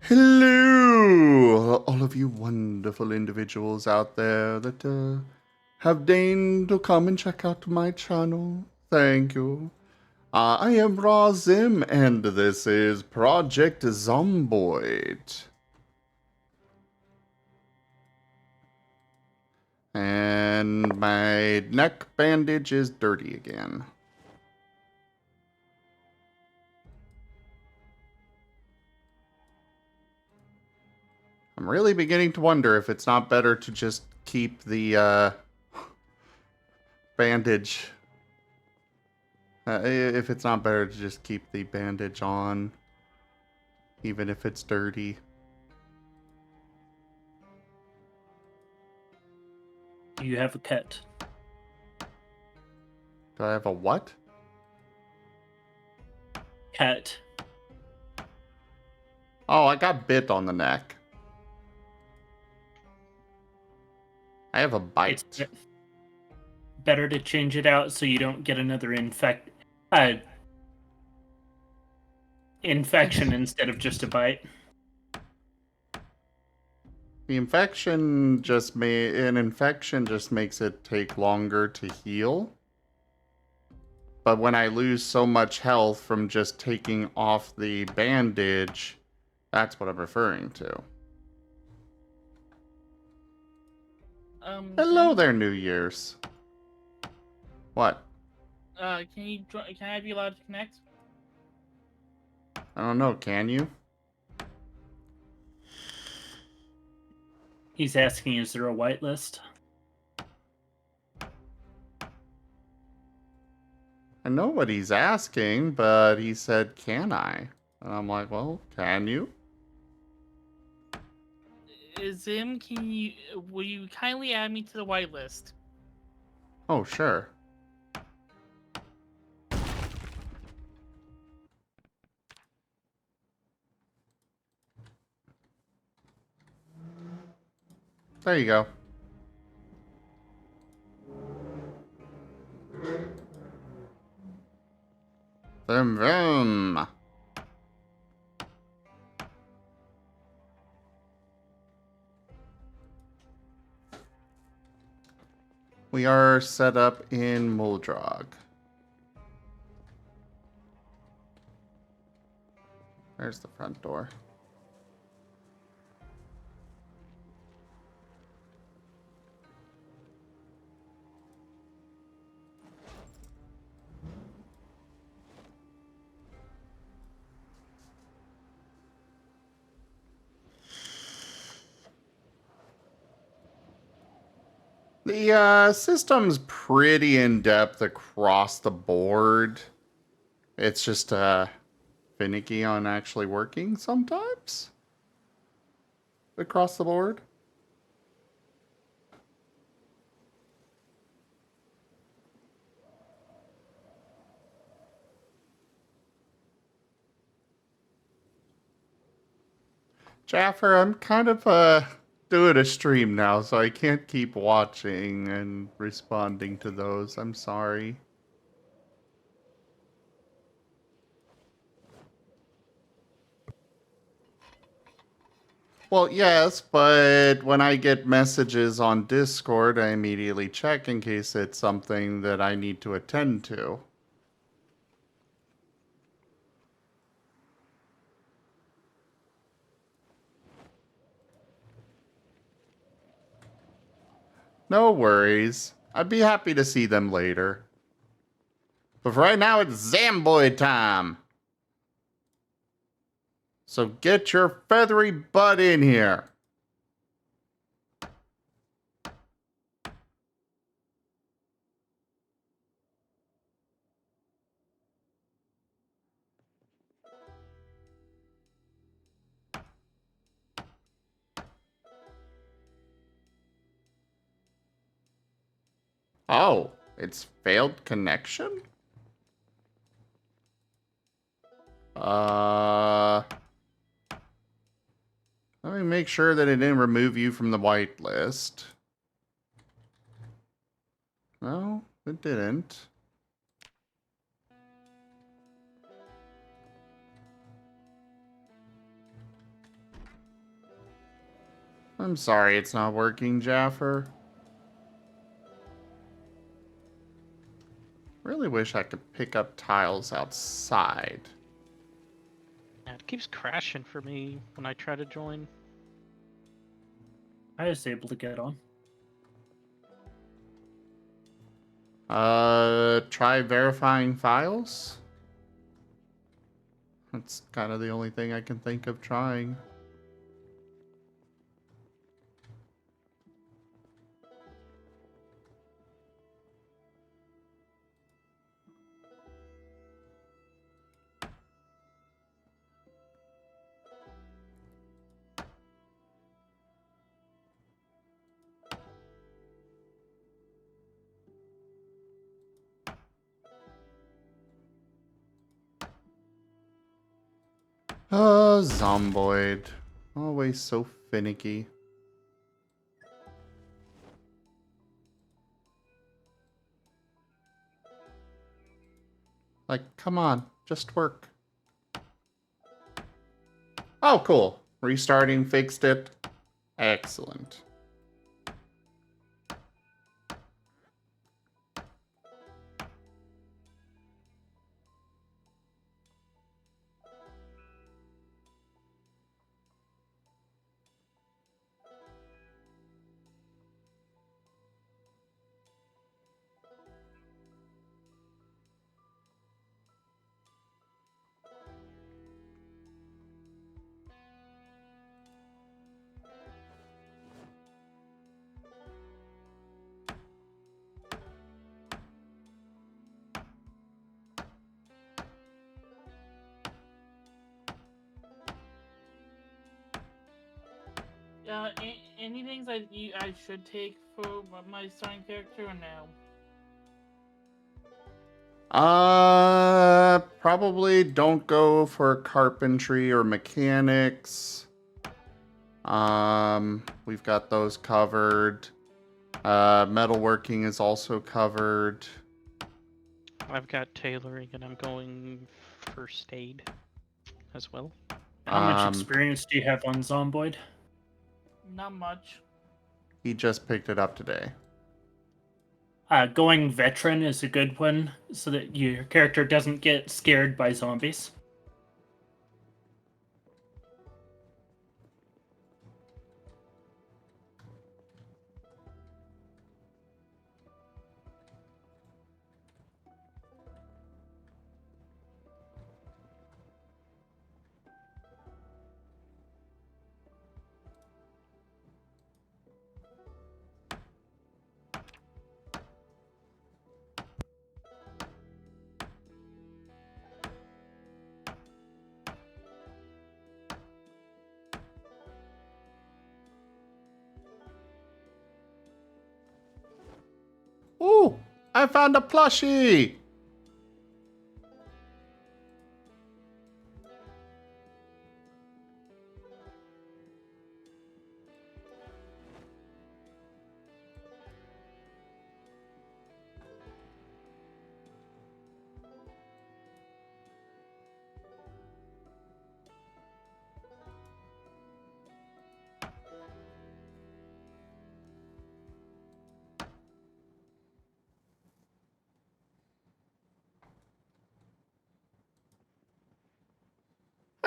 Hello, all of you wonderful individuals out there that have deigned to come and check out my channel. Thank you. I am Razim, and this is Project Zomboid. And my neck bandage is dirty again. I'm really beginning to wonder if it's not better to just keep the bandage. If it's not better to just keep the bandage on, even if it's dirty. You have a cat. Do I have a what? Cat. Oh, I got bit on the neck. I have a bite. It's better to change it out so you don't get another infection instead of just a bite. The infection just makes it take longer to heal. But when I lose so much health from just taking off the bandage, that's what I'm referring to. Hello there, New Year's. What? Can I be allowed to connect? I don't know, can you? He's asking, is there a whitelist? I know what he's asking, but he said, can I? And I'm like, well, can you? Zim, will you kindly add me to the whitelist? Oh, sure. There you go. Vroom vroom. We are set up in Muldrog. There's the front door. The system's pretty in-depth across the board. It's just finicky on actually working sometimes. Across the board. Jaffer, I'm kind of doing a stream now, so I can't keep watching and responding to those. I'm sorry. Well, yes, but when I get messages on Discord, I immediately check in case it's something that I need to attend to. No worries. I'd be happy to see them later. But for right now, it's Zomboid time. So get your feathery butt in here. Oh, it's failed connection? Let me make sure that it didn't remove you from the whitelist. No, it didn't. I'm sorry it's not working, Jaffer. Really wish I could pick up tiles outside. Yeah, it keeps crashing for me when I try to join. I was able to get on. Try verifying files? That's kind of the only thing I can think of trying. Zomboid. Always so finicky. Like, come on, just work. Oh, cool. Restarting fixed it. Excellent. Any things I should take for my starting character or no? Probably don't go for carpentry or mechanics. We've got those covered. Metalworking is also covered. I've got tailoring and I'm going first aid as well. How much Um, experience do you have on Zomboid? Not much. He just picked it up today. Going veteran is a good one, so that your character doesn't get scared by zombies. Ooh, I found a plushie!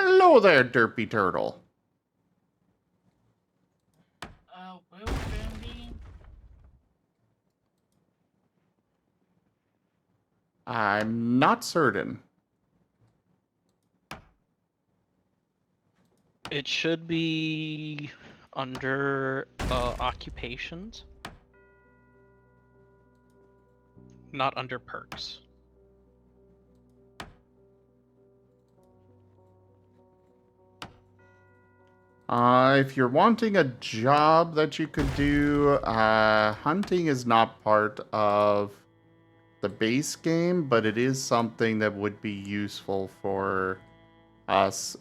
Hello there, Derpy Turtle. Will Bambi? I'm not certain. It should be under occupations, not under perks. If you're wanting a job that you could do, hunting is not part of the base game, but it is something that would be useful for us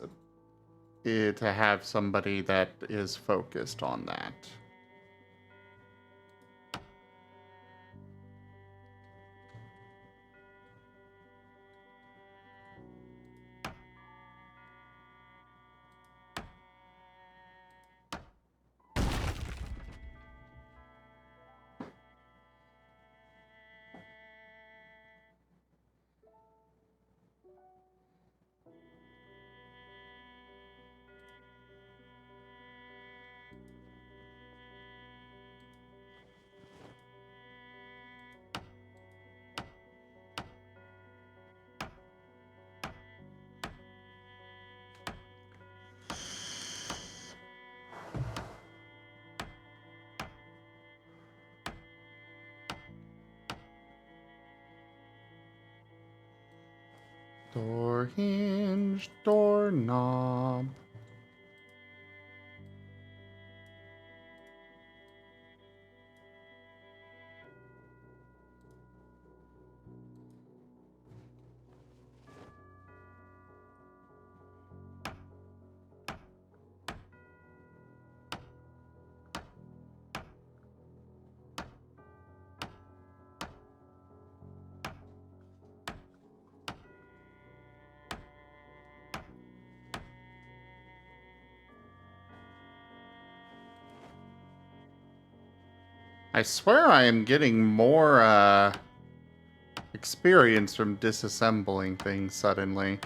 to have somebody that is focused on that. Door hinge, doorknob. I swear I am getting more experience from disassembling things suddenly.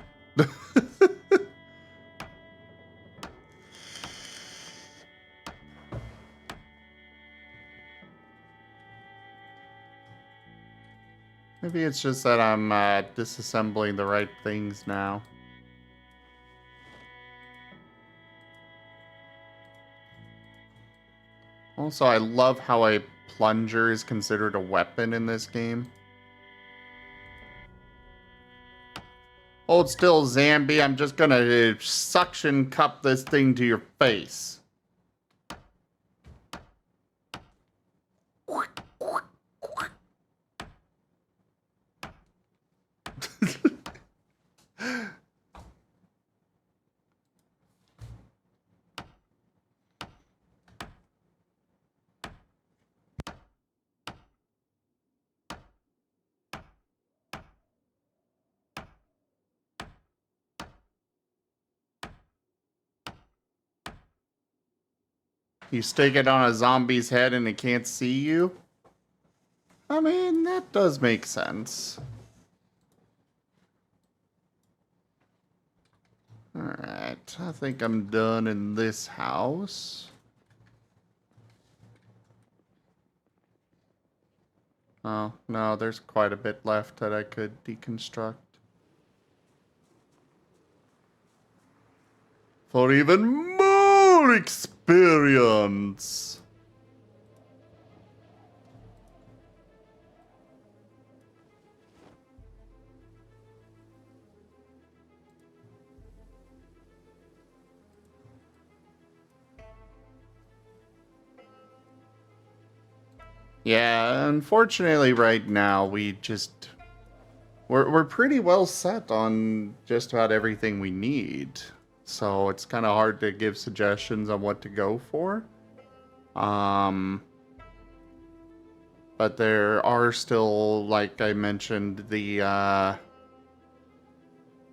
Maybe it's just that I'm disassembling the right things now. Also, I love how a plunger is considered a weapon in this game. Hold still, Zambi. I'm just gonna suction cup this thing to your face. You stick it on a zombie's head and it can't see you? I mean, that does make sense. Alright, I think I'm done in this house. Oh, no, there's quite a bit left that I could deconstruct. For even more experience! Yeah, unfortunately right now we're pretty well set on just about everything we need. So it's kind of hard to give suggestions on what to go for. But there are still, like I mentioned, the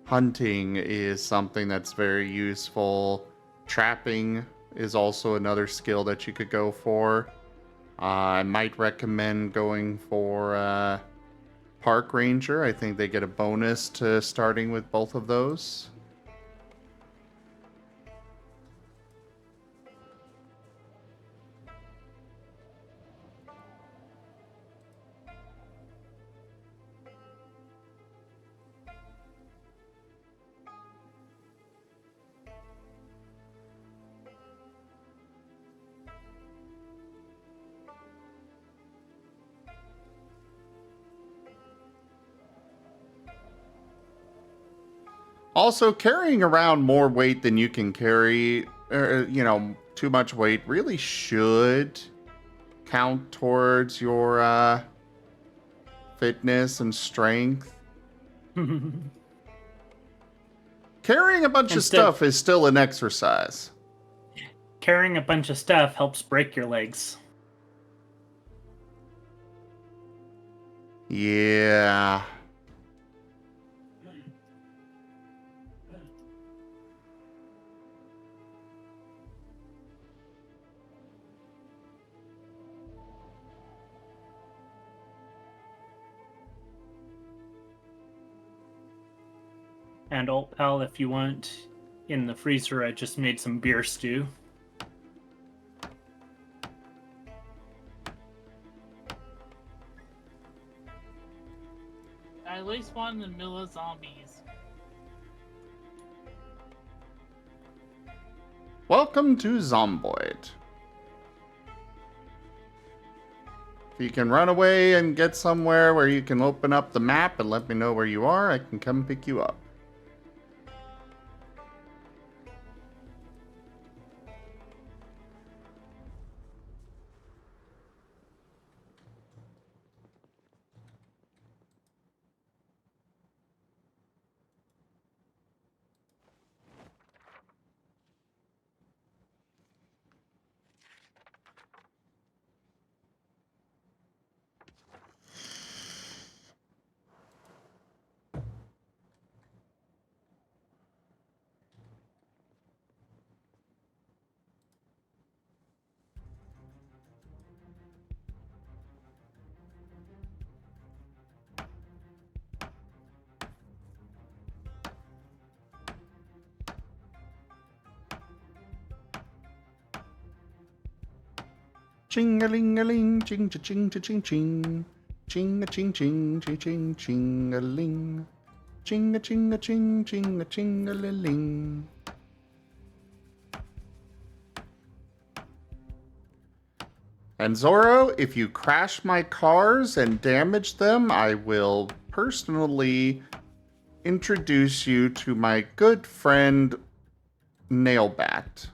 hunting is something that's very useful. Trapping is also another skill that you could go for. I might recommend going for Park Ranger. I think they get a bonus to starting with both of those. Also, carrying around more weight than you can carry, too much weight really should count towards your fitness and strength. Carrying a bunch of stuff is still an exercise. Carrying a bunch of stuff helps break your legs. Yeah. And Alt Pal, if you want, in the freezer, I just made some beer stew. I at least one in the middle of zombies. Welcome to Zomboid. If you can run away and get somewhere where you can open up the map and let me know where you are, I can come pick you up. Ching-a-ling-a-ling, ching-cha-ching-cha-ching-ching. Ching-a-ching-ching, ching-ching-ching-a-ling. Ching-a-ching-a-ching, ching-a-ching-a-ling. And Zoro, if you crash my cars and damage them, I will personally introduce you to my good friend Nailbat.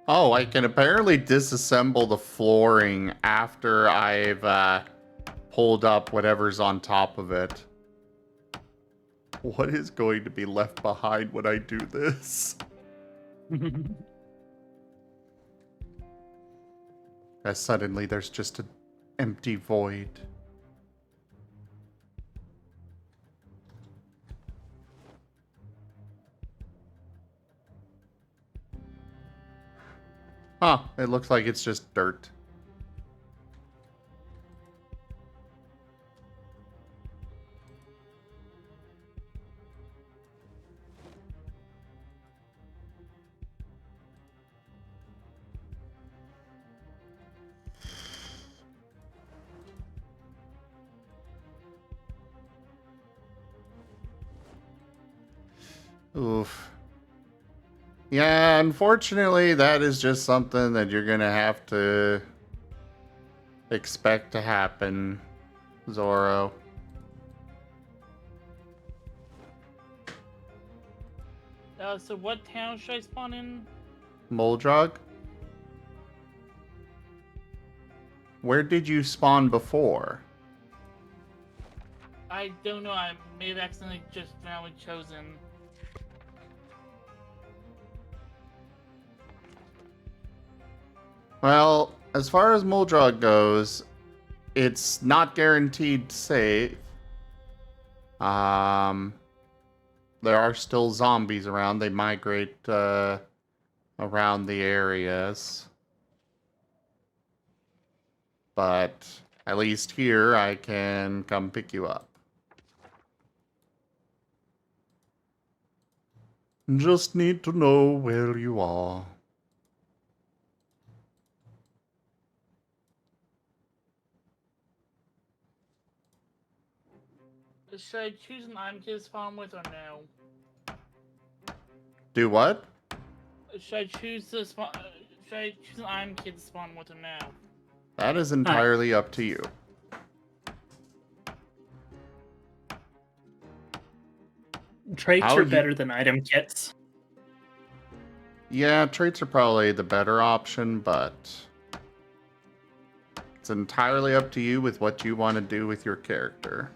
Oh, I can apparently disassemble the flooring after I've pulled up whatever's on top of it. What is going to be left behind when I do this? As suddenly there's just an empty void. Huh, it looks like it's just dirt. Oof. Yeah, unfortunately, that is just something that you're gonna have to expect to happen, Zoro. So what town should I spawn in? Moldrug? Where did you spawn before? I don't know. I may have accidentally just randomly chosen. Well, as far as Moldrug goes, it's not guaranteed safe. There are still zombies around. They migrate around the areas. But at least here, I can come pick you up. Just need to know where you are. Should I choose an item to spawn with or no? Do what? Should I choose to spawn? Should I choose an item kit to spawn with or no? That is entirely up to you. Traits How are you- better than item kits. Yeah, traits are probably the better option, but it's entirely up to you with what you want to do with your character.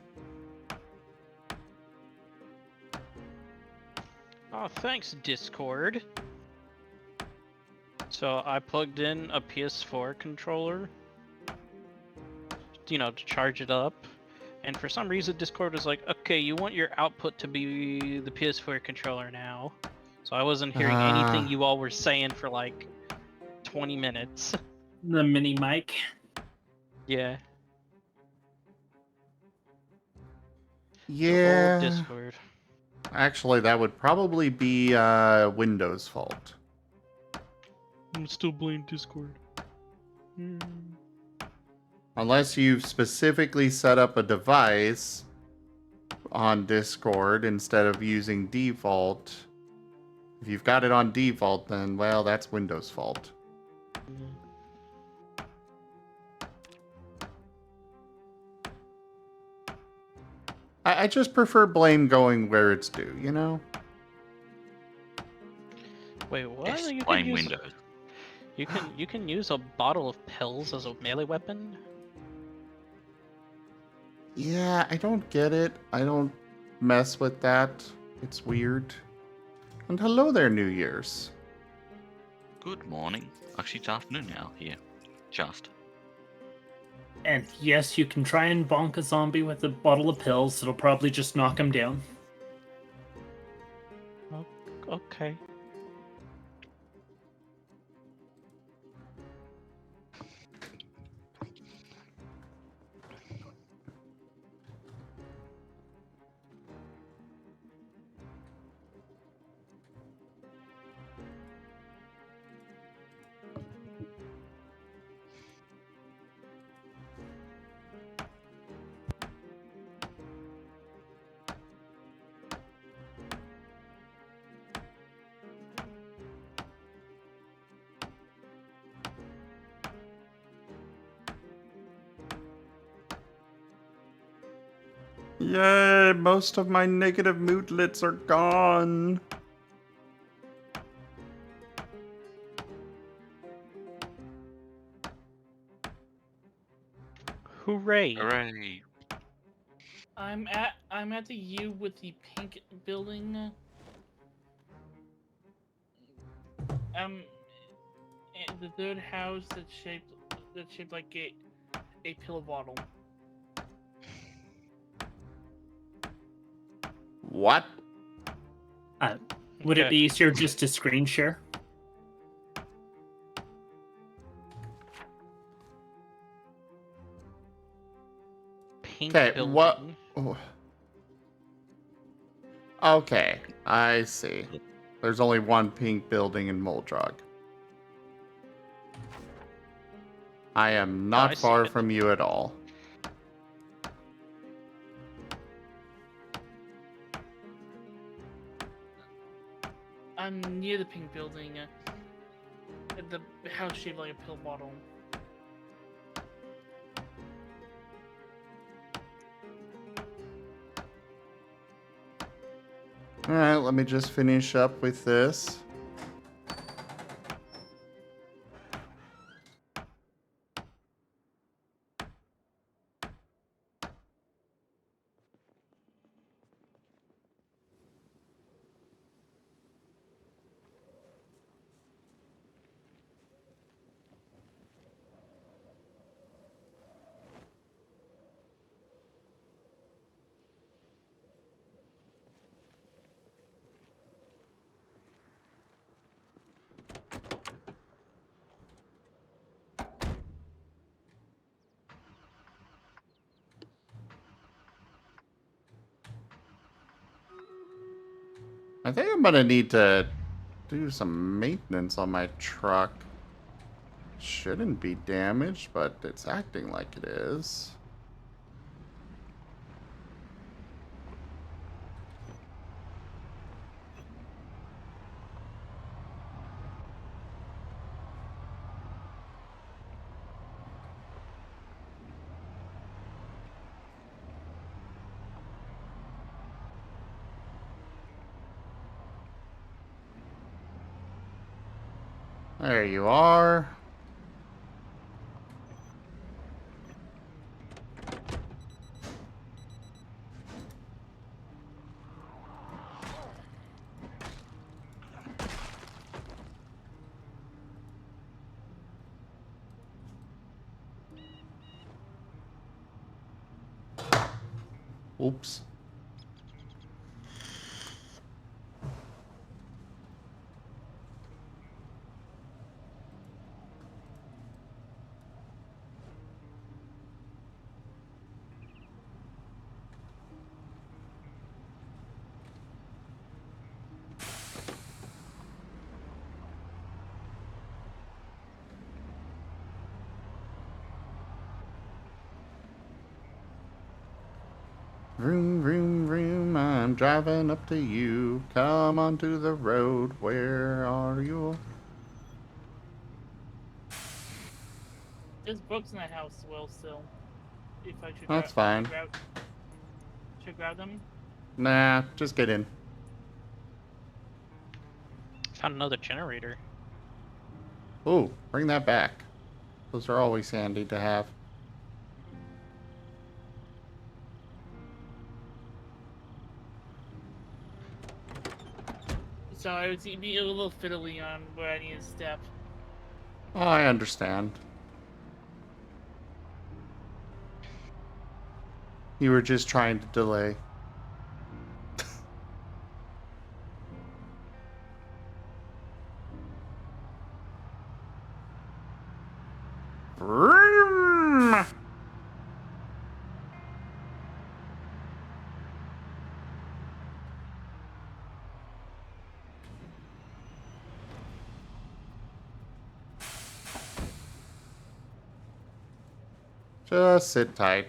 Oh, thanks, Discord. So I plugged in a PS4 controller, to charge it up. And for some reason, Discord was like, okay, you want your output to be the PS4 controller now. So I wasn't hearing anything you all were saying for like 20 minutes. The mini mic. Yeah. Yeah. Old Discord. Actually, that would probably be Windows' fault. I'm still blaming Discord. Unless you've specifically set up a device on Discord instead of using default. If you've got it on default, then, well, that's Windows' fault. I just prefer blame going where it's due, you know? Wait, what? Yes, You can blame use Windows. you can use a bottle of pills as a melee weapon? Yeah, I don't get it. I don't mess with that. It's weird. And hello there, New Year's. Good morning. Actually, it's afternoon now here. Just. And yes, you can try and bonk a zombie with a bottle of pills. It'll probably just knock him down. Okay. Yay, most of my negative moodlets are gone. Hooray! Hooray. I'm at the U with the pink building. And the third house that's shaped like a pill bottle. What? Would it Okay. be easier just to screen share? Pink Okay, building. what? Oh. Okay, I see. There's only one pink building in Moldrog. I am I not see far it. from you at all. I'm near the pink building. At the house shaped like a pill bottle. Alright, let me just finish up with this. I think I'm gonna need to do some maintenance on my truck. Shouldn't be damaged, but it's acting like it is. There you are. Oops. Vroom, vroom, vroom, I'm driving up to you. Come onto the road, where are you? There's books in that house as well still. If I should That's fine. should grab them. Nah, just get in. Found another generator. Ooh, bring that back. Those are always handy to have. So I was be a little fiddly on where I need to step. Oh, I understand. You were just trying to delay. Vroom. Just sit tight.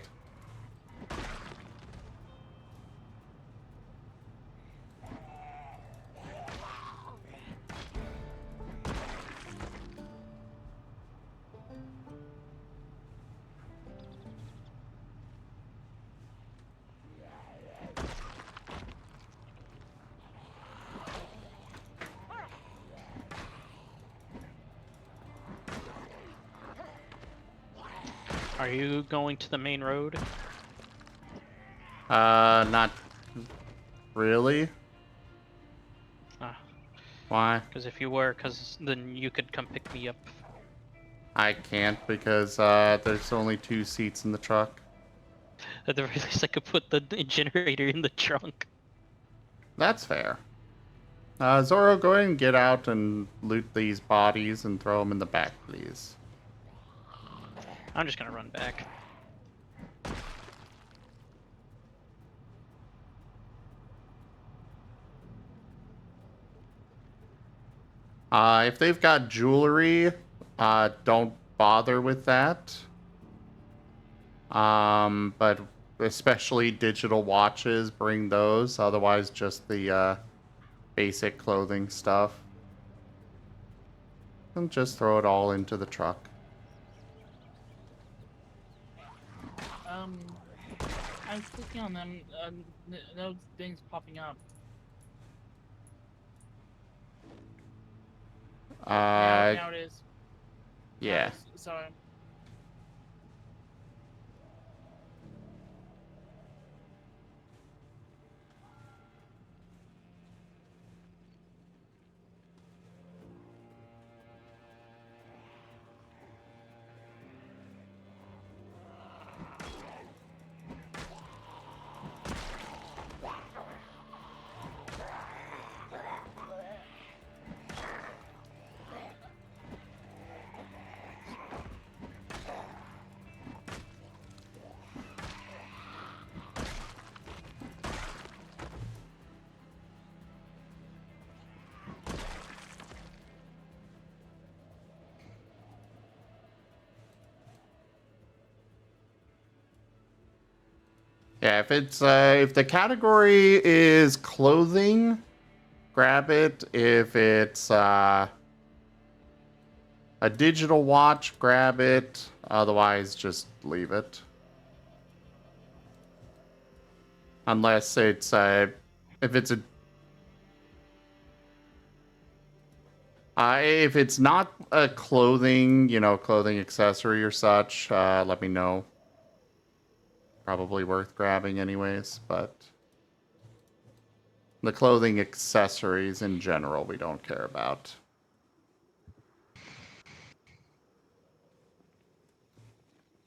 Are you going to the main road? Not really. Ah, Why? because if you were, then you could come pick me up. I can't because there's only 2 seats in the truck. At the very least, I could put the generator in the trunk. That's fair. Zoro, go ahead and get out and loot these bodies and throw them in the back, please. I'm just gonna run back. If they've got jewelry, don't bother with that. But especially digital watches, bring those. Otherwise, just the basic clothing stuff. And just throw it all into the truck. I was clicking on them. Those things popping up. Now it is. Yeah. Sorry. Yeah, if the category is clothing, grab it. If it's a digital watch, grab it. Otherwise, just leave it. Unless it's if it's a If it's not a clothing, clothing accessory or such, let me know. Probably worth grabbing anyways, but the clothing accessories in general we don't care about.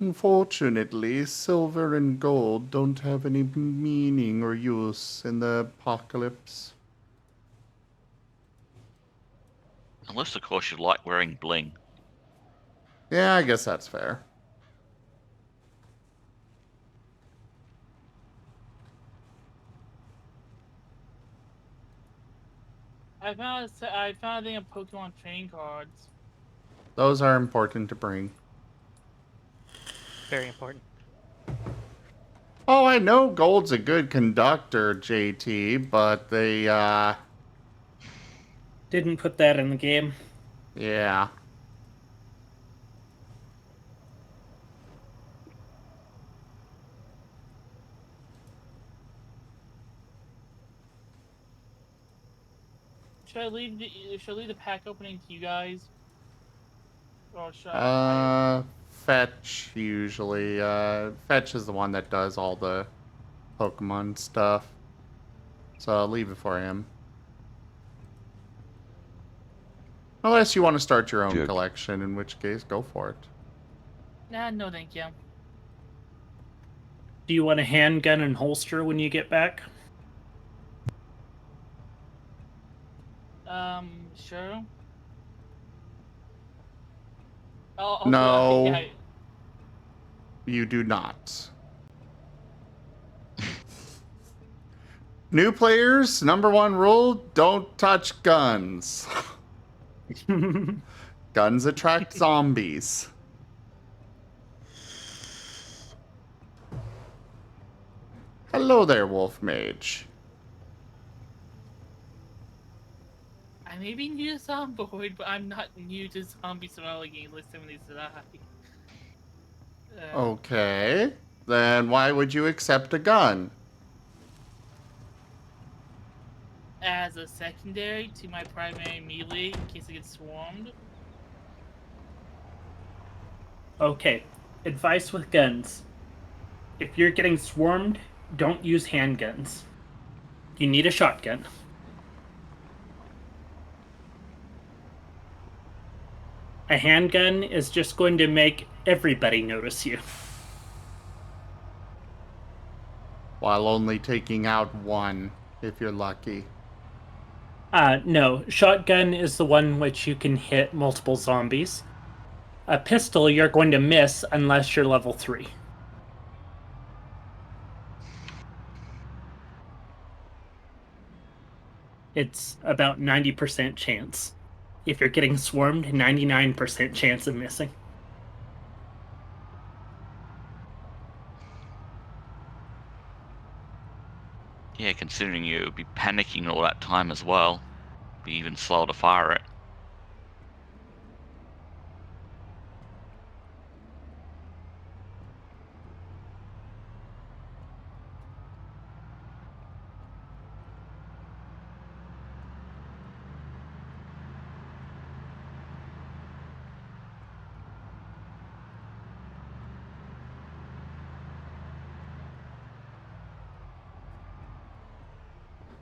Unfortunately, silver and gold don't have any meaning or use in the apocalypse. Unless, of course, you like wearing bling. Yeah, I guess that's fair. I found a thing of Pokemon trading cards. Those are important to bring. Very important. Oh, I know gold's a good conductor, JT, but Didn't put that in the game. yeah. Should I leave the pack opening to you guys? Or should I Fetch usually. Fetch is the one that does all the Pokemon stuff. So I'll leave it for him. Unless you want to start your own Jug. collection, in which case, go for it. Nah, no thank you. Do you want a handgun and holster when you get back? Sure. Also, No. yeah, You do not. New players, #1 rule, don't touch guns. Guns attract zombies. Hello there, Wolf Mage. I may be new to Zomboid, but I'm not new to zombie survival games like some of these that Okay. Then why would you accept a gun? as a secondary to my primary melee in case I get swarmed. Okay, advice with guns. If you're getting swarmed, don't use handguns. You need a shotgun. A handgun is just going to make everybody notice you. While only taking out one, if you're lucky. No, shotgun is the one which you can hit multiple zombies. A pistol you're going to miss unless you're level 3. It's about 90% chance. If you're getting swarmed, 99% chance of missing. Yeah, considering you would be panicking all that time as well. Be even slower to fire it.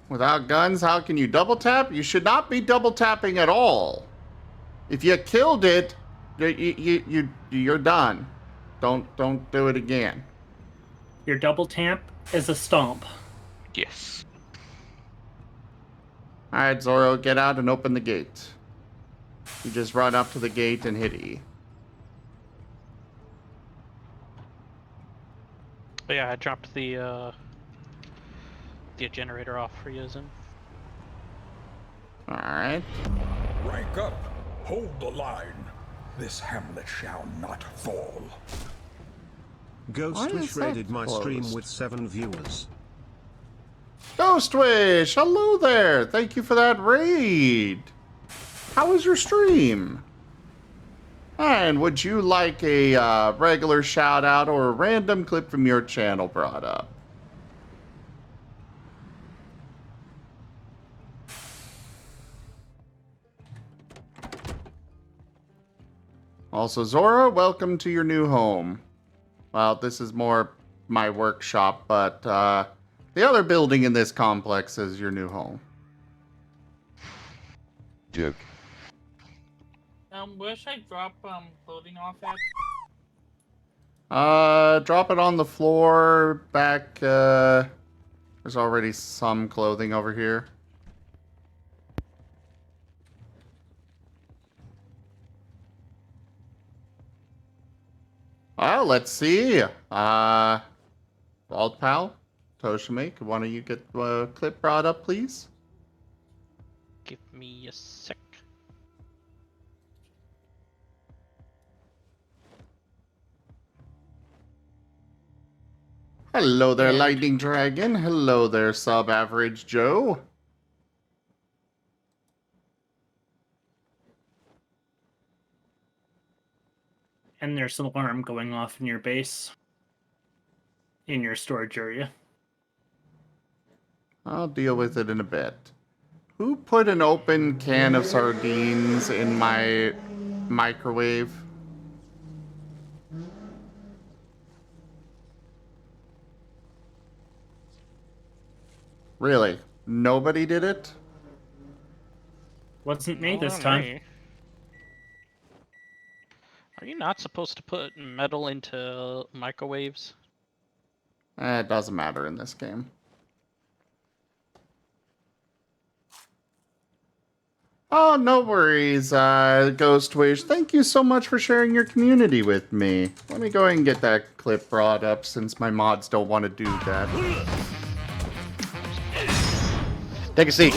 Without guns, how can you double tap? You should not be double tapping at all. If you killed it, you're done. Don't do it again. Your double tap is a stomp. Yes. Alright, Zoro, get out and open the gate. You just run up to the gate and hit E. But yeah, I dropped the generator off for you, Zim. Alright. Rank up. Hold the line. This hamlet shall not fall. Why Ghostwish is that raided my stream closed? with 7 viewers. Ghostwish, hello there. Thank you for that raid. How was your stream? And would you like a regular shout out or a random clip from your channel brought up? Also, Zora, welcome to your new home. Well, this is more my workshop, but the other building in this complex is your new home. Joke. Where should I drop clothing off at? Drop it on the floor back. There's already some clothing over here. Well, let's see. Vault Pal, Toshimi, could one of you get the clip brought up, please? Give me a sec. Hello there, And- Lightning Dragon. Hello there, Sub-Average Joe. And there's an alarm going off in your base. In your storage area. I'll deal with it in a bit. Who put an open can of sardines in my microwave? Really? Nobody did it? Wasn't me this Not time. me. Are you not supposed to put metal into microwaves? It doesn't matter in this game. Oh, no worries, Ghost Wish. Thank you so much for sharing your community with me. Let me go ahead and get that clip brought up since my mods don't want to do that. Take a seat.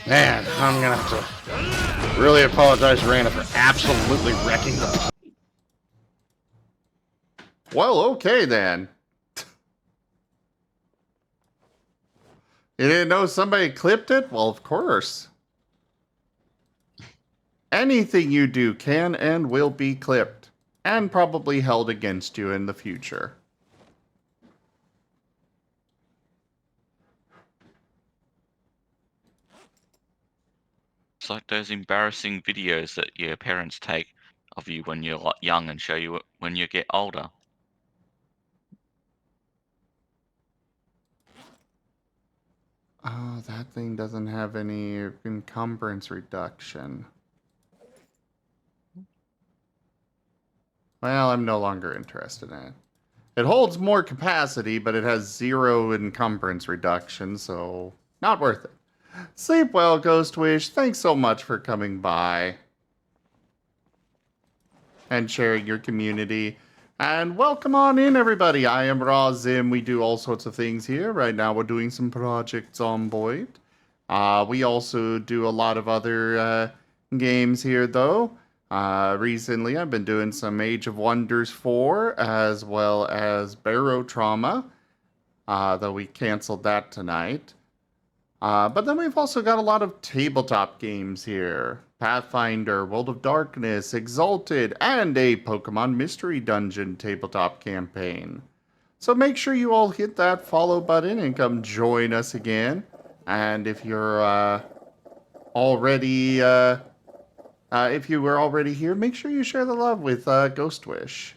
Man, I'm gonna have to really apologize to Rana for absolutely wrecking the. Well, okay then. You didn't know somebody clipped it? Well, of course. Anything you do can and will be clipped, and probably held against you in the future. It's like those embarrassing videos that your parents take of you when you're like young and show you it when you get older. Oh, that thing doesn't have any encumbrance reduction. Well, I'm no longer interested in it. It holds more capacity, but it has 0 encumbrance reduction, so not worth it. Sleep well, Ghost Wish. Thanks so much for coming by and sharing your community. And welcome on in, everybody. I am Raw Zim. We do all sorts of things here. Right now, we're doing some Project Zomboid. We also do a lot of other games here, though. Recently, I've been doing some Age of Wonders 4, as well as Barotrauma, though we canceled that tonight. But then we've also got a lot of tabletop games here. Pathfinder, World of Darkness, Exalted, and a Pokemon Mystery Dungeon tabletop campaign. So make sure you all hit that follow button and come join us again. And if you're if you were already here, make sure you share the love with Ghost Wish.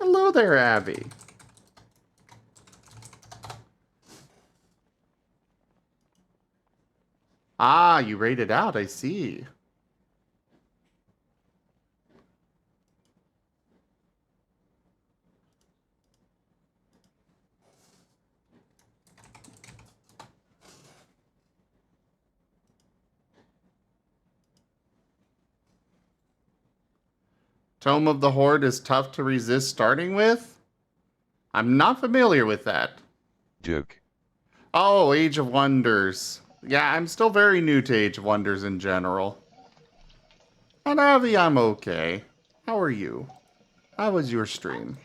Hello there, Abby. Ah, you rated out, I see. Tome of the Horde is tough to resist starting with? I'm not familiar with that. Joke. Oh, Age of Wonders. Yeah, I'm still very new to Age of Wonders in general. And Avi, I'm okay. How are you? How was your stream?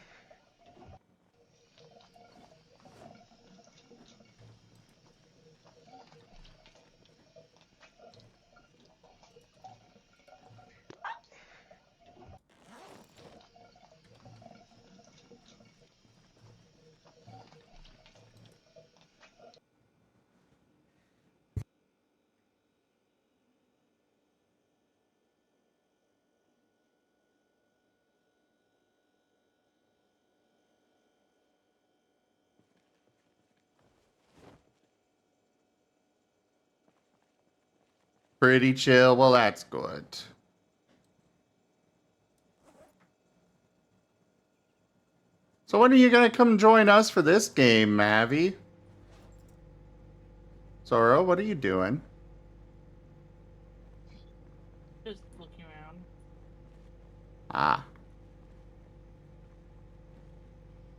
Pretty chill. Well, that's good. So when are you gonna come join us for this game, Mavi? Zoro, what are you doing? Just looking around. Ah.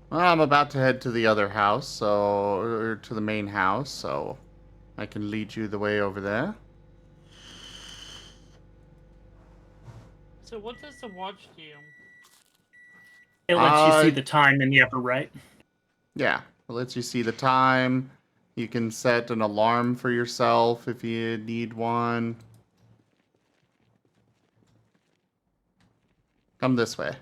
Well, I'm about to head to the other house, or to the main house, so I can lead you the way over there. So what does the watch do? It lets you see Uh, the time in the upper right. Yeah, it lets you see the time. You can set an alarm for yourself if you need one. Come this way.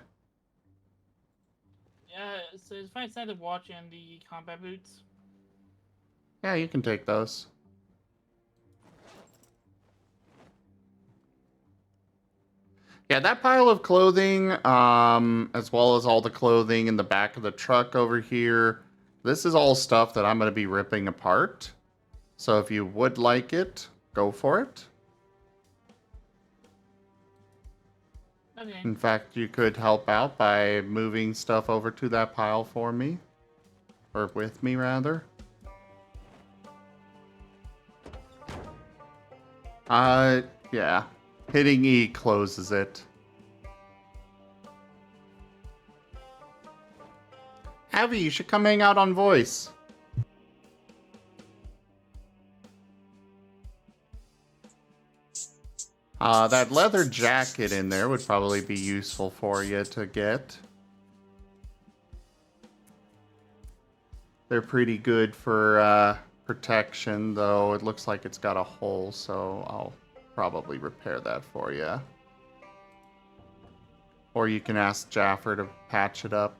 Yeah, so if I set the watch and the combat boots. Yeah, you can take those. Yeah, that pile of clothing, as well as all the clothing in the back of the truck over here, this is all stuff that I'm going to be ripping apart. So if you would like it, go for it. Okay. In fact, you could help out by moving stuff over to that pile for me. Or with me, rather. Yeah. Hitting E closes it. Abby, you should come hang out on voice. That leather jacket in there would probably be useful for you to get. They're pretty good for protection, though it looks like it's got a hole, so I'll probably repair that for you. Or you can ask Jaffer to patch it up.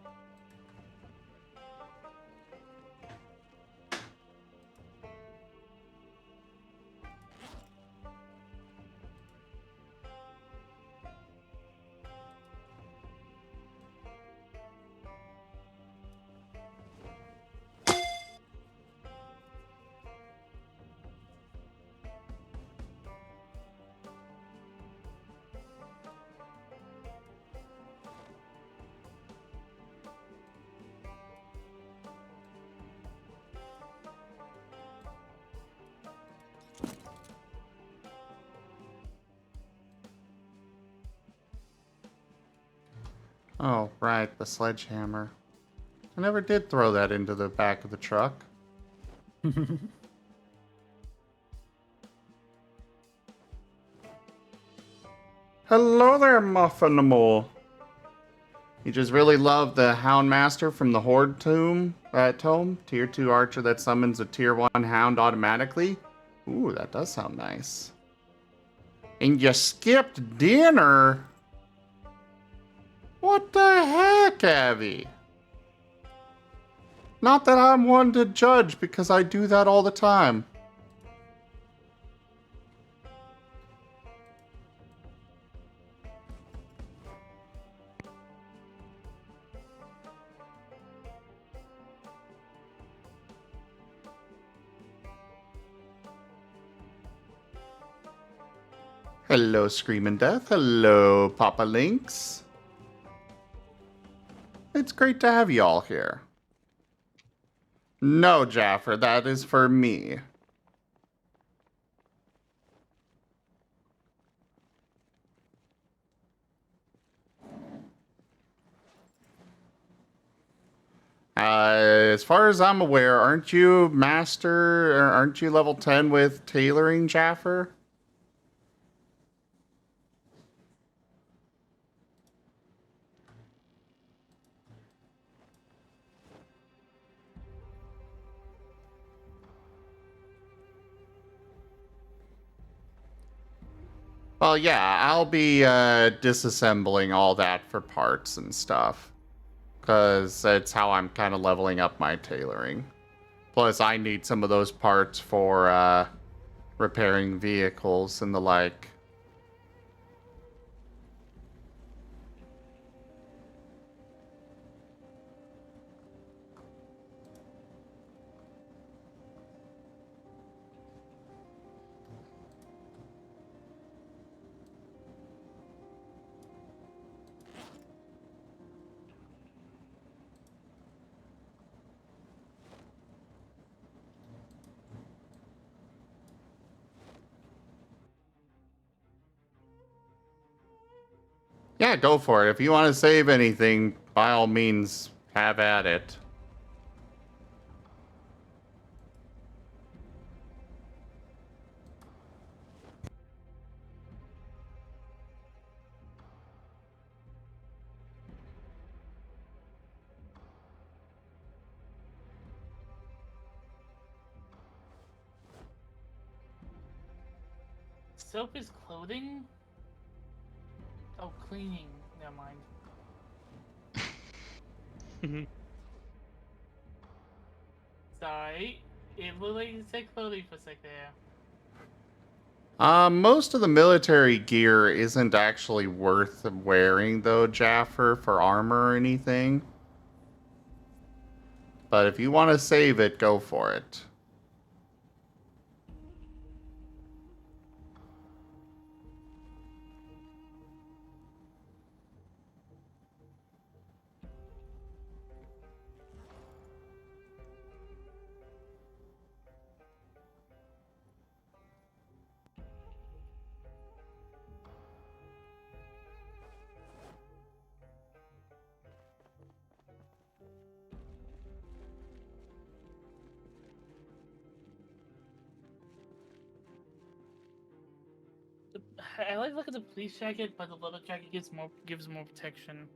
Oh, right, the sledgehammer. I never did throw that into the back of the truck. Hello there, Muffinimal. You just really love the Houndmaster from the Horde tome? Tier 2 archer that summons a Tier 1 Hound automatically? Ooh, that does sound nice. And you skipped dinner? What the heck, Abby? Not that I'm one to judge, because I do that all the time. Hello, Screamin' Death. Hello, Papa Lynx. It's great to have you all here. No, Jaffer, that is for me. As far as I'm aware, aren't you master, or aren't you level 10 with tailoring, Jaffer? Well, yeah, I'll be disassembling all that for parts and stuff. Because that's how I'm kind of leveling up my tailoring. Plus, I need some of those parts for repairing vehicles and the like. Yeah, go for it. If you want to save anything, by all means, have at it. Soap is clothing? Oh, cleaning. Never mind. Sorry. It looked like you said clothing for a sec there. Most of the military gear isn't actually worth wearing, though, Jaffer, for armor or anything. But if you want to save it, go for it. I like to look at the police jacket, but the leather jacket gives more protection.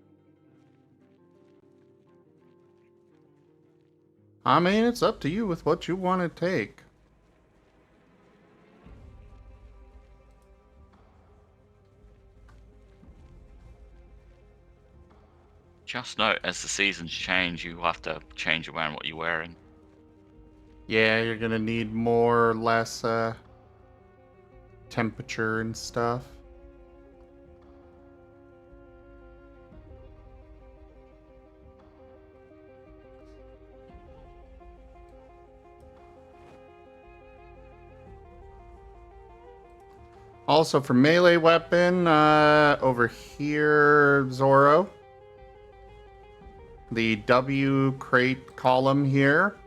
I mean, it's up to you with what you want to take. Just note, as the seasons change, you have to change around what you're wearing. Yeah, you're gonna need more or less temperature and stuff. Also, for melee weapon, over here, Zoro. The W crate column here.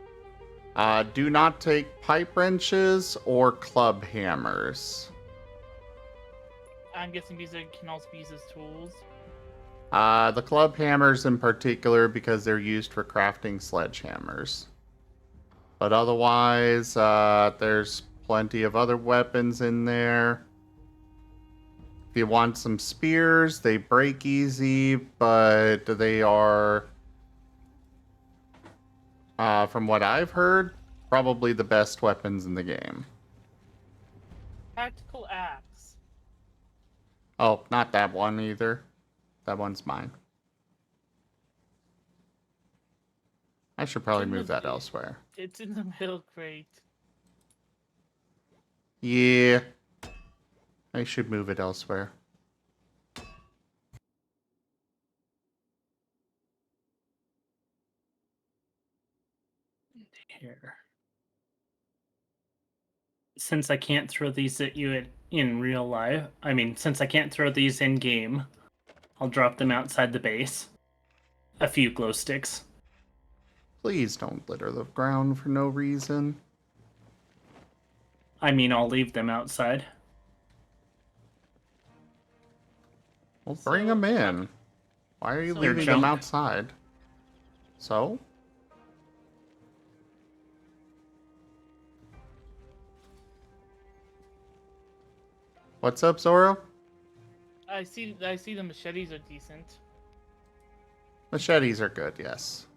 Do not take pipe wrenches or club hammers. I'm guessing these can also be used as tools. The club hammers in particular because they're used for crafting sledgehammers. But otherwise, there's plenty of other weapons in there. If you want some spears, they break easy, but they are, from what I've heard, probably the best weapons in the game. Tactical axe. Oh, not that one either. That one's mine. I should probably move that elsewhere. It's in the middle crate. Yeah. I should move it elsewhere. Here. Since I can't throw these at you in real life, since I can't throw these in game, I'll drop them outside the base. A few glow sticks. Please don't litter the ground for no reason. I'll leave them outside. Well, bring them in. Why are you So- leaving They're them junk. outside? So? What's up, Zoro? I see the machetes are decent. Machetes are good, yes.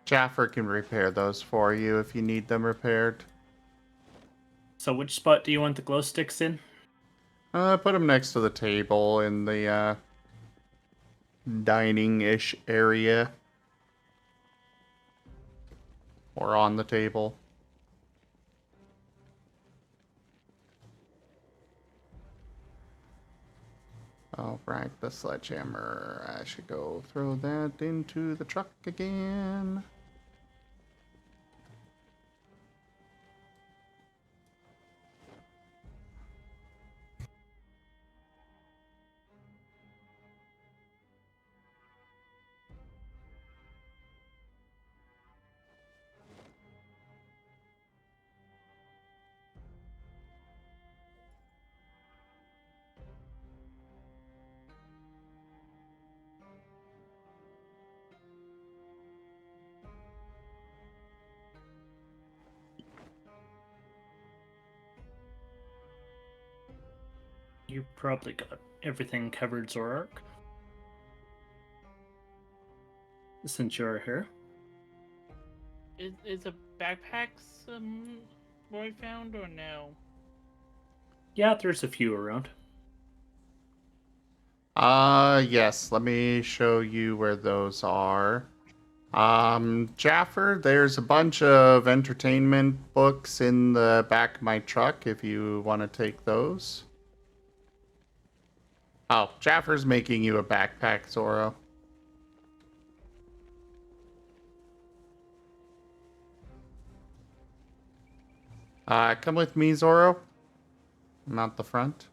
Jaffer can repair those for you if you need them repaired. So which spot do you want the glow sticks in? Put them next to the table in the dining-ish area. Or on the table. Oh, right, the sledgehammer. I should go throw that into the truck again. you probably got everything covered, Zorak. Since you're here. Is a backpack where I found or no? Yeah, there's a few around. Yes, let me show you where those are. Jaffer, there's a bunch of entertainment books in the back of my truck if you want to take those. Oh, Jaffer's making you a backpack, Zoro. Come with me, Zoro. I'm out the front.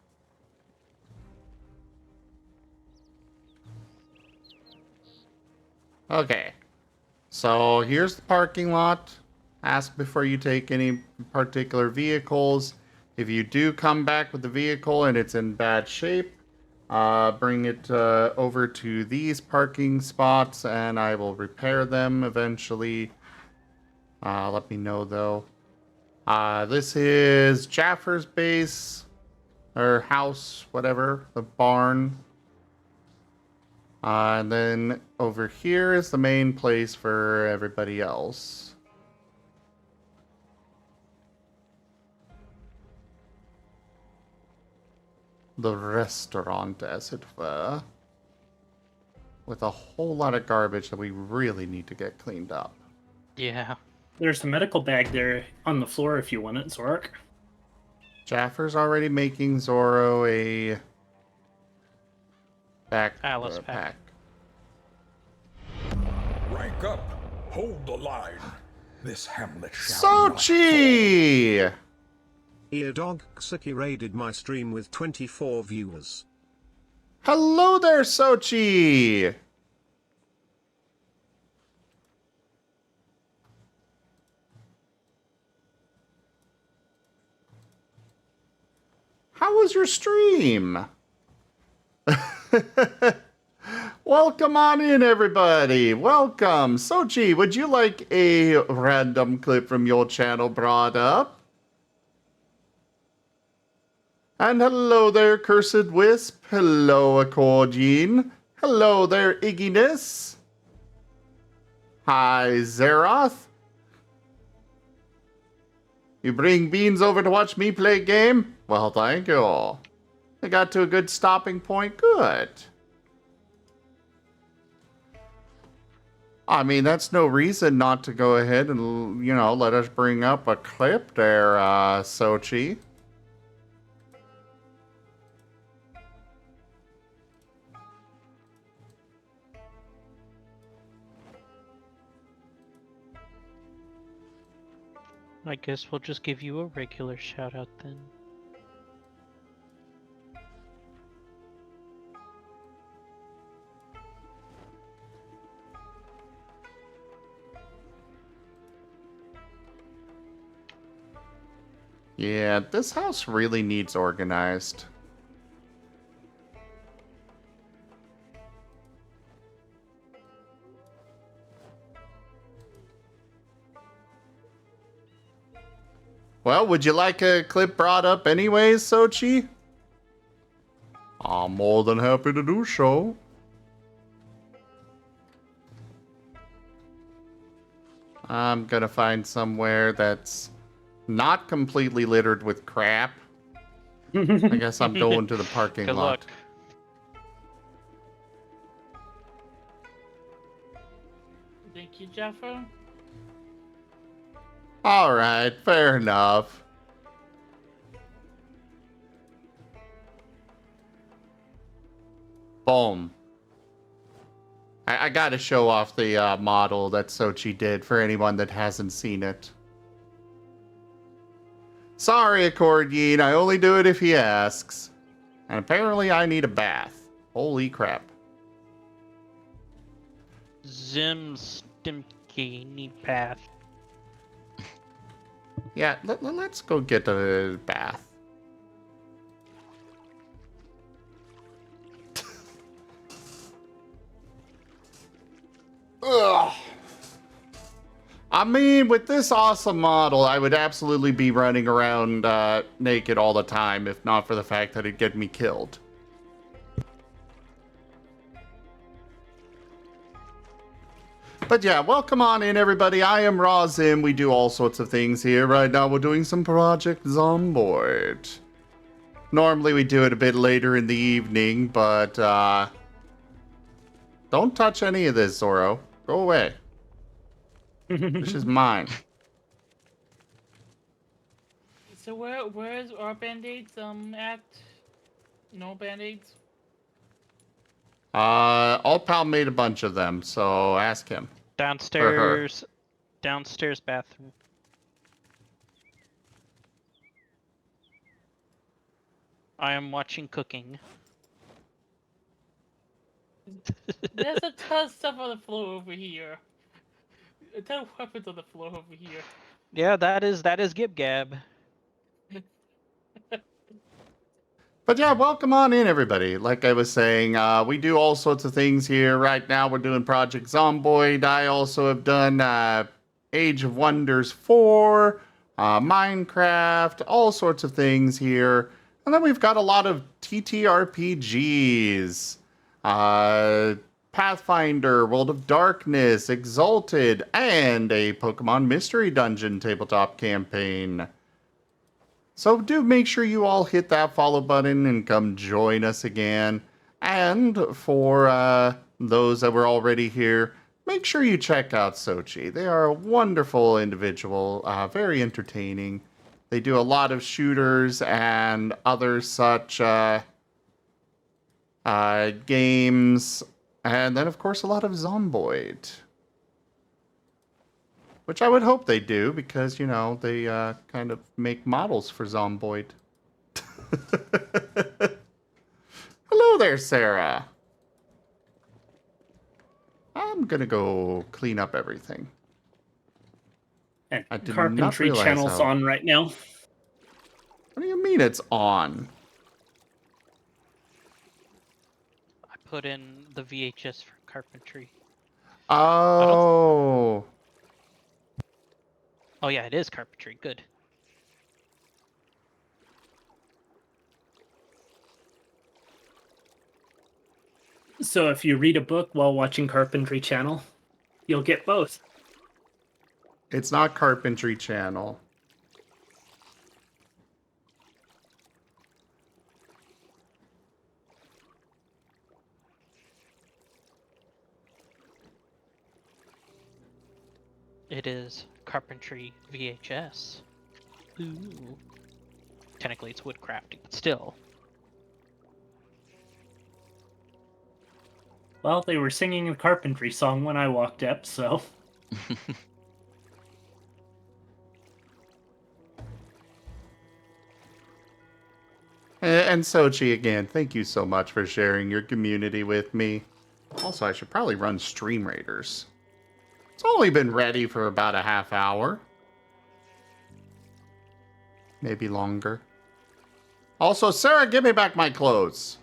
Okay. So here's the parking lot. Ask before you take any particular vehicles. If you do come back with the vehicle and it's in bad shape, bring it over to these parking spots and I will repair them eventually. Let me know though. This is Jaffer's base, or house, whatever, the barn. And then over here is the main place for everybody else. The restaurant, as it were. With a whole lot of garbage that we really need to get cleaned up. Yeah. There's a medical bag there on the floor if you want it, Zorak. Jaffer's already making Zoro a Alice pack. Rank up. Hold the line. This hamlet shall not Sochi! Eardog Ksiki raided my stream with 24 viewers. Hello there, Sochi! How was your stream? Welcome on in, everybody. Welcome. Sochi, would you like a random clip from your channel brought up? And hello there, Cursed Wisp. Hello, Accordion. Hello there, Igginess. Hi, Zeroth. You bring beans over to watch me play game? Well, thank you. I got to a good stopping point. Good. I mean, that's no reason not to go ahead and, you know, let us bring up a clip there, Sochi. I guess we'll just give you a regular shout out then. Yeah, this house really needs organized. Well, would you like a clip brought up anyways, Sochi? I'm more than happy to do so. I'm gonna find somewhere that's not completely littered with crap. I guess I'm going to the parking Good lot. luck. Thank you, Jaffa. Alright, fair enough. Boom. I gotta show off the model that Sochi did for anyone that hasn't seen it. Sorry, Accordion, I only do it if he asks. And apparently I need a bath. Holy crap. Zim Stimky need path. Yeah, let's go get a bath. Ugh. I mean, with this awesome model, I would absolutely be running around naked all the time, if not for the fact that it'd get me killed. But yeah, welcome on in, everybody. I am Razim. We do all sorts of things here. Right now, we're doing some Project Zomboid. Normally, we do it a bit later in the evening, but don't touch any of this, Zoro. Go away. This is mine. So where's our band-aids at? No band-aids? All Pal made a bunch of them, so ask him. Downstairs, downstairs bathroom. I am watching cooking. There's a ton of stuff on the floor over here. A ton of weapons on the floor over here. Yeah, that is Gib Gab. But yeah, welcome on in, everybody. Like I was saying, we do all sorts of things here. Right now, we're doing Project Zomboid. I also have done Age of Wonders 4, Minecraft, all sorts of things here. And then we've got a lot of TTRPGs. Pathfinder, World of Darkness, Exalted, and a Pokemon Mystery Dungeon tabletop campaign. So do make sure you all hit that follow button and come join us again. And for those that were already here, make sure you check out Sochi. They are a wonderful individual, very entertaining. They do a lot of shooters and other such games. And then, of course, a lot of Zomboid. Which I would hope they do, because, you know, they kind of make models for Zomboid. Hello there, Sarah. I'm gonna go clean up everything. And I did not carpentry realize channel's how- on right now. What do you mean it's on? I put in the VHS for carpentry. Oh. Oh yeah, it is carpentry. Good. So if you read a book while watching Carpentry Channel, you'll get both. It's not Carpentry Channel. It is carpentry VHS. Ooh. Technically, it's wood crafting, but still. Well, they were singing a carpentry song when I walked up, so... And Sochi, again, thank you so much for sharing your community with me. Also, I should probably run Stream Raiders. It's only been ready for about a half hour. Maybe longer. Also, Sarah, give me back my clothes.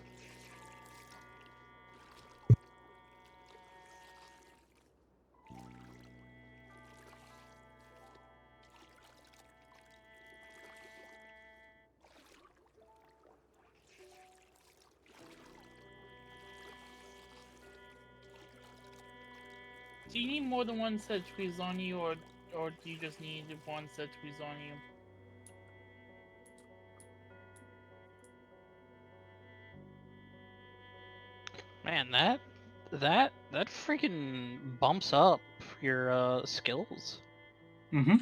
Do you need more than one set of tweezers on you, or do you just need one set of tweezers on you? Man, that freaking bumps up your skills. Mm-hmm.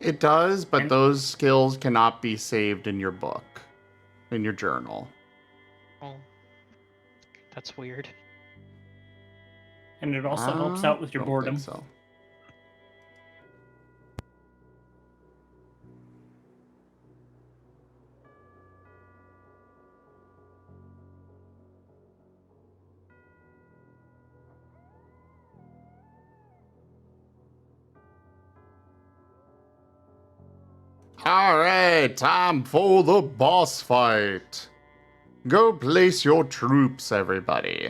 It does, but And- those skills cannot be saved in your book, in your journal. Oh, that's weird. And it also helps out with your Don't boredom. think so. Alright, time for the boss fight. Go place your troops, everybody.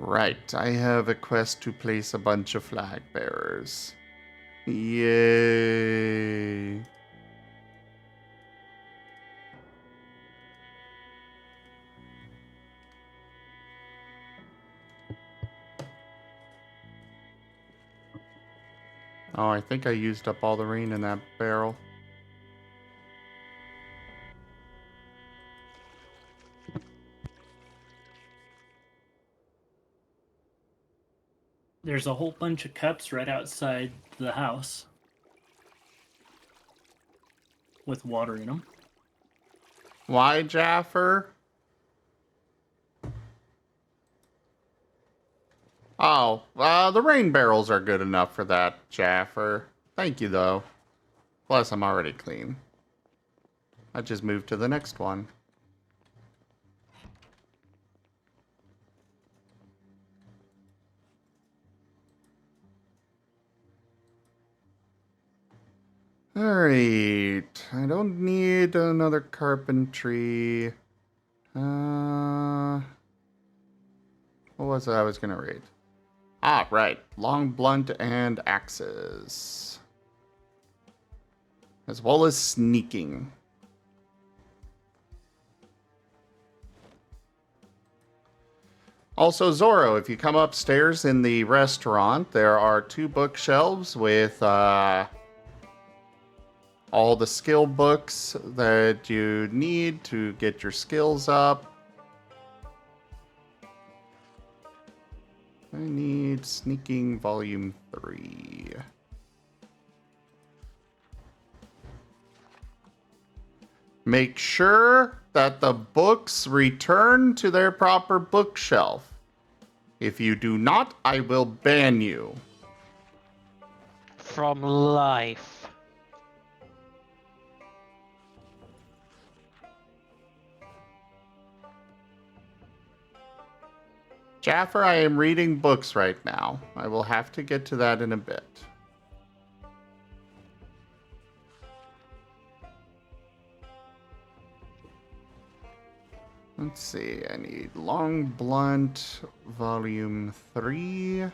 Right, I have a quest to place a bunch of flag bearers. Yay. Oh, I think I used up all the rain in that barrel. There's a whole bunch of cups right outside the house with water in them. Why, Jaffer? Oh, the rain barrels are good enough for that, Jaffer. Thank you, though. Plus, I'm already clean. I just moved to the next one. Alright. I don't need another carpentry. What was it I was gonna read? Ah, right. Long blunt and axes. As well as sneaking. Also, Zorro, if you come upstairs in the restaurant, there are 2 bookshelves with all the skill books that you need to get your skills up. I need Sneaking Volume 3. Make sure that the books return to their proper bookshelf. If you do not, I will ban you. From life. Jaffer, I am reading books right now. I will have to get to that in a bit. Let's see, I need Long Blunt, Volume 3.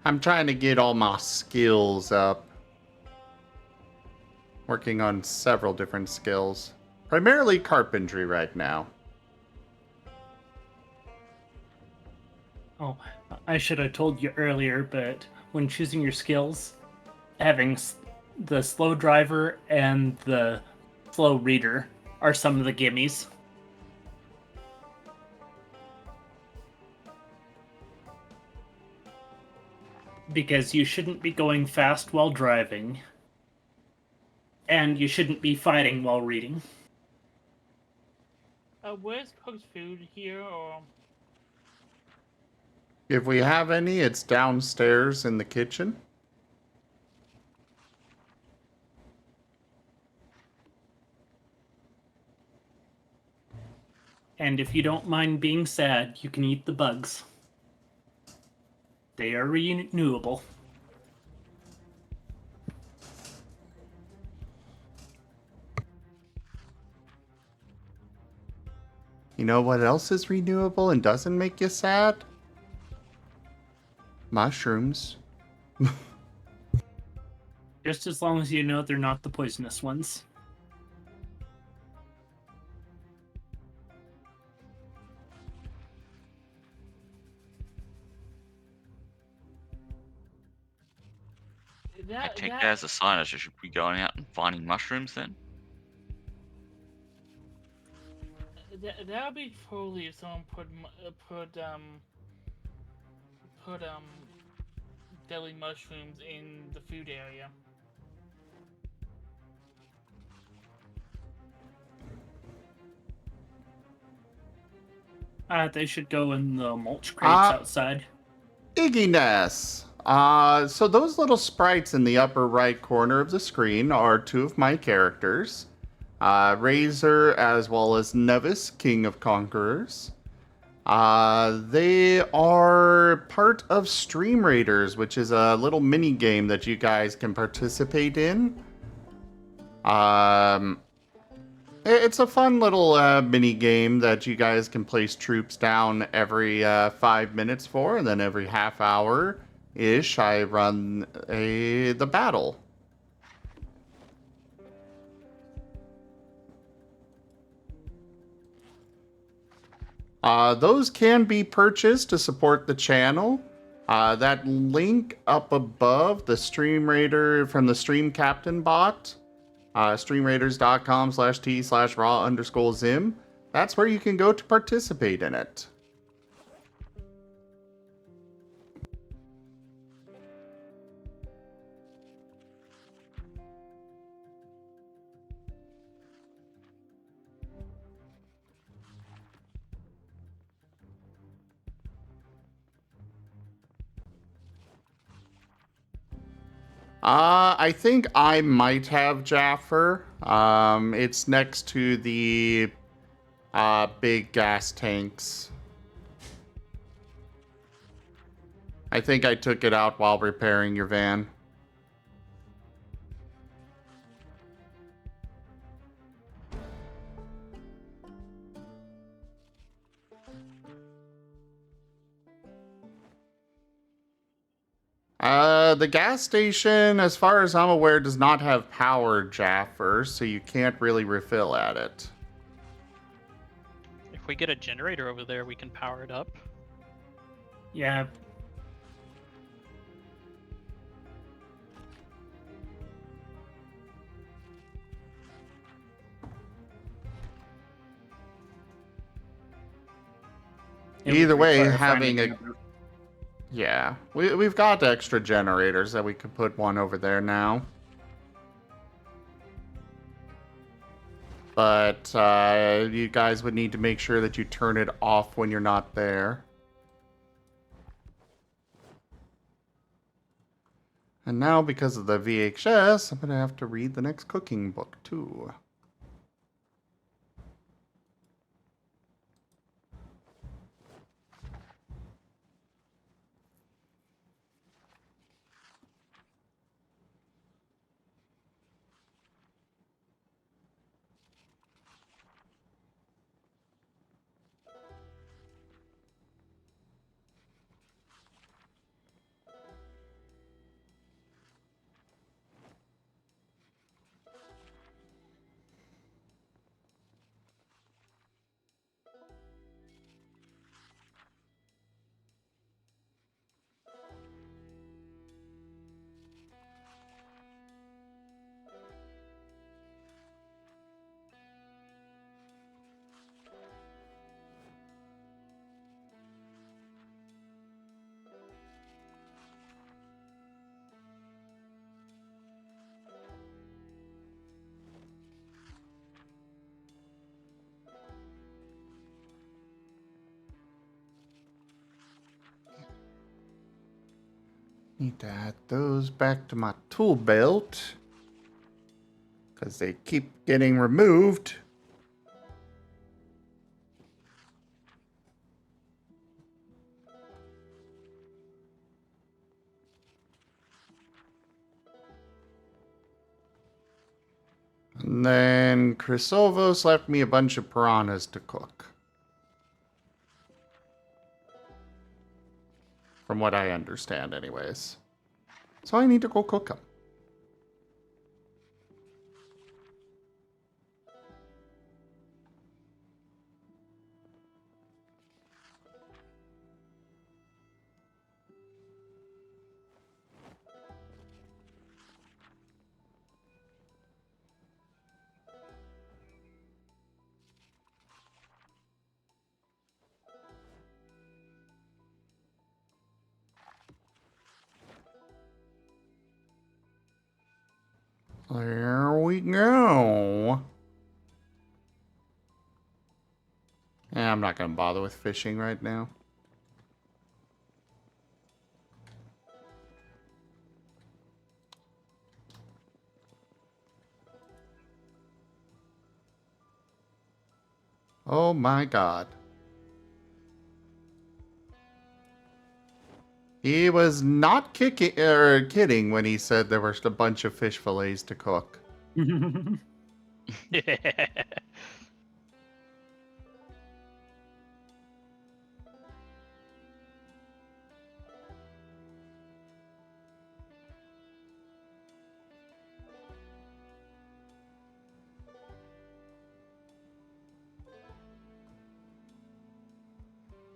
I'm trying to get all my skills up. Working on several different skills. Primarily carpentry right now. Oh, I should have told you earlier, but when choosing your skills, having the slow driver and the slow reader are some of the gimmies. Because you shouldn't be going fast while driving, and you shouldn't be fighting while reading. Where's cooked food here, or... If we have any, it's downstairs in the kitchen. And if you don't mind being sad, you can eat the bugs. They are renewable. You know what else is renewable and doesn't make you sad? Mushrooms. Just as long as you know they're not the poisonous ones. That take that as a sign I should be going out and finding mushrooms then? That would be totally if someone put deadly mushrooms in the food area. They should go in the mulch crates Uh, outside. Igginess. So those little sprites in the upper right corner of the screen are two of my characters. Razor as well as Nevis, King of Conquerors. They are part of Stream Raiders, which is a little mini game that you guys can participate in. It's a fun little mini game that you guys can place troops down every 5 minutes for, and then every half hour ish I run the battle. Those can be purchased to support the channel. That link up above the Stream Raider from the Stream Captain bot, streamraiders.com/t/raw_zim. That's where you can go to participate in it. I think I might have Jaffer. It's next to the big gas tanks. I think I took it out while repairing your van. The gas station, as far as I'm aware, does not have power, Jaffer, so you can't really refill at it. If we get a generator over there, we can power it up. Yeah. It Either would way, require having finding a... Yeah, we've got extra generators that we could put one over there now. But you guys would need to make sure that you turn it off when you're not there. And now, because of the VHS, I'm going to have to read the next cooking book, too. Need to add those back to my tool belt, because they keep getting removed. And then Chrysovos left me a bunch of piranhas to cook. From what I understand, anyways. So I need to go cook them. There we go. Yeah, I'm not gonna bother with fishing right now. Oh my god. He was not kidding when he said there were a bunch of fish fillets to cook.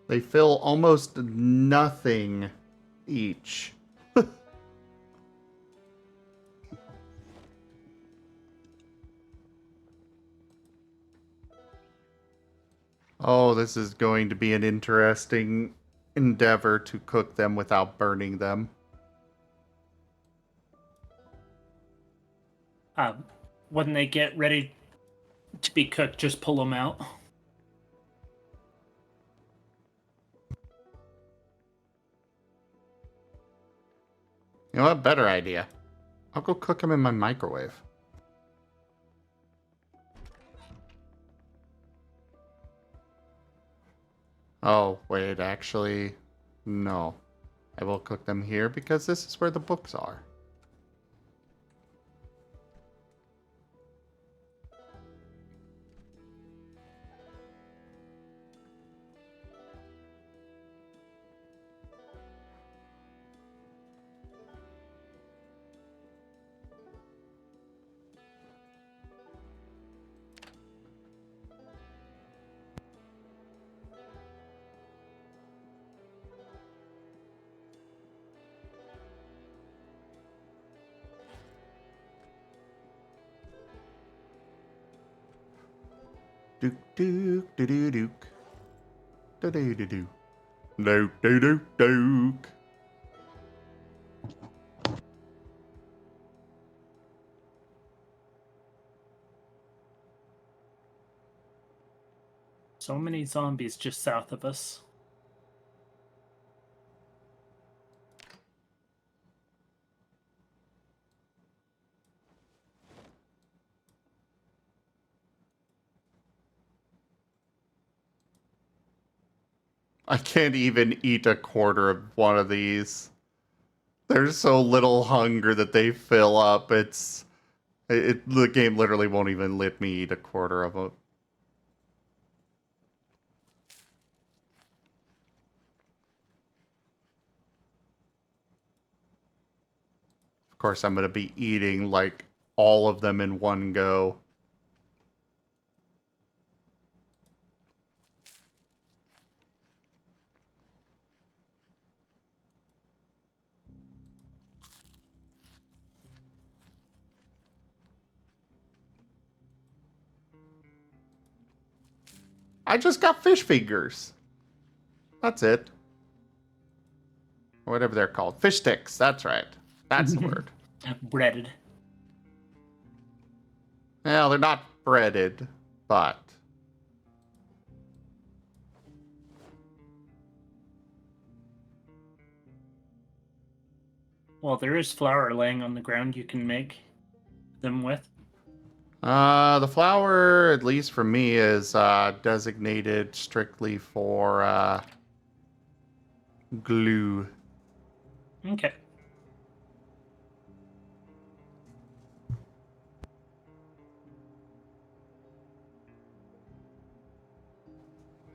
They fill almost nothing each. Oh, this is going to be an interesting endeavor to cook them without burning them. When they get ready to be cooked, just pull them out. You know what? Better idea. I'll go cook them in my microwave. Oh, wait, actually, no. I will cook them here because this is where the books are. Dook dook doo doo dook. Doo doo doo doo. Dook doo dook dook. So many zombies just south of us. I can't even eat a quarter of one of these. There's so little hunger that they fill up. The game literally won't even let me eat a quarter of it. Of course, I'm gonna be eating like all of them in one go. I just got fish fingers. That's it. Or whatever they're called. Fish sticks. That's right. That's the word. Breaded. Well, they're not breaded, but... Well, there is flour laying on the ground you can make them with. The flour, at least for me, is designated strictly for glue. Okay.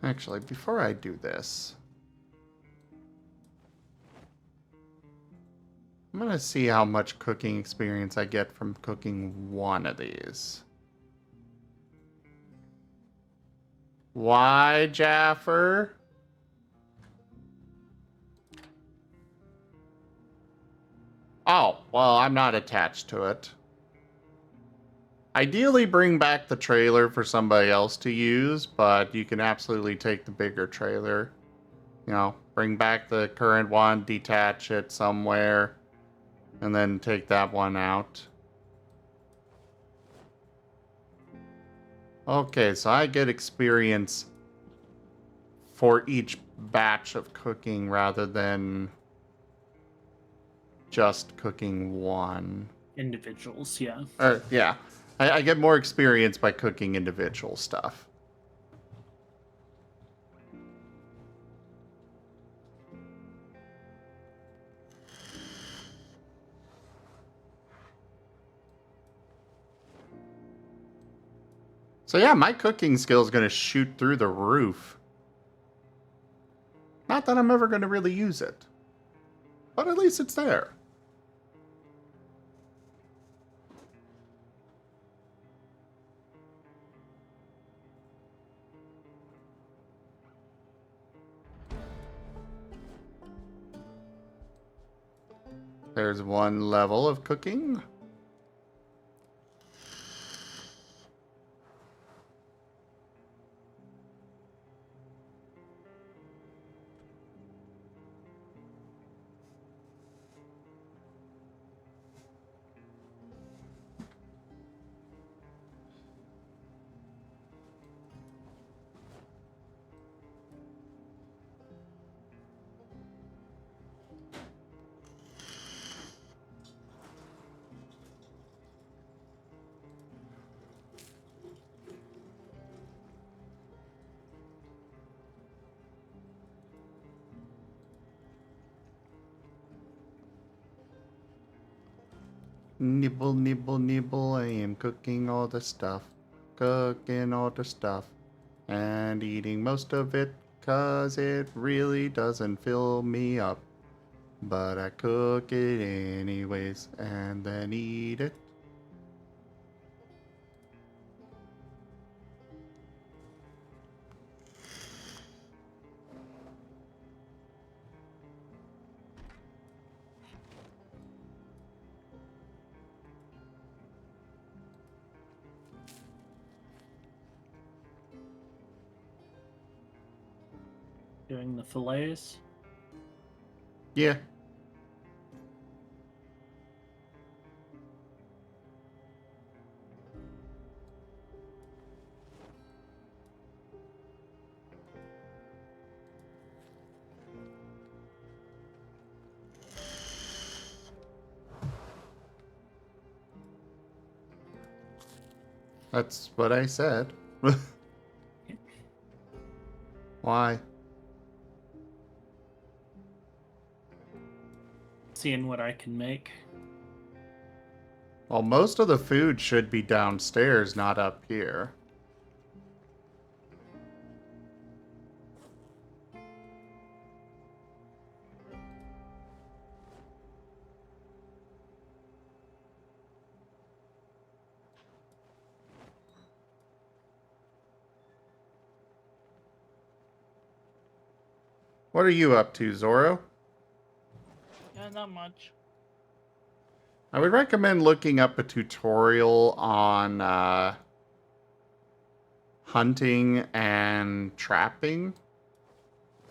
Actually, before I do this, I'm gonna see how much cooking experience I get from cooking one of these. Why, Jaffer? Oh, well, I'm not attached to it. Ideally, bring back the trailer for somebody else to use, but you can absolutely take the bigger trailer. You know, bring back the current one, detach it somewhere, and then take that one out. Okay, so I get experience for each batch of cooking rather than just cooking one. Individuals, yeah. Yeah. I get more experience by cooking individual stuff. So yeah, my cooking skill is going to shoot through the roof. Not that I'm ever going to really use it. But at least it's there. There's one level of cooking. Nibble, nibble, nibble, I am cooking all the stuff. Cooking all the stuff. And eating most of it, 'cause it really doesn't fill me up. But I cook it anyways, and then eat it. Doing the fillets. Yeah. That's what I said. Why? Seeing what I can make. Well, most of the food should be downstairs, not up here. What are you up to, Zoro? Yeah, not much. I would recommend looking up a tutorial on hunting and trapping,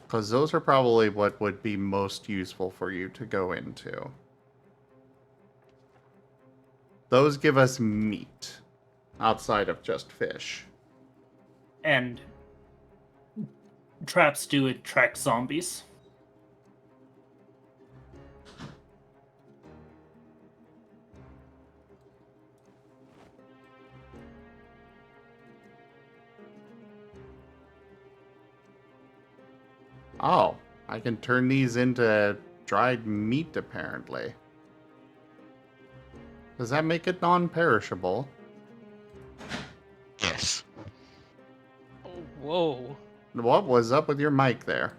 because those are probably what would be most useful for you to go into. Those give us meat outside of just fish. And traps do attract zombies. Oh, I can turn these into dried meat, apparently. Does that make it non-perishable? Yes. Oh, whoa. What was up with your mic there?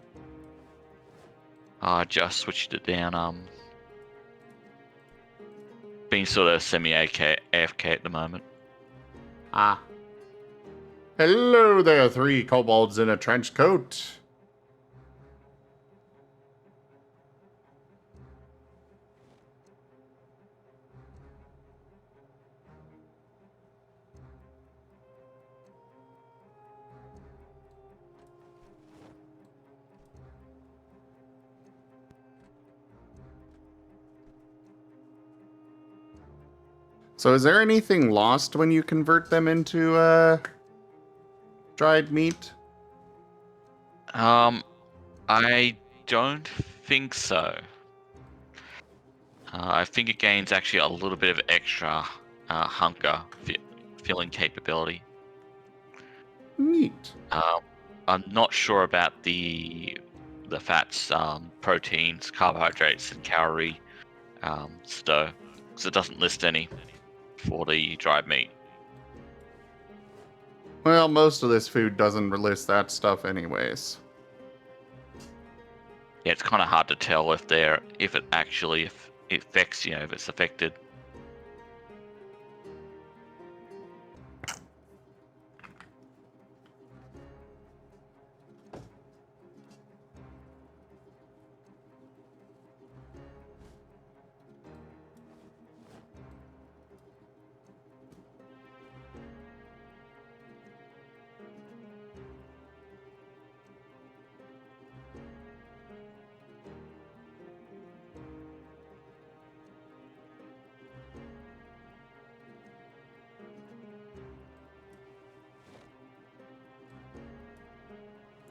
I just switched it down. Being sort of semi-AFK at the moment. Ah. Hello there, 3 kobolds in a trench coat. So is there anything lost when you convert them into dried meat? I don't think so. I think it gains actually a little bit of extra hunger filling capability. Neat. I'm not sure about the fats, proteins, carbohydrates, and calorie stow, because it doesn't list any for the dried meat. Well, most of this food doesn't list that stuff anyways. Yeah, it's kind of hard to tell if it actually affects, if it's affected.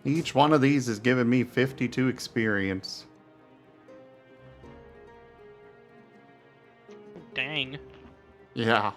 Each one of these is giving me 52 experience. Dang. Yeah.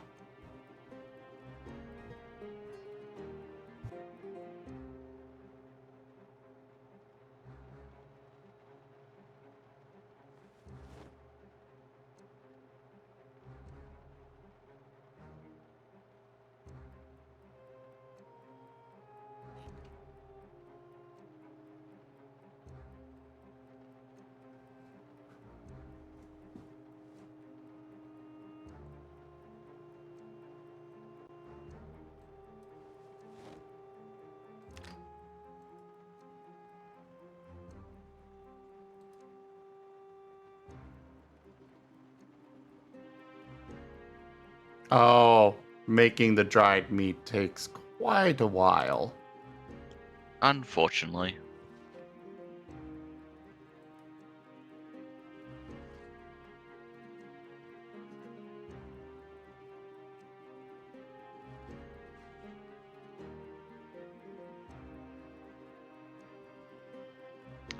Oh, making the dried meat takes quite a while. Unfortunately.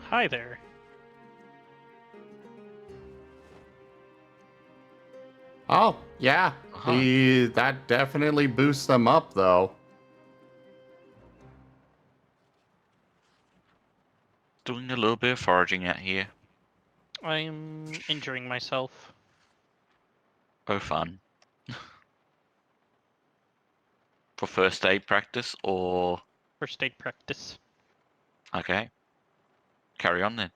Hi there. Oh, yeah. Uh-huh. That definitely boosts them up, though. Doing a little bit of foraging out here. I'm injuring myself. Oh, fun. For first aid practice, or... First aid practice. Okay. Carry on then.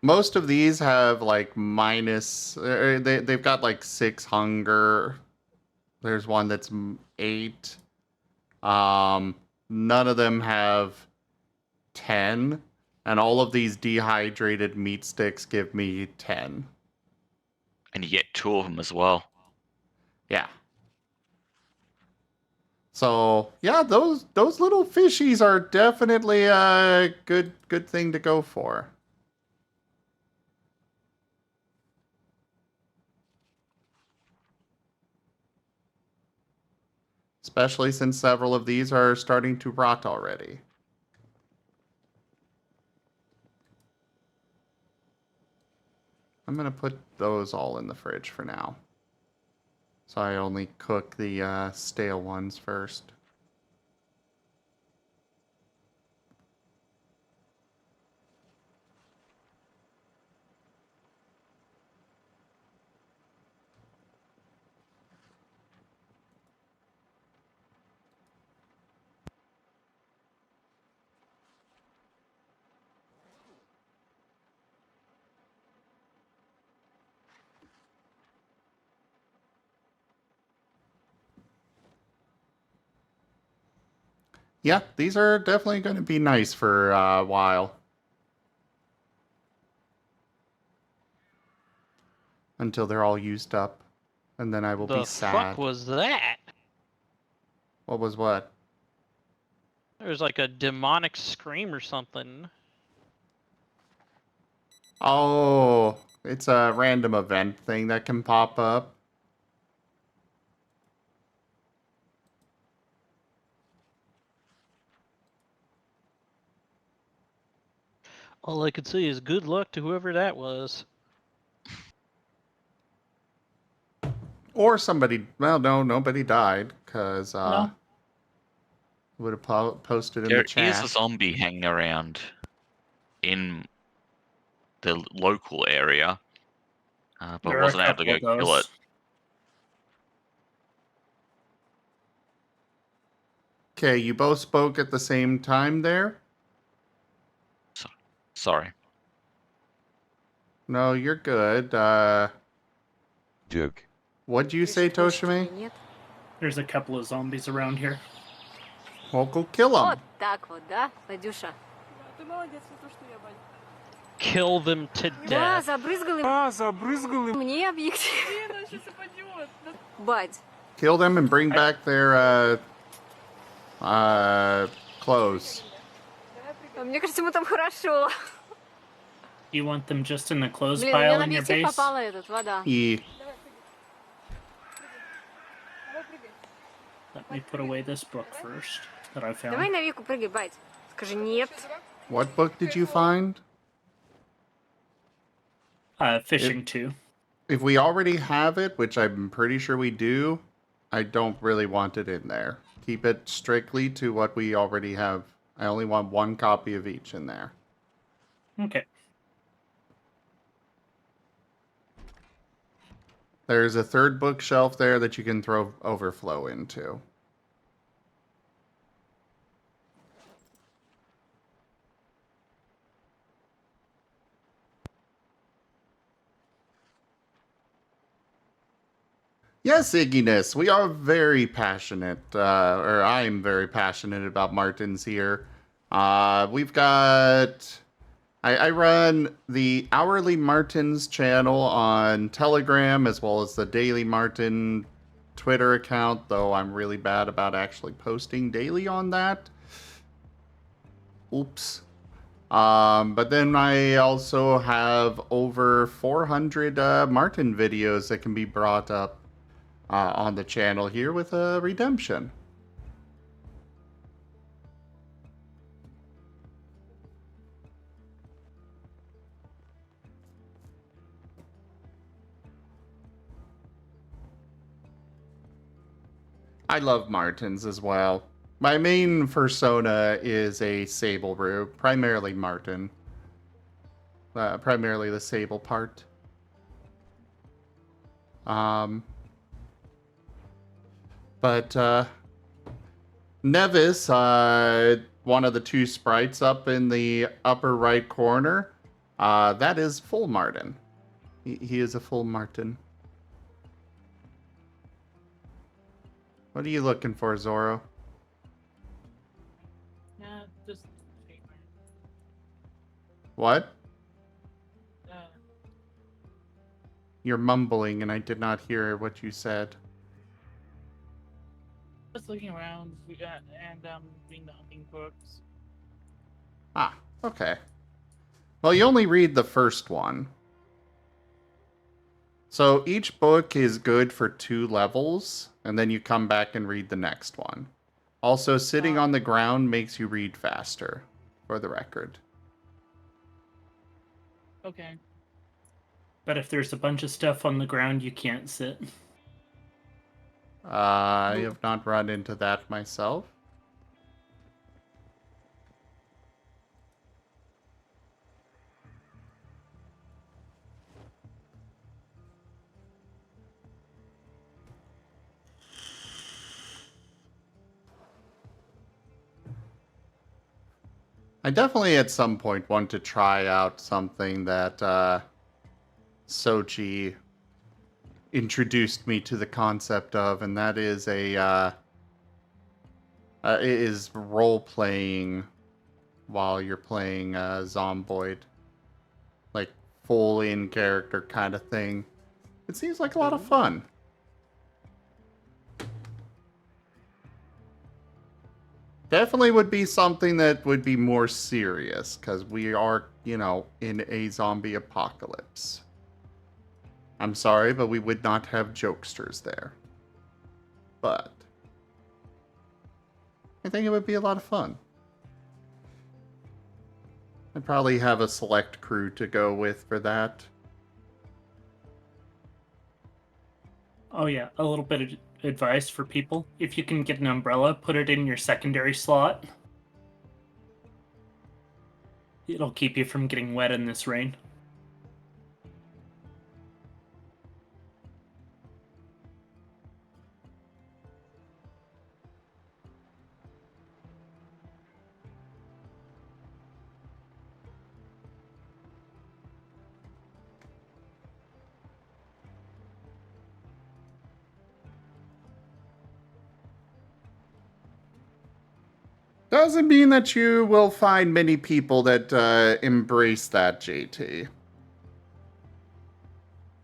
Most of these have like minus. They've got like 6 hunger. There's one that's 8. None of them have 10, and all of these dehydrated meat sticks give me 10. And you get 2 of them as well. Yeah. So yeah, those little fishies are definitely a good thing to go for. Especially since several of these are starting to rot already. I'm gonna put those all in the fridge for now. So I only cook the stale ones first. Yeah, these are definitely going to be nice for a while. Until they're all used up. And then I will be The fuck sad. was that? What was what? There's like a demonic scream or something. Oh, it's a random event thing that can pop up. All I could say is good luck to whoever that was. Or somebody. Well, no, nobody died because No. would have posted in the There is chat. a zombie hanging around in the local area, but There are a wasn't able to couple go of kill it. those. Okay, you both spoke at the same time there? Sorry. No, you're good. Joke. What'd you say, Toshime? There's a couple of zombies around here. Well, go kill them. Вот так вот, да, Надюша? Kill them to Да, death. забрызгал им. Мне объективно. Бать. Kill them and bring back their clothes. Мне кажется, ему там хорошо. You want them just in the clothes Блин, у меня pile на in your объектив base? попала этот, вода. Yeah. Let me put away this book first that I found. Давай на Вику прыгай, Бать. Скажи нет. What book did you find? Fishing 2. If we already have it, which I'm pretty sure we do, I don't really want it in there. Keep it strictly to what we already have. I only want one copy of each in there. Okay. There's a third bookshelf there that you can throw overflow into. Yes, Igginess, we are very passionate, or I'm very passionate about Martens here. We've got... I run the Hourly Martens channel on Telegram, as well as the Daily Marten Twitter account, though I'm really bad about actually posting daily on that. Oops. But then I also have over 400 Marten videos that can be brought up on the channel here with a redemption. I love Martens as well. My main persona is a Sable Root, primarily Marten. Primarily the Sable part. But Nevis, one of the two sprites up in the upper right corner, that is full Marten. He is a full Marten. What are you looking for, Zoro? Yeah, just paper. What? Uh, You're mumbling and I did not hear what you said. just looking around and reading the hunting books. Ah, okay. Well, you only read the first one. So each book is good for 2 levels, and then you come back and read the next one. Also, sitting on the ground makes you read faster, for the record. Okay. But if there's a bunch of stuff on the ground, you can't sit. I have not run into that myself. I definitely at some point want to try out something that Sochi introduced me to the concept of, and that is is role playing while you're playing Zomboid, like full in character kind of thing. It seems like a lot of fun. Definitely would be something that would be more serious, because we are, you know, in a zombie apocalypse. I'm sorry, but we would not have jokesters there. But I think it would be a lot of fun. I'd probably have a select crew to go with for that. Oh yeah, a little bit of advice for people. If you can get an umbrella, put it in your secondary slot. It'll keep you from getting wet in this rain. Doesn't mean that you will find many people that embrace that, JT.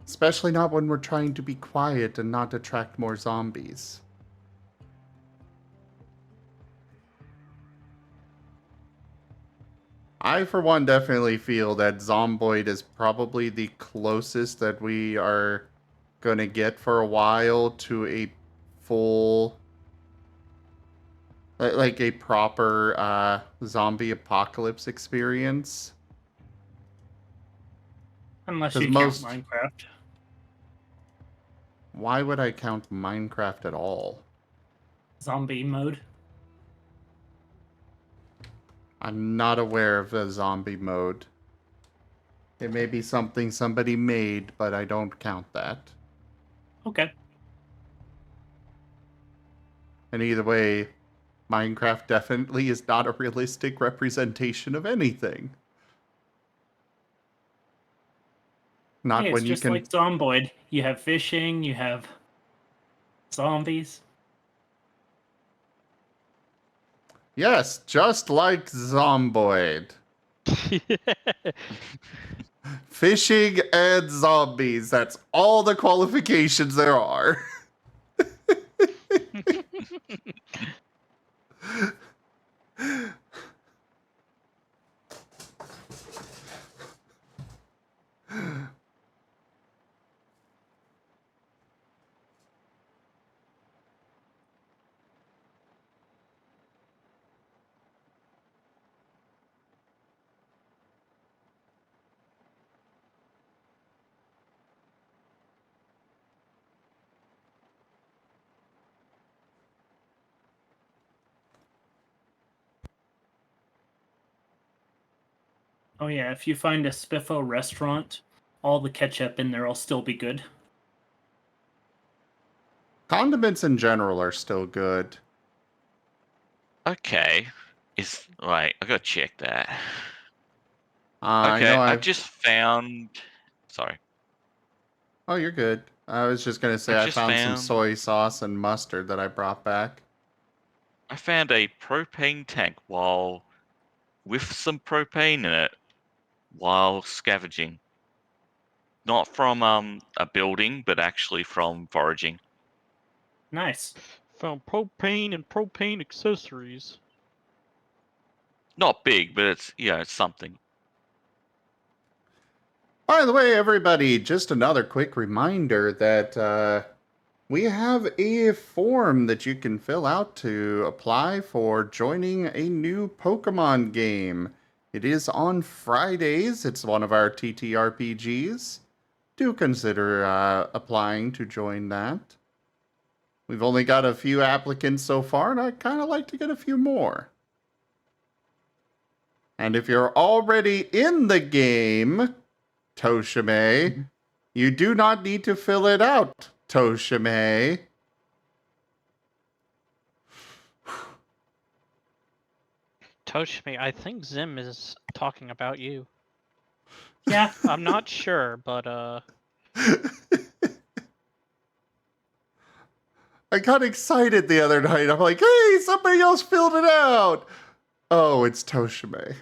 Especially not when we're trying to be quiet and not attract more zombies. I, for one, definitely feel that Zomboid is probably the closest that we are gonna get for a while to a full, like a proper zombie apocalypse experience. Unless 'Cause you most- count Minecraft. Why would I count Minecraft at all? Zombie mode. I'm not aware of the zombie mode. It may be something somebody made, but I don't count that. Okay. And either way, Minecraft definitely is not a realistic representation of anything. Not Hey, when it's you just can. like Zomboid. You have fishing, you have zombies. Yes, just like Zomboid. Fishing and zombies. That's all the qualifications there are. Oh yeah, if you find a Spiffo restaurant, all the ketchup in there will still be good. Condiments in general are still good. Okay. Right, I gotta check that. I Okay, know I've I've. just found. Sorry. Oh, you're good. I was just gonna say I've I just found some found. soy sauce and mustard that I brought back. I found a propane tank while with some propane in it while scavenging. Not from a building, but actually from foraging. Nice. Found propane and propane accessories. Not big, but it's something. By the way, everybody, just another quick reminder that we have a form that you can fill out to apply for joining a new Pokemon game. It is on Fridays. It's one of our TTRPGs. Do consider applying to join that. We've only got a few applicants so far, and I'd kind of like to get a few more. And if you're already in the game, Toshime, you do not need to fill it out, Toshime. Toshimi, I think Zim is talking about you. Yeah. I'm not sure, but I got excited the other night. I'm like, hey, somebody else filled it out. Oh, it's Toshime.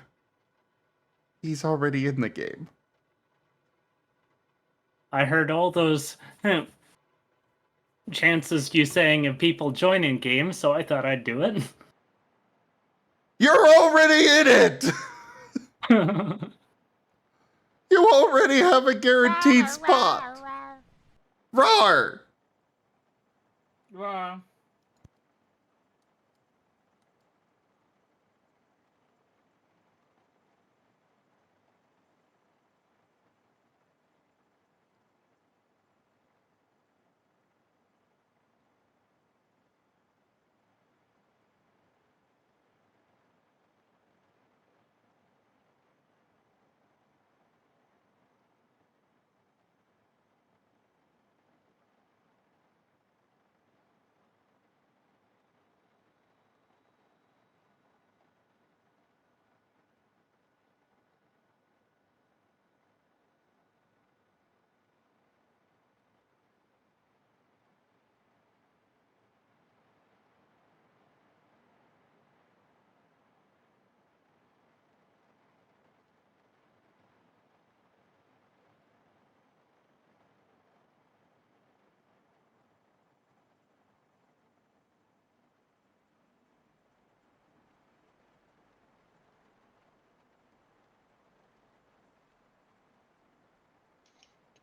He's already in the game. I heard all those chances you saying of people joining games, so I thought I'd do it. You're already in it! You already have a guaranteed spot. Roar! Wow.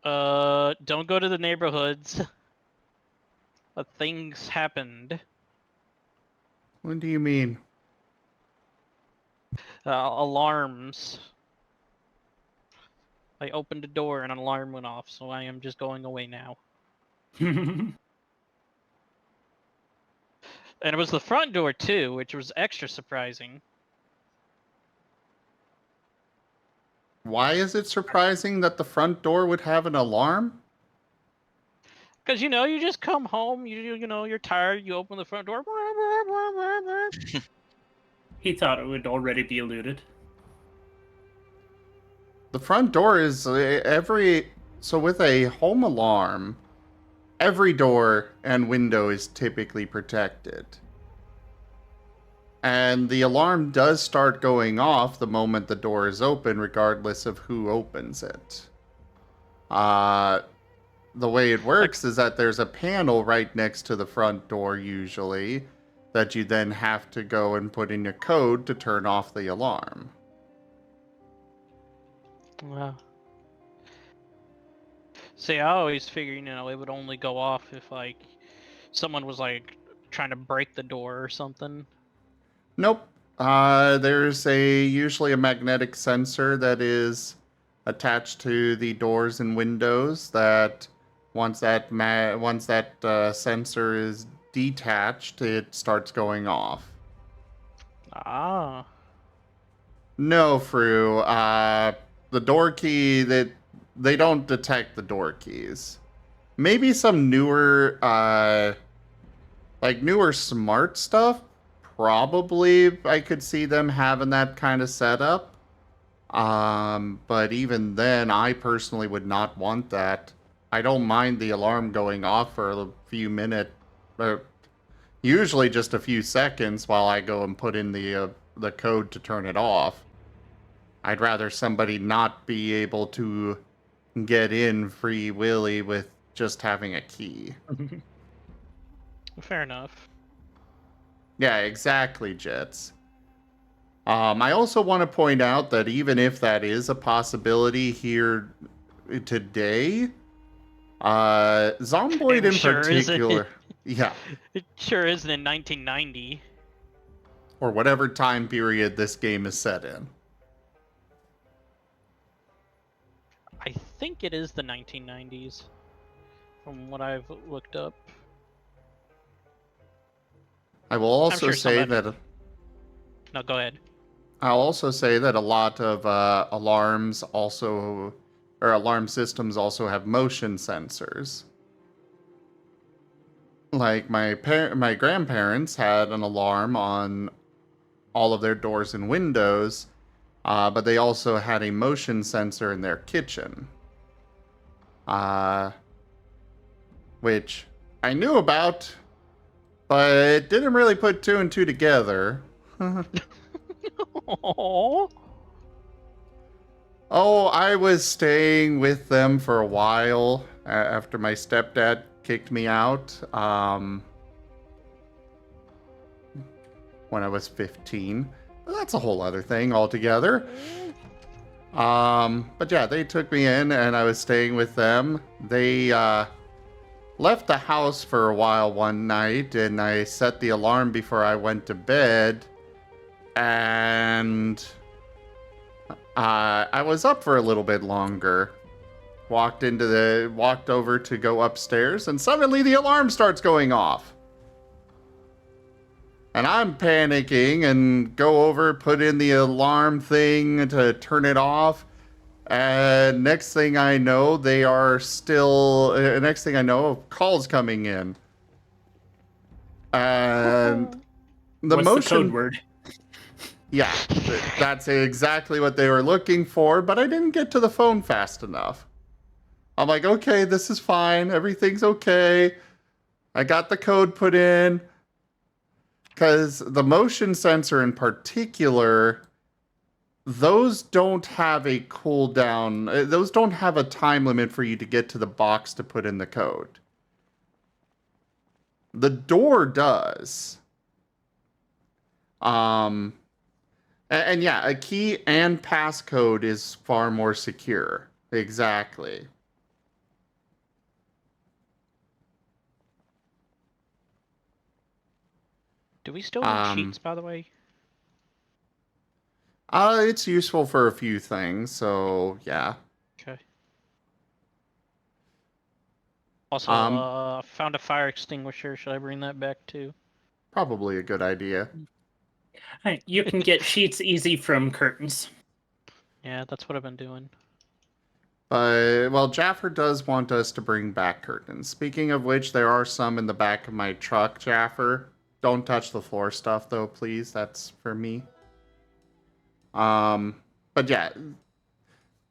Don't go to the neighborhoods. Things happened. What do you mean? Alarms. I opened a door and an alarm went off, so I am just going away now. And it was the front door too, which was extra surprising. Why is it surprising that the front door would have an alarm? Because you just come home, you're tired, you open the front door. He thought it would already be looted. The front door is so with a home alarm, every door and window is typically protected. And the alarm does start going off the moment the door is open, regardless of who opens it. The way it works is that there's a panel right next to the front door, usually, that you then have to go and put in a code to turn off the alarm. Wow. See, I always figured, it would only go off if, someone was, trying to break the door or something. Nope. There's usually a magnetic sensor that is attached to the doors and windows that once that sensor is detached, it starts going off. Ah. No, Fru. The door key, that they don't detect the door keys. Maybe some newer smart stuff. Probably I could see them having that kind of setup. But even then, I personally would not want that. I don't mind the alarm going off for a few minutes, usually just a few seconds while I go and put in the code to turn it off. I'd rather somebody not be able to get in free willy with just having a key. Fair enough. Yeah, exactly, Jets. I also want to point out that even if that is a possibility here today, Zomboid in sure particular, yeah, It sure isn't in 1990. or whatever time period this game is set in. I think it is the 1990s, from what I've looked up. I will also sure say somebody- that. No, go ahead. I'll also say that a lot of alarm systems also have motion sensors. Like my grandparents had an alarm on all of their doors and windows, but they also had a motion sensor in their kitchen, which I knew about, but didn't really put two and two together. Aww. Oh, I was staying with them for a while after my stepdad kicked me out when I was 15. But that's a whole other thing altogether. But yeah, they took me in and I was staying with them. They left the house for a while one night and I set the alarm before I went to bed. And I was up for a little bit longer. Walked over to go upstairs, and suddenly the alarm starts going off. And I'm panicking and go over, put in the alarm thing to turn it off. And next thing I know, calls coming in. And the What's motion. the code word? Yeah, that's exactly what they were looking for, but I didn't get to the phone fast enough. I'm like, okay, this is fine. Everything's okay. I got the code put in. Because the motion sensor in particular, those don't have a cooldown. Those don't have a time limit for you to get to the box to put in the code. The door does. And yeah, a key and passcode is far more secure. Exactly. Do we still need cheats, by the way? It's useful for a few things, so yeah. Okay. Also, found a fire extinguisher. Should I bring that back too? Probably a good idea. Hey, you can get sheets easy from curtains. Yeah, that's what I've been doing. But, well, Jaffer does want us to bring back curtains. Speaking of which, there are some in the back of my truck, Jaffer. Don't touch the floor stuff, though, please. That's for me. But yeah,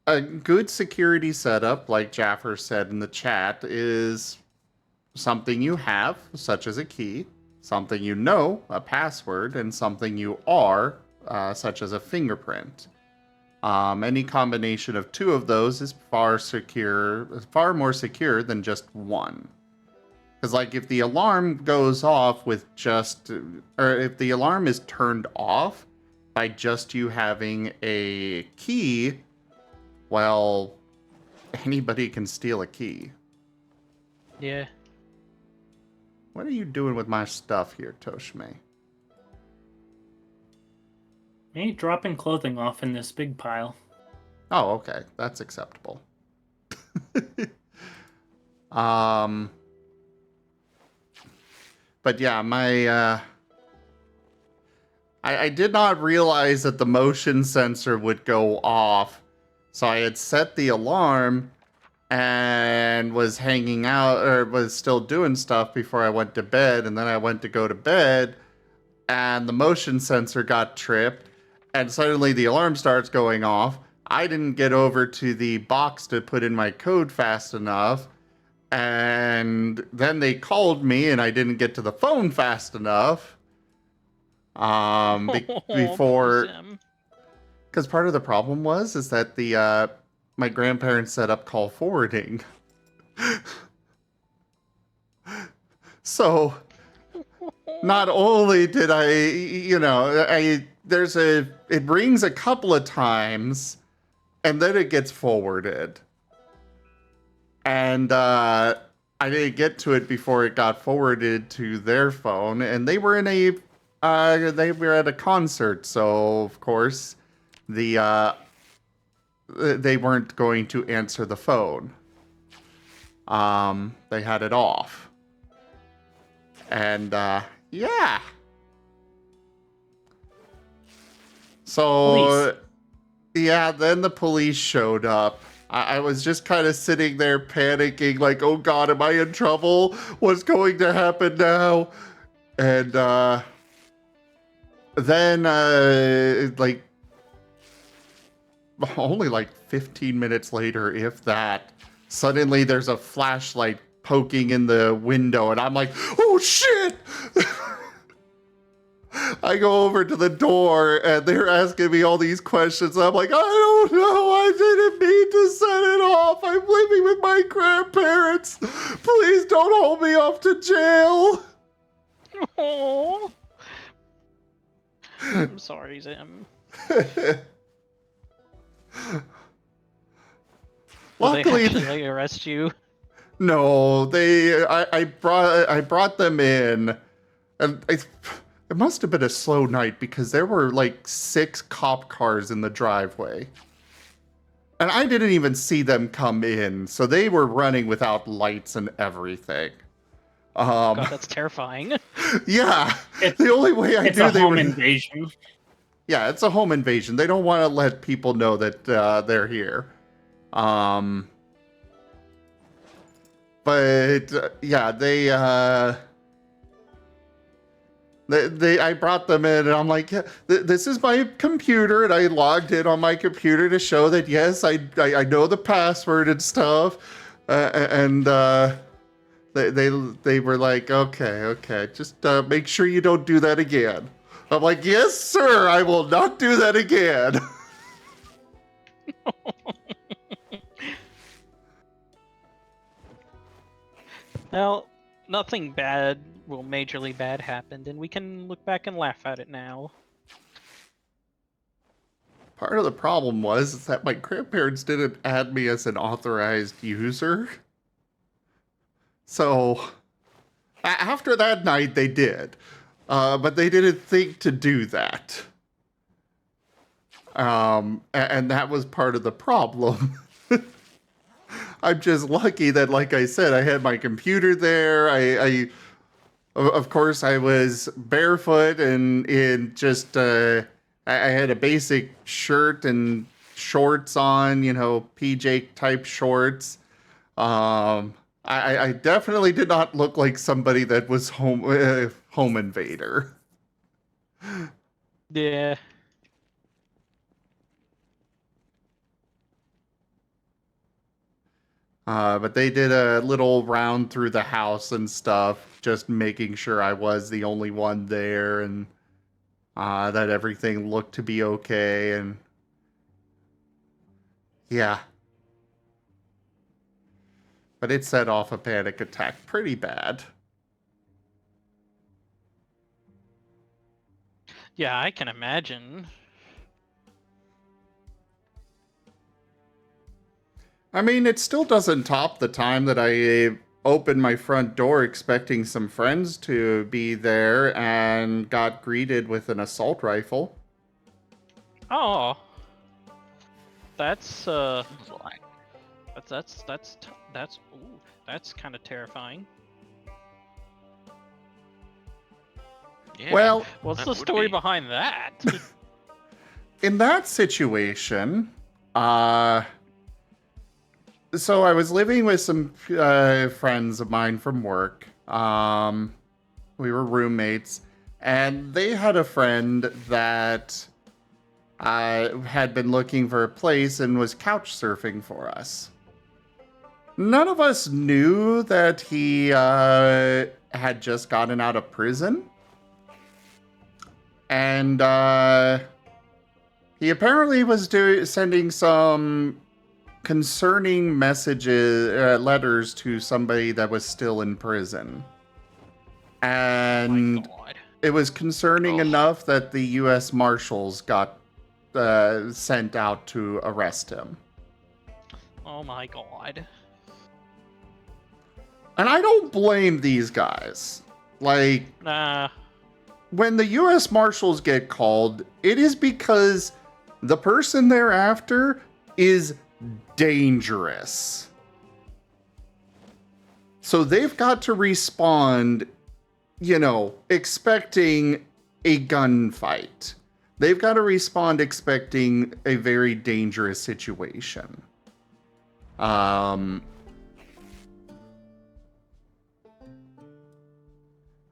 a good security setup, like Jaffer said in the chat, is something you have, such as a key, something you know, a password, and something you are, such as a fingerprint. Any combination of two of those is far more secure than just one. Because, like, if the alarm goes off with or if the alarm is turned off by just you having a key, well, anybody can steal a key. Yeah. What are you doing with my stuff here, Toshme? Maybe dropping clothing off in this big pile. Oh, okay. That's acceptable. But yeah, I did not realize that the motion sensor would go off. So I had set the alarm and was hanging out, or was still doing stuff before I went to bed. And then I went to go to bed and the motion sensor got tripped. And suddenly the alarm starts going off. I didn't get over to the box to put in my code fast enough. And then they called me and I didn't get to the phone fast enough. Before, because part of the problem is that the my grandparents set up call forwarding. So not only did it rings a couple of times and then it gets forwarded. And I didn't get to it before it got forwarded to their phone, and they were they were at a concert, so of course they weren't going to answer the phone. They had it off. And yeah. So Police. Yeah, then the police showed up. I was just kind of sitting there panicking, like, oh god, am I in trouble? What's going to happen now? And then only like 15 minutes later, if that, suddenly there's a flashlight poking in the window, and I'm like, oh shit! I go over to the door, and they're asking me all these questions. I'm like, I don't know. I didn't mean to set it off. I'm living with my grandparents. Please don't hold me off to jail. Oh, I'm sorry, Zim. Luckily, they actually arrest you? No, I brought them in, and it must have been a slow night because there were like 6 cop cars in the driveway. And I didn't even see them come in, so they were running without lights and everything. God, that's terrifying. Yeah, the only way I it's knew a they home were. invasion. Yeah, it's a home invasion. They don't want to let people know that they're here. But yeah, they I brought them in, and I'm like, yeah, this is my computer, and I logged in on my computer to show that yes, I know the password and stuff, and they were like, okay, just make sure you don't do that again. I'm like, yes, sir, I will not do that again. Well, nothing bad, majorly bad happened, and we can look back and laugh at it now. Part of the problem was that my grandparents didn't add me as an authorized user. So, after that night, they did. But they didn't think to do that. And that was part of the problem. I'm just lucky that, like I said, I had my computer there. Of course, I was barefoot and in just, I had a basic shirt and shorts on, PJ type shorts. I definitely did not look like somebody that was home invader. Yeah. But they did a little round through the house and stuff, just making sure I was the only one there and that everything looked to be okay. And yeah. But it set off a panic attack pretty bad. Yeah, I can imagine. I mean, it still doesn't top the time that I opened my front door expecting some friends to be there and got greeted with an assault rifle. Oh. That's Like, that's kind of terrifying. yeah, Well, What's that the would story be. behind that? in that situation, so I was living with some friends of mine from work. We were roommates, and they had a friend that had been looking for a place and was couch surfing for us. None of us knew that he had just gotten out of prison. And he apparently was sending some concerning messages, letters to somebody that was still in prison. And My God. it was concerning Oh. enough that the U.S. Marshals got sent out to arrest him. Oh my God. And I don't blame these guys. Like, Nah. when the U.S. Marshals get called, it is because the person they're after is dangerous. So they've got to respond, expecting a gunfight. They've got to respond expecting a very dangerous situation.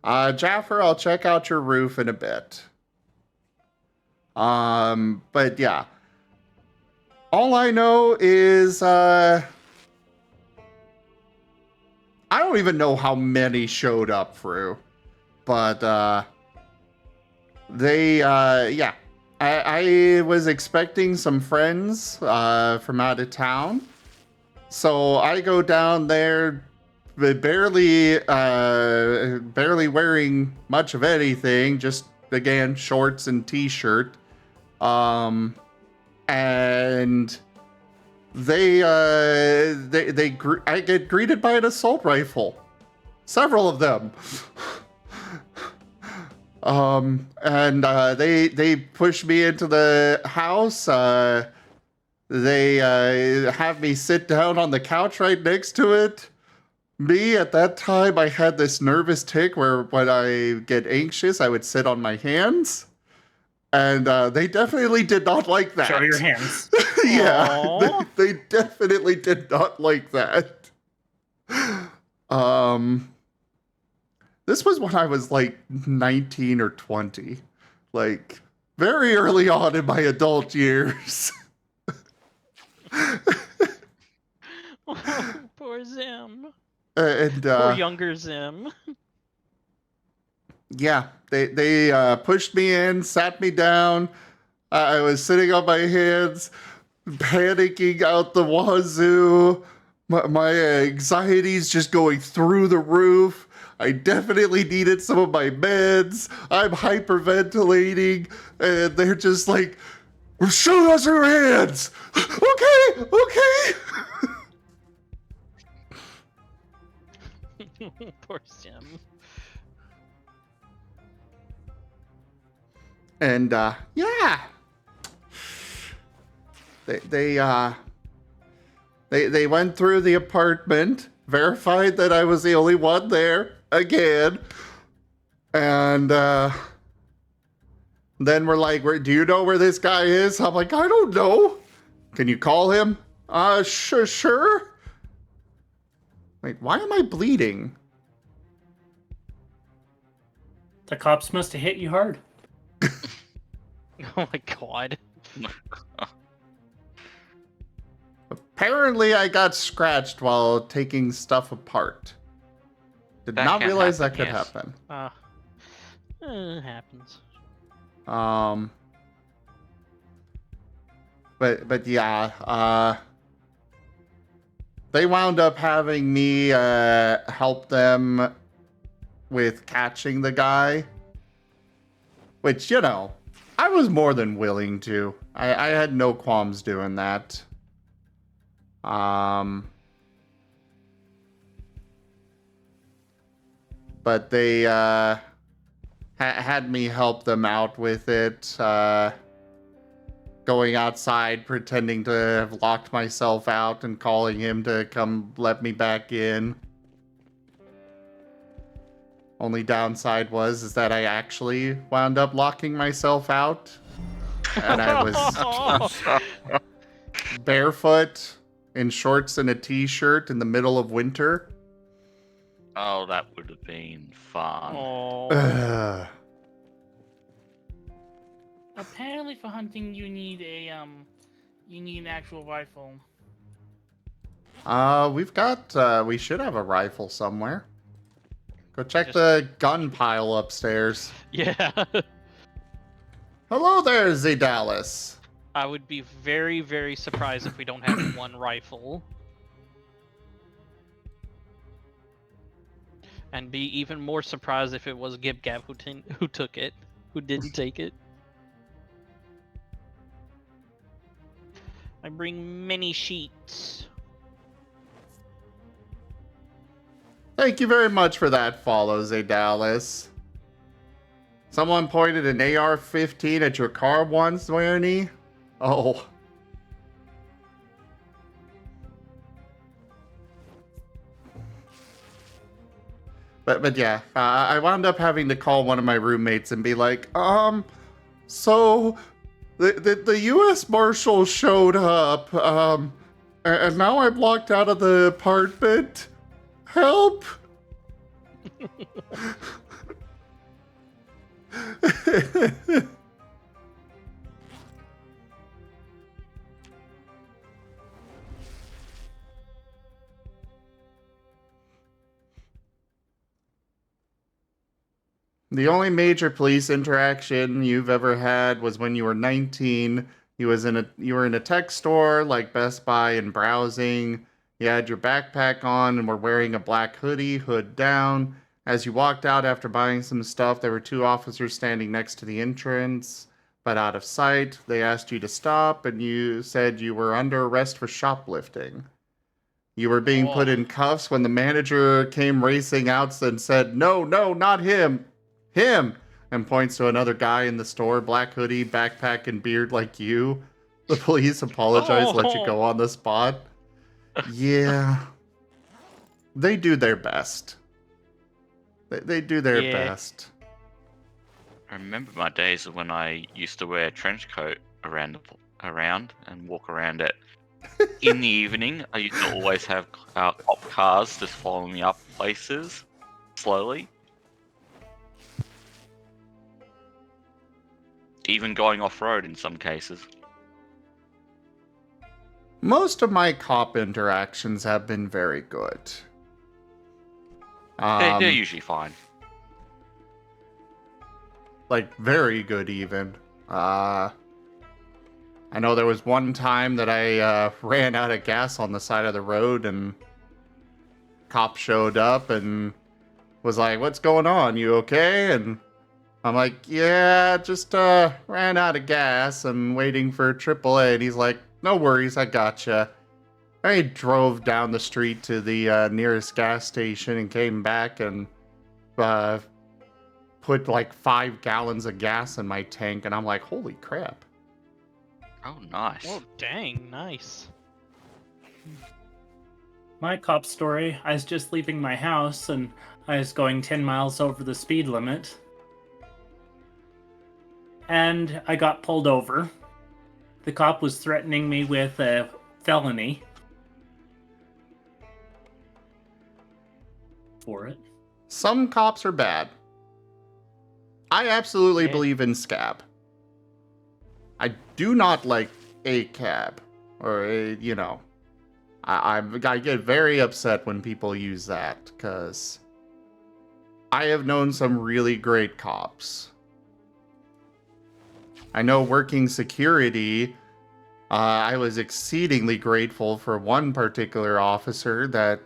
Jaffer, I'll check out your roof in a bit. But yeah. All I know is, I don't even know how many showed up through. But, yeah. I was expecting some friends, from out of town. So I go down there, barely wearing much of anything, just again shorts and t-shirt, and I get greeted by an assault rifle, several of them. And they push me into the house. They have me sit down on the couch right next to it. Me, at that time, I had this nervous tick where when I get anxious, I would sit on my hands. And they definitely did not like that. Show your hands. Yeah, they definitely did not like that. This was when I was like 19 or 20. Like, very early on in my adult years. Poor Zim. And Poor younger Zim. yeah, they pushed me in, sat me down. I was sitting on my hands, panicking out the wazoo. My anxiety's just going through the roof. I definitely needed some of my meds. I'm hyperventilating, and they're just like, "Show us your hands." Okay. Poor Zim. And yeah, they went through the apartment, verified that I was the only one there again, and then we're like, "Do you know where this guy is?" I'm like, "I don't know. Can you call him?" Sure. Wait, why am I bleeding? The cops must have hit you hard. Oh my god. Apparently, I got scratched while taking stuff apart. Did That not can realize happen, that could yes. happen. Happens. But yeah, they wound up having me help them with catching the guy, which, you know, I was more than willing to. I had no qualms doing that. But they had me help them out with it, going outside, pretending to have locked myself out and calling him to come let me back in. Only downside is that I actually wound up locking myself out. And I was barefoot in shorts and a t-shirt in the middle of winter. Oh, that would have been fun. Ugh. Apparently, for hunting, you need an actual rifle. We should have a rifle somewhere. Go check the gun pile upstairs. Yeah. Hello there, Dallas. I would be very, very surprised if we don't have one rifle. And be even more surprised if it was Gib Gab who took it, who didn't take it. I bring many sheets. Thank you very much for that follow, Dallas. Someone pointed an AR-15 at your car once, Wernie? Oh. But yeah, I wound up having to call one of my roommates and be like, so the U.S. Marshal showed up, and now I'm locked out of the apartment. Help! The only major police interaction you've ever had was when you were 19. You were in a tech store like Best Buy and browsing. You had your backpack on and were wearing a black hoodie, hood down. As you walked out after buying some stuff, there were two officers standing next to the entrance, but out of sight. They asked you to stop, and you said you were under arrest for shoplifting. You were being put in cuffs when the manager came racing out and said, "No, not him. Him!" and points to another guy in the store, black hoodie, backpack, and beard like you. The police apologized, let you go on the spot. Yeah. They do their best. They do their best. I remember my days of when I used to wear a trench coat around and walk around it. In the evening, I used to always have cop cars just following me up places, slowly. Even going off-road in some cases. Most of my cop interactions have been very good. They're usually fine. Like, very good, even. I know there was one time that I ran out of gas on the side of the road, and cop showed up and was like, "What's going on? You okay?" And I'm like, "Yeah, just ran out of gas and waiting for AAA." And he's like, "No worries, I gotcha." I drove down the street to the nearest gas station and came back and put like 5 gallons of gas in my tank, and I'm like, holy crap. Oh, nice. Oh, dang, nice. My cop story, I was just leaving my house and I was going 10 miles over the speed limit. And I got pulled over. The cop was threatening me with a felony for it. Some cops are bad. I absolutely believe in scab. I do not like a cab, or a, you know, I get very upset when people use that, because I have known some really great cops. I know working security, I was exceedingly grateful for one particular officer that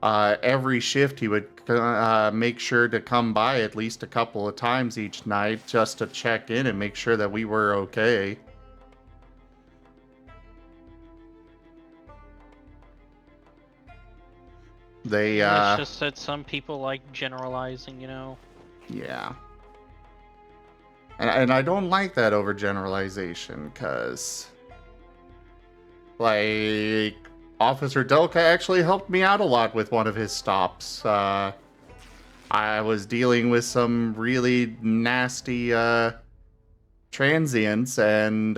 every shift he would make sure to come by at least a couple of times each night just to check in and make sure that we were okay. They, It's just that some people like generalizing, you know? yeah. And I don't like that overgeneralization, because, like, Officer Delka actually helped me out a lot with one of his stops. I was dealing with some really nasty transients, and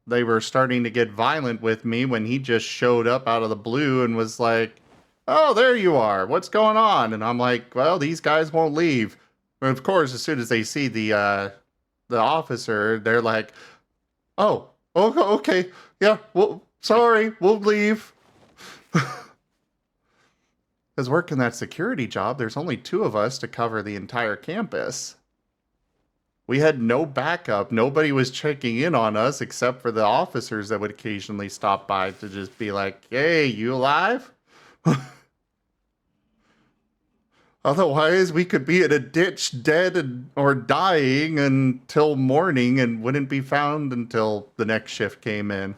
they were starting to get violent with me when he just showed up out of the blue and was like, "Oh, there you are. What's going on?" And I'm like, "Well, these guys won't leave." And of course, as soon as they see the officer, they're like, "Oh, okay, yeah, well, sorry, we'll leave." Because working that security job, there's only 2 of us to cover the entire campus. We had no backup. Nobody was checking in on us except for the officers that would occasionally stop by to just be like, "Hey, you alive?" Otherwise, we could be in a ditch dead or dying until morning and wouldn't be found until the next shift came in.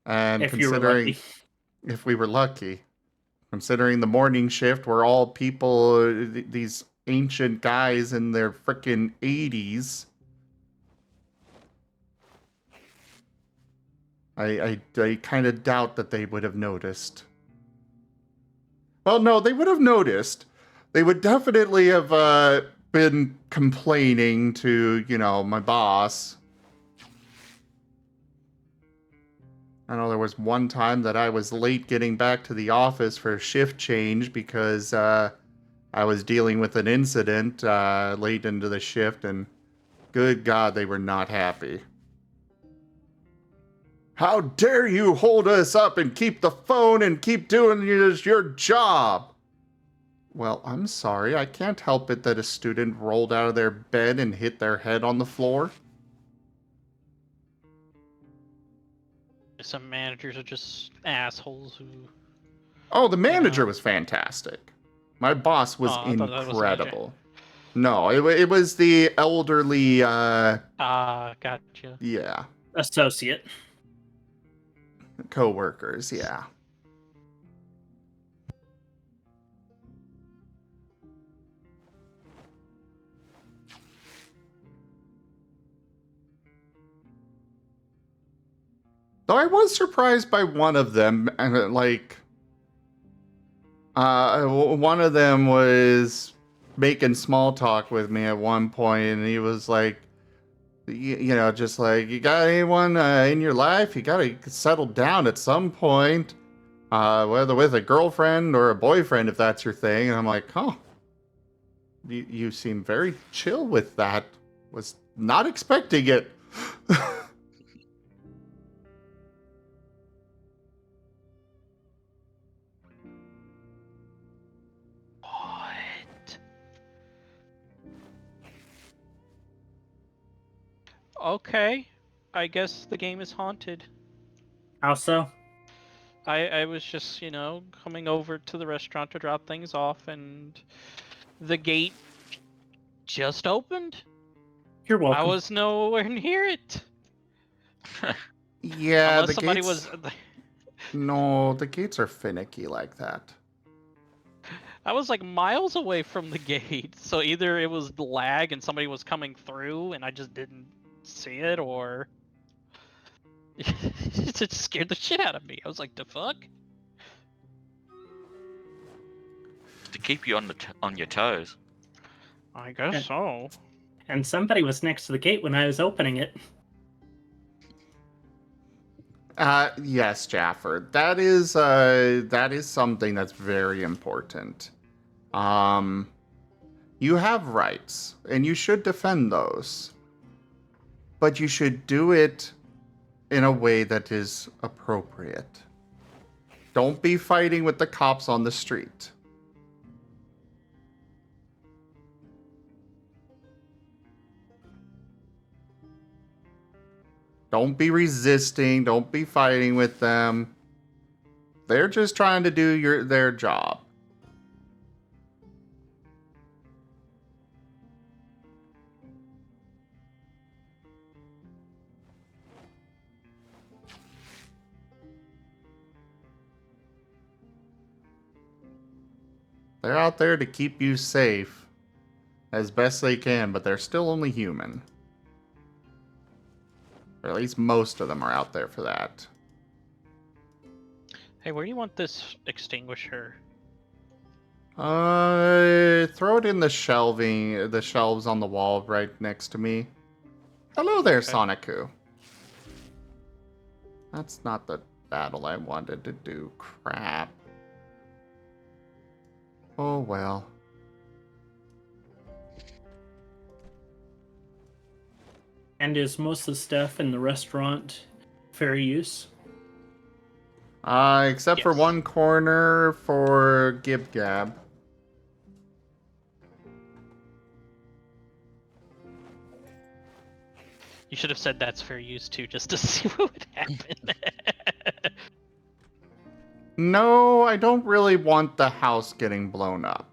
And If you were lucky. if we were lucky, considering the morning shift were all people, these ancient guys in their frickin' 80s. I kind of doubt that they would have noticed. Well, no, they would have noticed. They would definitely have been complaining to, you know, my boss. I know there was one time that I was late getting back to the office for a shift change because I was dealing with an incident late into the shift, and good God, they were not happy. "How dare you hold us up and keep the phone and keep doing your job?" Well, I'm sorry. I can't help it that a student rolled out of their bed and hit their head on the floor. Some managers are just assholes who... Oh, the manager was fantastic. My boss was I thought that was the manager. incredible. No, it was the elderly, gotcha. yeah, Associate. co-workers, yeah. Though I was surprised by one of them, like, one of them was making small talk with me at one point, and he was like, you know, just like, "You got anyone in your life? You gotta settle down at some point, whether with a girlfriend or a boyfriend, if that's your thing." And I'm like, "Huh, you seem very chill with that. Was not expecting it." What? Okay. I guess the game is haunted. How so? I was just, you know, coming over to the restaurant to drop things off, and the gate just opened. You're welcome. I was nowhere near it. Yeah, Unless the somebody gates... was... No, the gates are finicky like that. I was like miles away from the gate, so either it was lag and somebody was coming through and I just didn't see it, or it just scared the shit out of me. I was like, the fuck? To keep you on your toes. I guess Yeah. so. And somebody was next to the gate when I was opening it. Yes, Jaffer. That is something that's very important. You have rights, and you should defend those. But you should do it in a way that is appropriate. Don't be fighting with the cops on the street. Don't be resisting. Don't be fighting with them. They're just trying to do their job. They're out there to keep you safe as best they can, but they're still only human. Or at least most of them are out there for that. Hey, where do you want this extinguisher? Throw it in the shelves on the wall right next to me. Hello there, Okay. Soniku. That's not the battle I wanted to do. Crap. Oh well. And is most of the stuff in the restaurant fair use? Except for Yes. one corner for Gib Gab. You should have said that's fair use too, just to see what would happen. No, I don't really want the house getting blown up.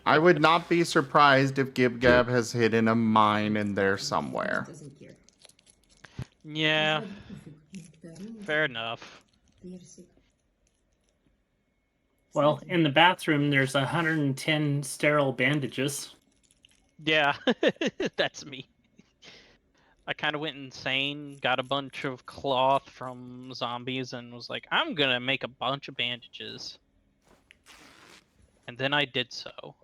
I would not be surprised if Gib Gab has hidden a mine in there somewhere. Yeah, fair enough. Well, in the bathroom, there's 110 sterile bandages. Yeah, that's me. I kind of went insane, got a bunch of cloth from zombies, and was like, I'm gonna make a bunch of bandages. And then I did so.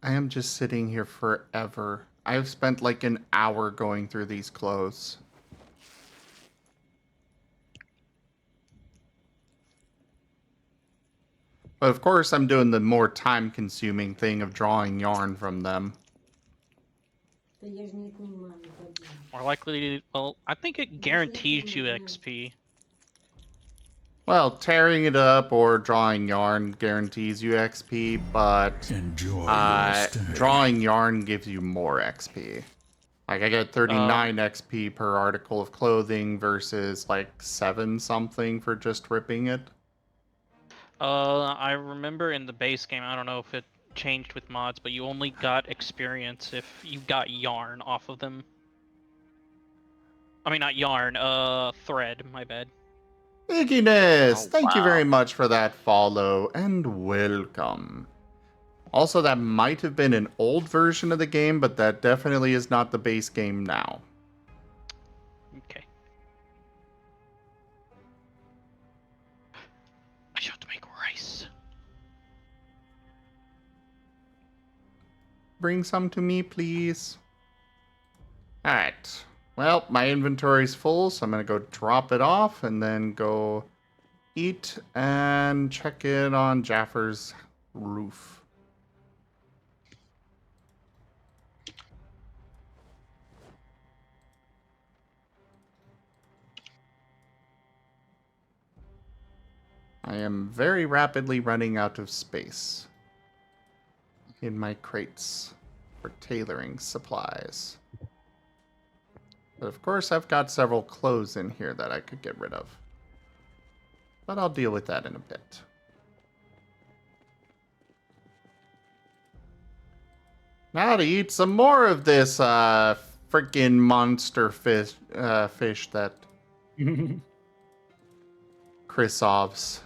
I am just sitting here forever. I've spent like an hour going through these clothes. But of course, I'm doing the more time-consuming thing of drawing yarn from them. More likely, well, I think it guarantees you XP. Well, tearing it up or drawing yarn guarantees you XP, but Enjoy your stay. drawing yarn gives you more XP. Like, I get 39 XP per article of clothing versus like 7 something for just ripping it. I remember in the base game, I don't know if it changed with mods, but you only got experience if you got yarn off of them. I mean, not yarn, thread, my bad. Igginess! Oh, Thank you wow. very much for that follow, and welcome. Also, that might have been an old version of the game, but that definitely is not the base game now. Okay. I should make rice. Bring some to me, please. Alright. Well, my inventory's full, so I'm going to go drop it off and then go eat and check in on Jaffer's roof. I am very rapidly running out of space in my crates for tailoring supplies. But of course, I've got several clothes in here that I could get rid of. But I'll deal with that in a bit. Now to eat some more of this freaking monster fish that Krisov's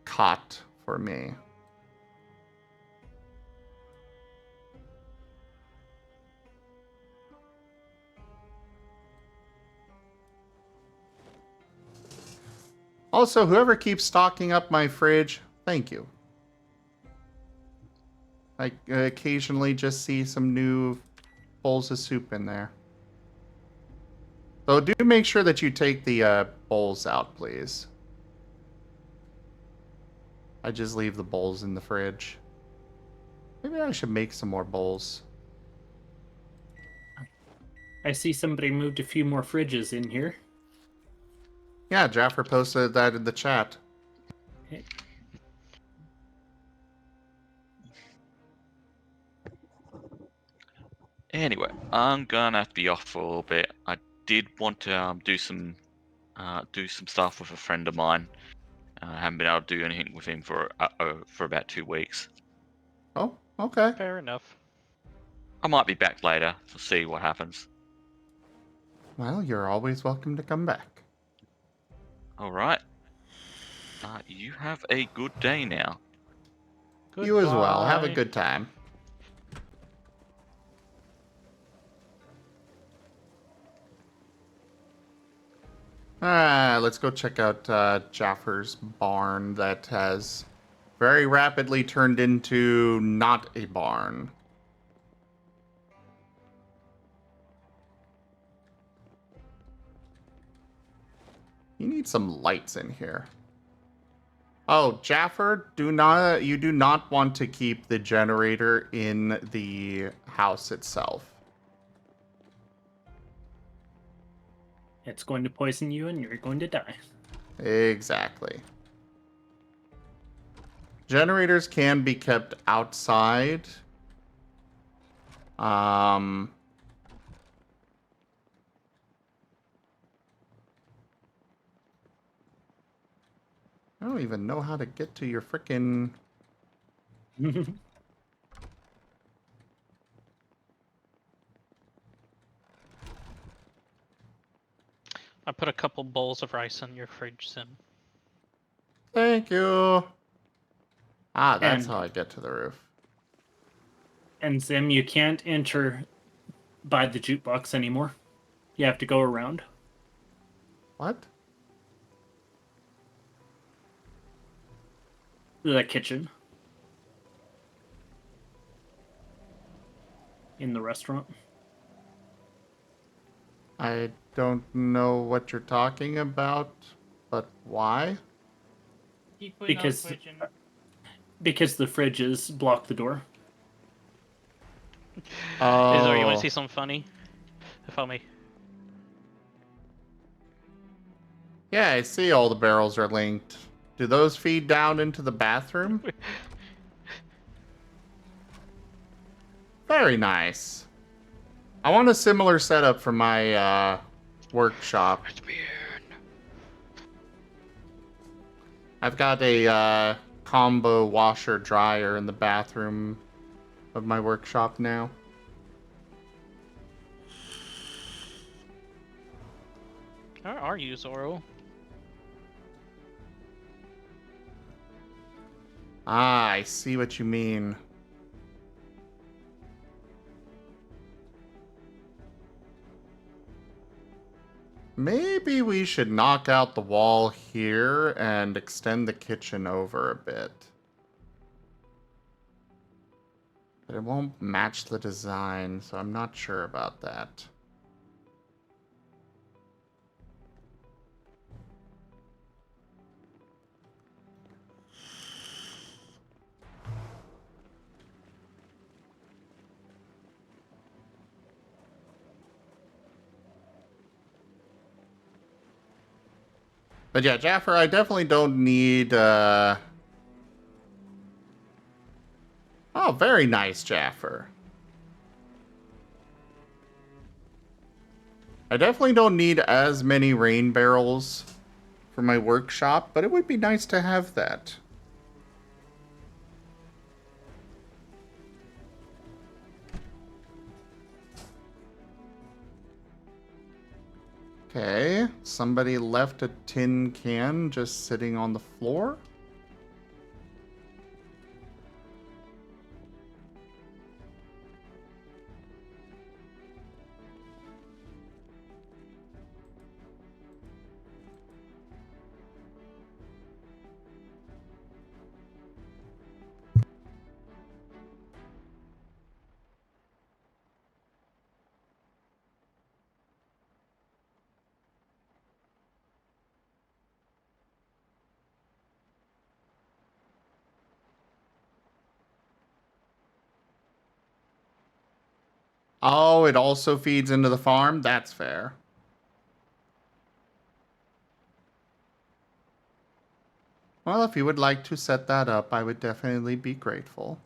caught for me. Also, whoever keeps stocking up my fridge, thank you. I occasionally just see some new bowls of soup in there. So do make sure that you take the bowls out, please. I just leave the bowls in the fridge. Maybe I should make some more bowls. I see somebody moved a few more fridges in here. Yeah, Jaffer posted that in the chat. Okay. Anyway, I'm gonna have to be off for a little bit. I did want to do some stuff with a friend of mine. I haven't been able to do anything with him for about 2 weeks. Oh, okay. Fair enough. I might be back later to see what happens. Well, you're always welcome to come back. All right. You have a good day now. You as well. Have a Goodbye. good time. Alright, let's go check out Jaffer's barn that has very rapidly turned into not a barn. You need some lights in here. Oh, Jaffer, you do not want to keep the generator in the house itself. It's going to poison you and you're going to die. Exactly. Generators can be kept outside. I don't even know how to get to your frickin'... I put a couple bowls of rice on your fridge, Sim. Thank you. Ah, that's And- how I get to the roof. And Zim, you can't enter by the jukebox anymore. You have to go around. What? The kitchen. In the restaurant. I don't know what you're talking about, but why? Keep putting Because- on the fridge in. Because the fridges block the door. Oh. Izor, you want to see something funny? Follow me. Yeah, I see all the barrels are linked. Do those feed down into the bathroom? Very nice. I want a similar setup for my workshop. I've got a combo washer dryer in the bathroom of my workshop now. Where are you, Zoro? Ah, I see what you mean. Maybe we should knock out the wall here and extend the kitchen over a bit. But it won't match the design, so I'm not sure about that. But yeah, Jaffer, I definitely don't need, Oh, very nice, Jaffer. I definitely don't need as many rain barrels for my workshop, but it would be nice to have that. Okay, somebody left a tin can just sitting on the floor. Oh, it also feeds into the farm? That's fair. Well, if you would like to set that up, I would definitely be grateful.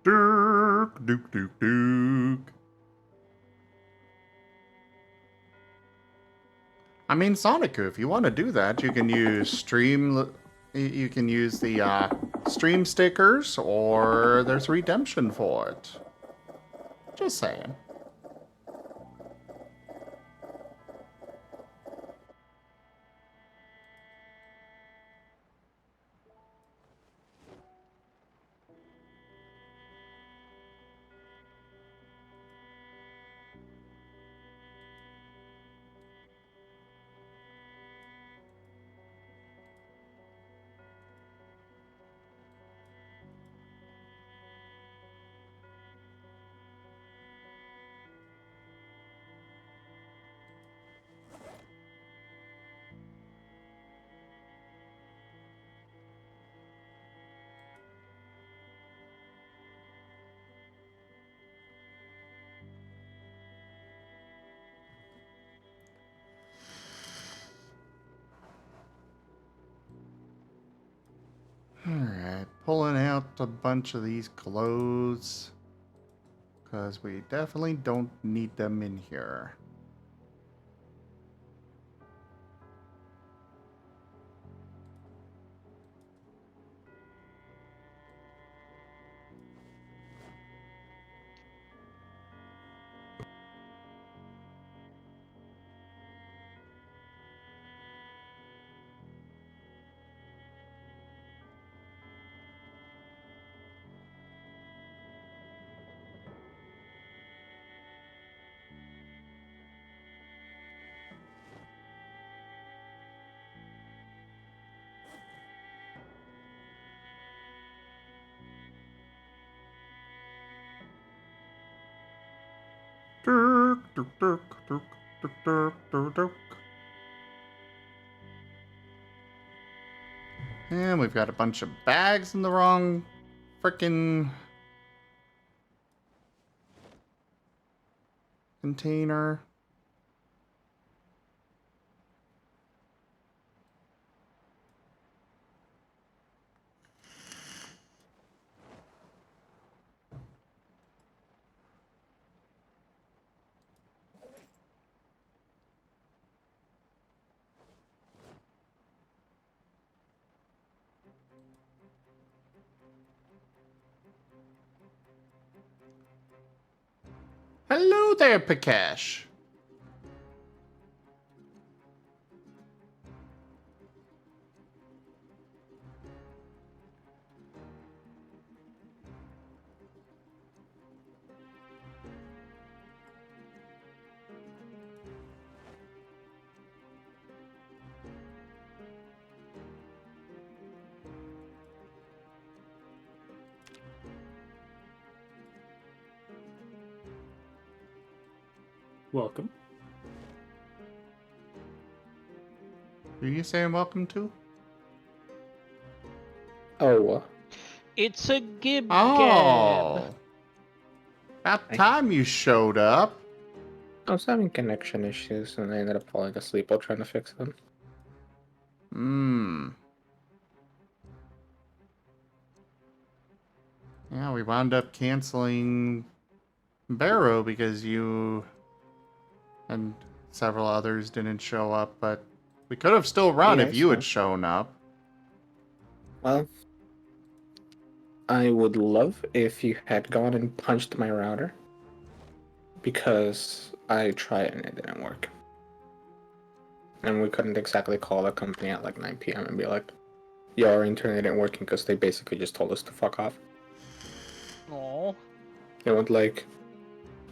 Duke, Duke, Duke, Duke. I mean, Sonicu, if you want to do that, you can use stream. You can use the stream stickers, or there's redemption for it. Just saying. Alright, pulling out a bunch of these clothes. Because we definitely don't need them in here. Dirk, dirk, dirk, dirk, dirk, dirk, dirk, dirk. And we've got a bunch of bags in the wrong frickin' container. Hello there, Pikash. Welcome. Who are you saying welcome to? Oh, It's a gib gab. Oh. About time you showed up. I was having connection issues and I ended up falling asleep while trying to fix them. Yeah, we wound up canceling Barrow because you and several others didn't show up, but we could have still run Yeah, if I you had saw. shown up. Well, I would love if you had gone and punched my router. Because I tried and it didn't work. And we couldn't exactly call the company at like 9 p.m. and be like, "Yo, our internet ain't working," because they basically just told us to fuck off. Aw. It went like,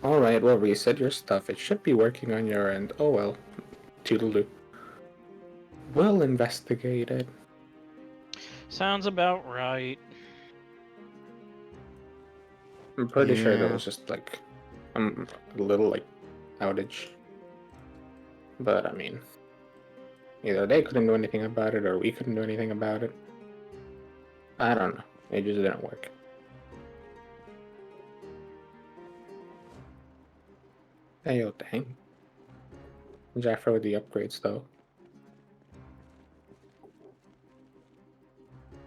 "Alright, well, reset your stuff. It should be working on your end. Oh well. Toodaloo. Well investigated." Sounds about right. I'm pretty sure that Yeah. was just like a little like outage. But I mean, either they couldn't do anything about it or we couldn't do anything about it. I don't know. It just didn't work. Hey, yo, dang. Jaffa with the upgrades, though.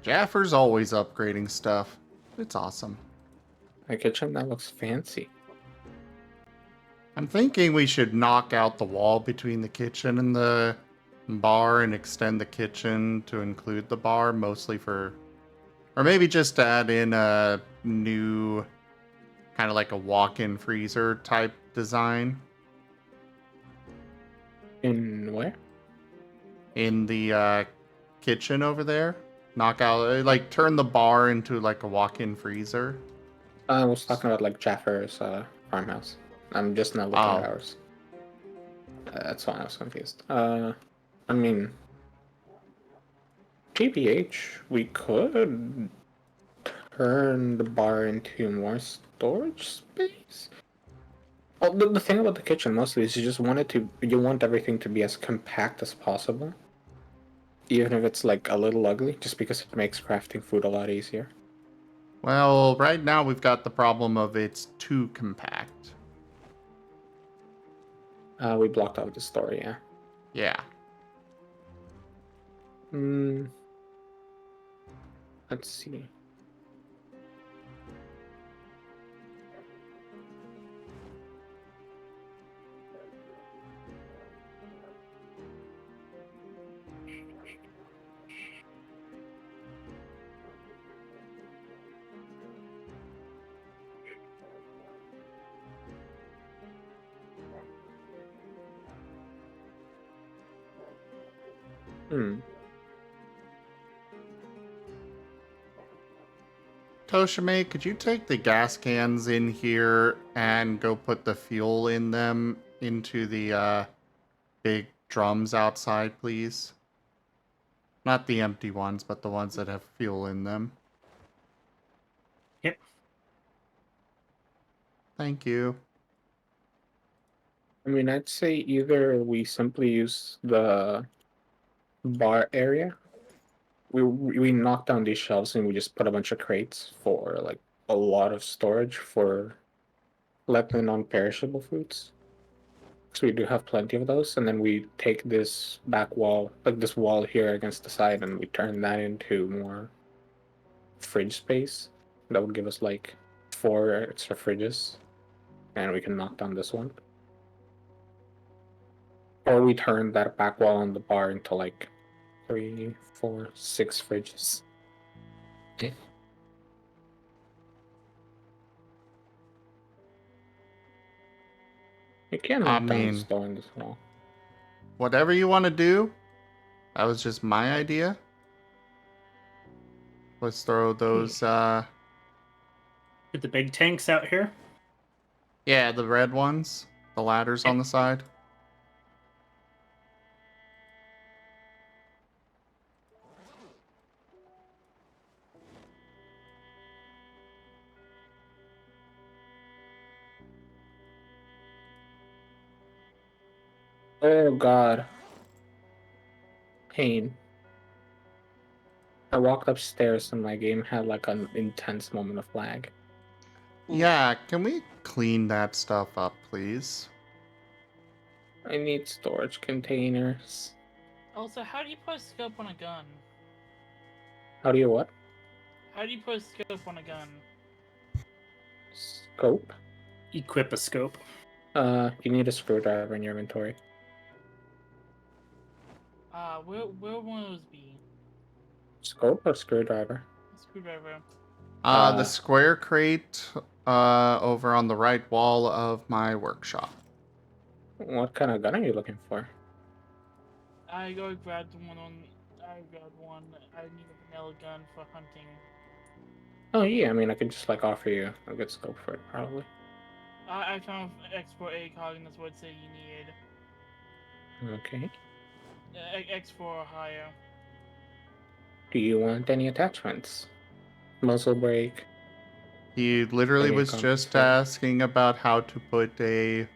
Jaffer's always upgrading stuff. It's awesome. My kitchen, that looks fancy. I'm thinking we should knock out the wall between the kitchen and the bar and extend the kitchen to include the bar, mostly for... Or maybe just to add in a new, kind of like a walk-in freezer type design. In where? In the kitchen over there. Knock out, like, turn the bar into like a walk-in freezer. I was talking about like Jaffer's farmhouse. I'm just now looking at Oh. ours. That's why I was confused. I mean, GBH, we could turn the bar into more storage space. Well, the thing about the kitchen mostly is you want everything to be as compact as possible. Even if it's like a little ugly, just because it makes crafting food a lot easier. Well, right now we've got the problem of it's too compact. We blocked out the story, yeah. Yeah. Let's see. Toshime, could you take the gas cans in here and go put the fuel in them into the big drums outside, please? Not the empty ones, but the ones that have fuel in them. Yep. Thank you. I mean, I'd say either we simply use the bar area. We knock down these shelves and we just put a bunch of crates for like a lot of storage for the non-perishable foods. So we do have plenty of those, and then we take this back wall, like this wall here against the side, and we turn that into more fridge space. That would give us like 4 extra fridges, and we can knock down this one. Or we turn that back wall on the bar into like 3, 4, 6 fridges. You can't knock down the store in this wall. Whatever you want to do. That was just my idea. Let's throw those, Get the big tanks out here. Yeah, the red ones. The ladders on the side. Oh god. Pain. I walked upstairs and my game had like an intense moment of lag. Yeah, can we clean that stuff up, please? I need storage containers. Also, how do you put a scope on a gun? How do you what? How do you put a scope on a gun? Scope? Equip a scope. You need a screwdriver in your inventory. Where will one of those be? Scope or screwdriver? Screwdriver. The square crate over on the right wall of my workshop. What kind of gun are you looking for? I grabbed one on. I grabbed one. I need a vanilla gun for hunting. Oh yeah, I mean I could just like offer you a good scope for it probably. I found export ACOG and that's what it said you need. Okay. X4 or higher. Do you want any attachments? Muzzle brake. He literally Any was just compensation? asking about how to put a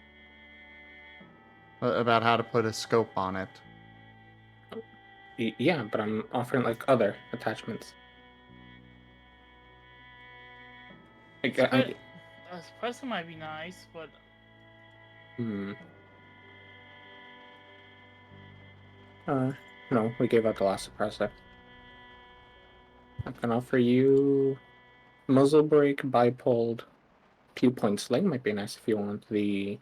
scope on it. Yeah, but I'm offering like other attachments. Like, A suppressor might be nice, but no, we gave out the last suppressor. I can offer you muzzle brake, bipoled, pew point sling might be nice if you want the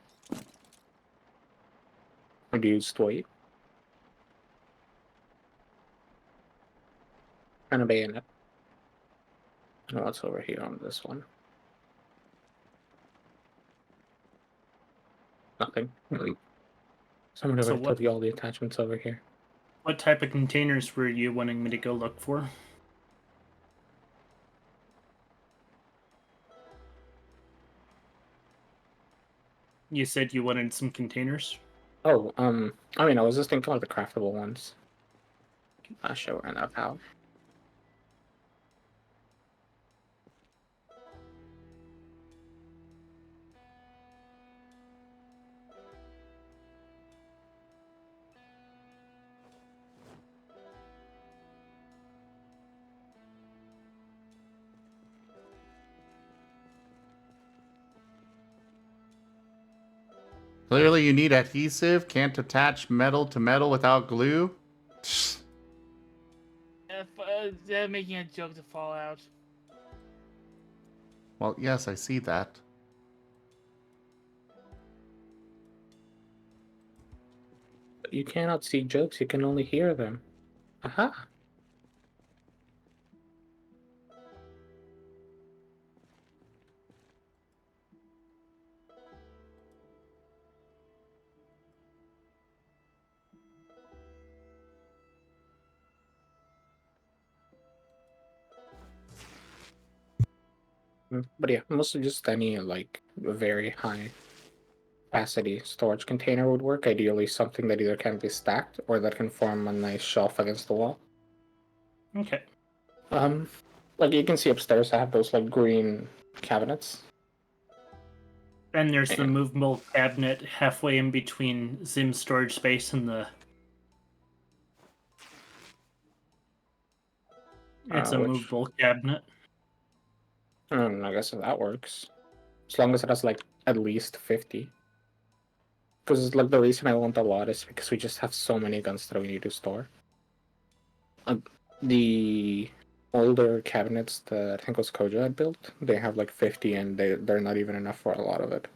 reduced weight. And a bayonet. And what's over here on this one? Nothing. Someone So already what- told you all the attachments over here. What type of containers were you wanting me to go look for? You said you wanted some containers? Oh, I mean, I was just thinking like the craftable ones. Not sure we're enough out. Clearly you need adhesive, can't attach metal to metal without glue. they're making a joke to Fallout. Well, yes, I see that. But you cannot see jokes, you can only hear them. Aha! But yeah, mostly just any like very high capacity storage container would work. Ideally, something that either can be stacked or that can form a nice shelf against the wall. Okay. Like you can see upstairs, I have those like green cabinets. And there's the And- movable cabinet halfway in between Zim's storage space and the... It's a which- movable cabinet. I guess that works. As long as it has like at least 50. Because like the reason I want a lot is because we just have so many guns that we need to store. The older cabinets that I think was Koja had built, they have like 50 and they're not even enough for a lot of it.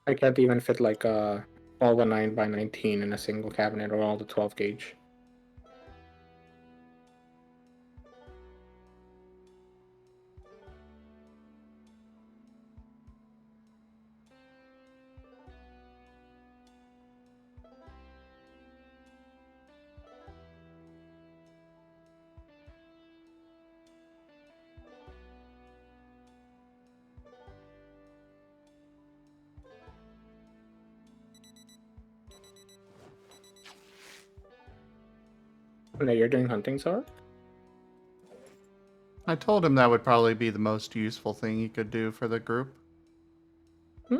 I can't even fit like all the 9x19 in a single cabinet or all the 12 gauge. No, you're doing hunting, Zara? I told him that would probably be the most useful thing he could do for the group. I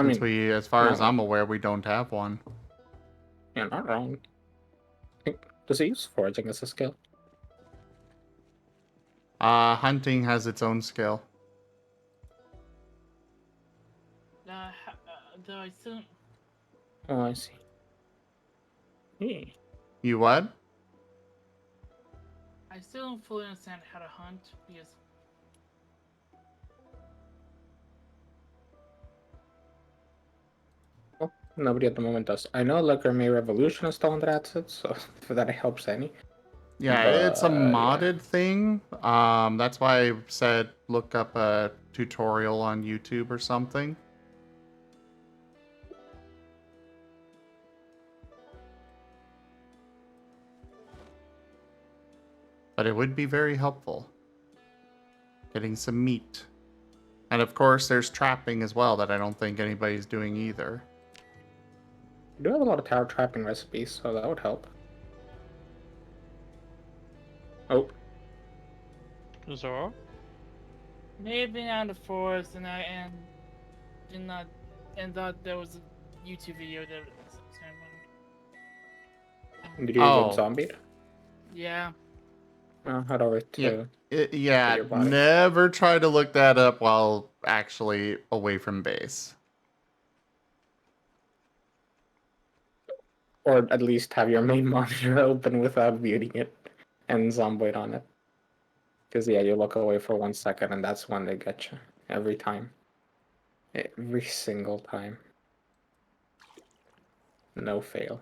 Since mean, we, as far as no. I'm aware, we don't have one. Yeah, not wrong. Does he use foraging as a skill? Hunting has its own skill. Though I still. Oh, I see. Yeah. You what? I still don't fully understand how to hunt because. Oh, nobody at the moment does. I know like May Revolution is still on that set, so if that helps any. Yeah, it's a modded thing. That's why I said look up a tutorial on YouTube or something. But it would be very helpful. Getting some meat. And of course, there's trapping as well that I don't think anybody's doing either. We do have a lot of tower trapping recipes, so that would help. Oh. Zoro? May have been out in the forest and did not and thought there was a YouTube video that was Did you get zombied? Yeah. Head over to yeah, your body. never try to look that up while actually away from base. Or at least have your main monitor open without muting it and Zomboid on it. Because yeah, you look away for 1 second and that's when they get you. Every time. Every single time. No fail.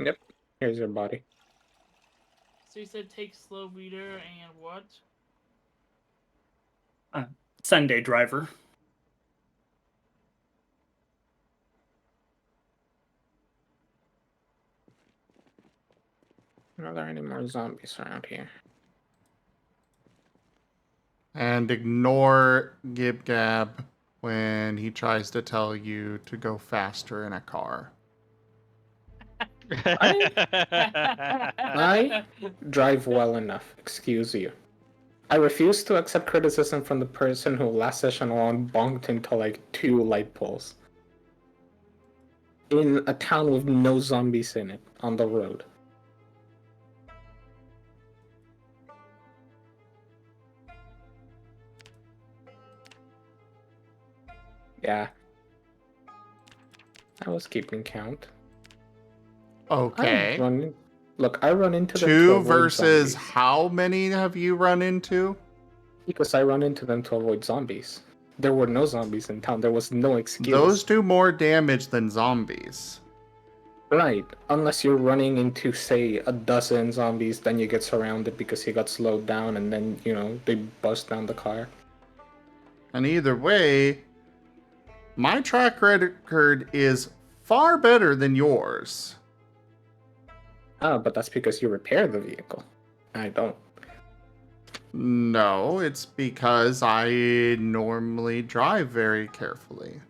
Yep. Here's your body. So you said take slow reader and what? Sunday driver. Are there any more zombies around here? And ignore Gib Gab when he tries to tell you to go faster in a car. I drive well enough, excuse you. I refuse to accept criticism from the person who last session alone bonked into like 2 light poles. In a town with no zombies in it, on the road. Yeah. I was keeping count. Okay. I run into them to 2 avoid versus zombies. how many have you run into? Because I run into them to avoid zombies. There were no zombies in town. There was no excuse. Those do more damage than zombies. Right. Unless you're running into, say, a dozen zombies, then you get surrounded because you got slowed down, and then, they bust down the car. And either way, my track record is far better than yours. Oh, but that's because you repair the vehicle. I don't. No, it's because I normally drive very carefully.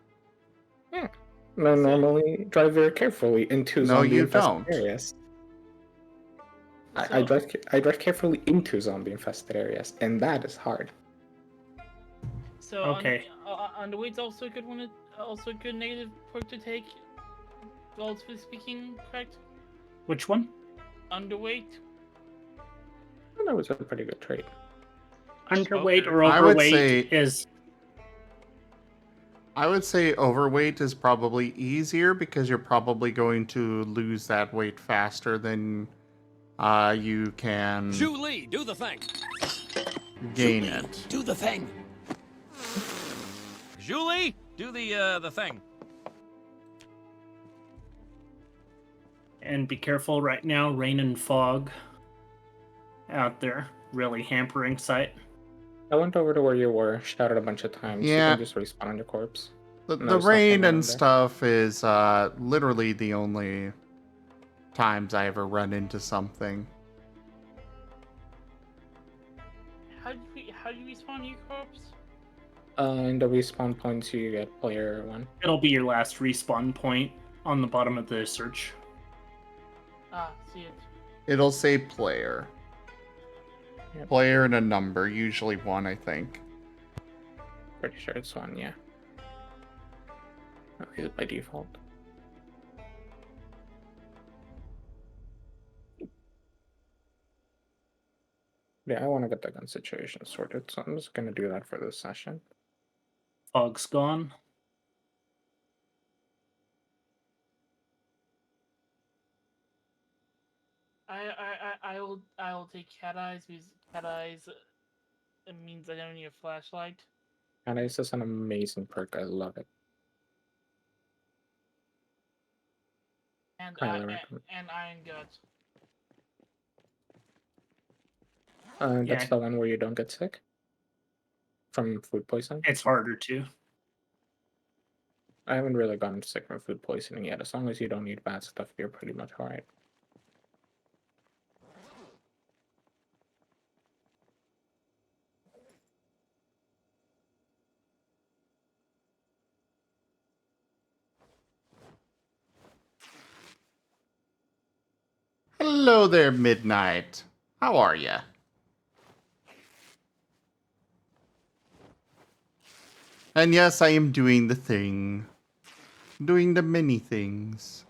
Yeah. I normally drive very carefully into zombie-infested areas. I drive carefully into zombie-infested areas, and that is hard. So okay. Underweight's also a good one. Also a good negative perk to take. Relatively speaking, correct? Which one? Underweight. That was a pretty good trait. Underweight or I would overweight say- is. I would say overweight is probably easier because you're probably going to lose that weight faster than you can Julie, do the thing. gain Julie, it. Do the thing. Julie, do the thing. And be careful right now, rain and fog out there, really hampering sight. I went over to where you were, shouted a bunch of times. Yeah. You can just respawn on your corpse. The There's rain nothing and around there. stuff is literally the only times I ever run into something. How do you respawn your corpse? In the respawn points, you get player 1. It'll be your last respawn point on the bottom of the search. Ah, see it. It'll say player. Yep. Player and a number, usually 1, I think. Pretty sure it's 1, yeah. At least by default. Yeah, I want to get the gun situation sorted, so I'm just gonna do that for this session. Fog's gone. I will take cat eyes because cat eyes it means I don't need a flashlight. And it's just an amazing perk. I love it. And Highly recommend. and iron guts. That's Yeah. the one where you don't get sick from food poisoning. It's harder to. I haven't really gotten sick from food poisoning yet. As long as you don't eat bad stuff, you're pretty much alright. Hello there, Midnight. How are ya? And yes, I am doing the thing. Doing the many things.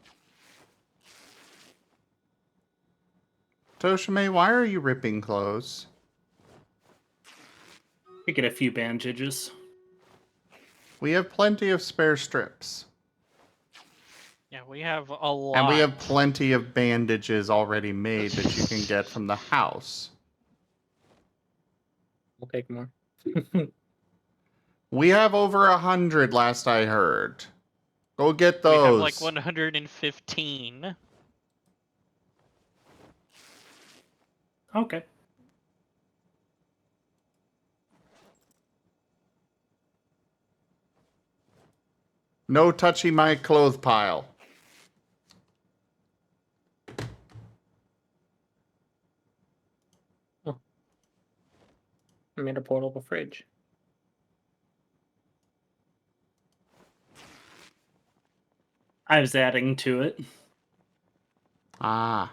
Toshime, why are you ripping clothes? We get a few bandages. We have plenty of spare strips. Yeah, we have a lot. And we have plenty of bandages already made that you can get from the house. We'll take more. We have over 100 last I heard. Go get We those. have like 115. Okay. No touchy my clothes pile. I made a portable fridge. I was adding to it. Ah.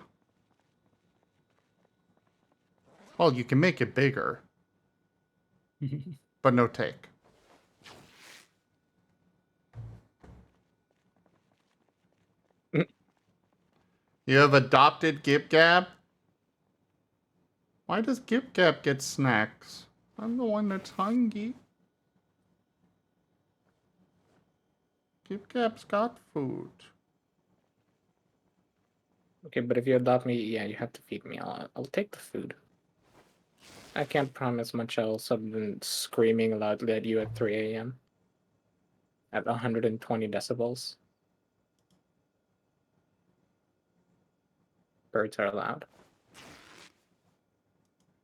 Well, you can make it bigger. But no take. You have adopted Gip Gab? Why does Gip Gab get snacks? I'm the one that's hungry. Gip Gab's got food. Okay, but if you adopt me, yeah, you have to feed me. I'll take the food. I can't promise much else other than screaming loudly at you at 3 a.m. at 120 decibels. Birds are loud.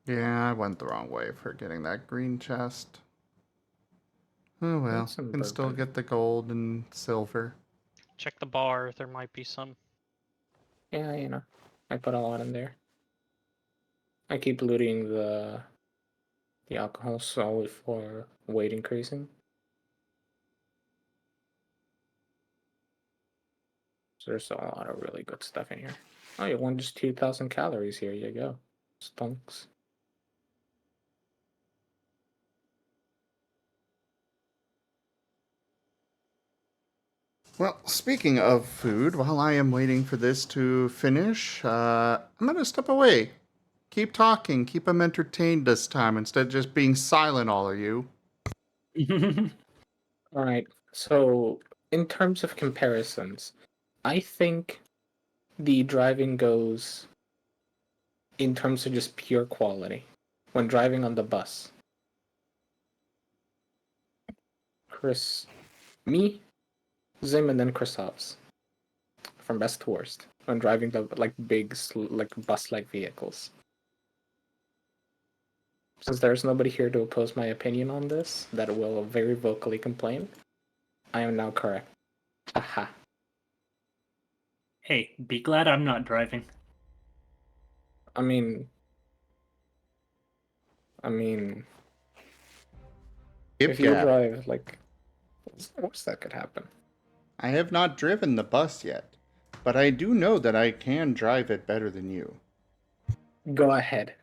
Yeah, I went the wrong way for getting that green chest. Oh well, That's some can still bourbon. get the gold and silver. Check the bar. There might be some. Yeah, you know, I put a lot in there. I keep looting the alcohol solely for weight increasing. So there's a lot of really good stuff in here. Oh, you won just 2,000 calories. Here you go. Stunks. Well, speaking of food, while I am waiting for this to finish, I'm gonna step away. Keep talking, keep them entertained this time instead of just being silent, all of you. All right. So, in terms of comparisons, I think the driving goes in terms of just pure quality when driving on the bus. Me, Zim, and then Chris Hobbs from best to worst when driving the like big like bus-like vehicles. Since there's nobody here to oppose my opinion on this, that will very vocally complain, I am now correct. Aha. Hey, be glad I'm not driving. I mean, Hip If you gap. drive, like, what's the worst that could happen? I have not driven the bus yet, but I do know that I can drive it better than you. Go ahead.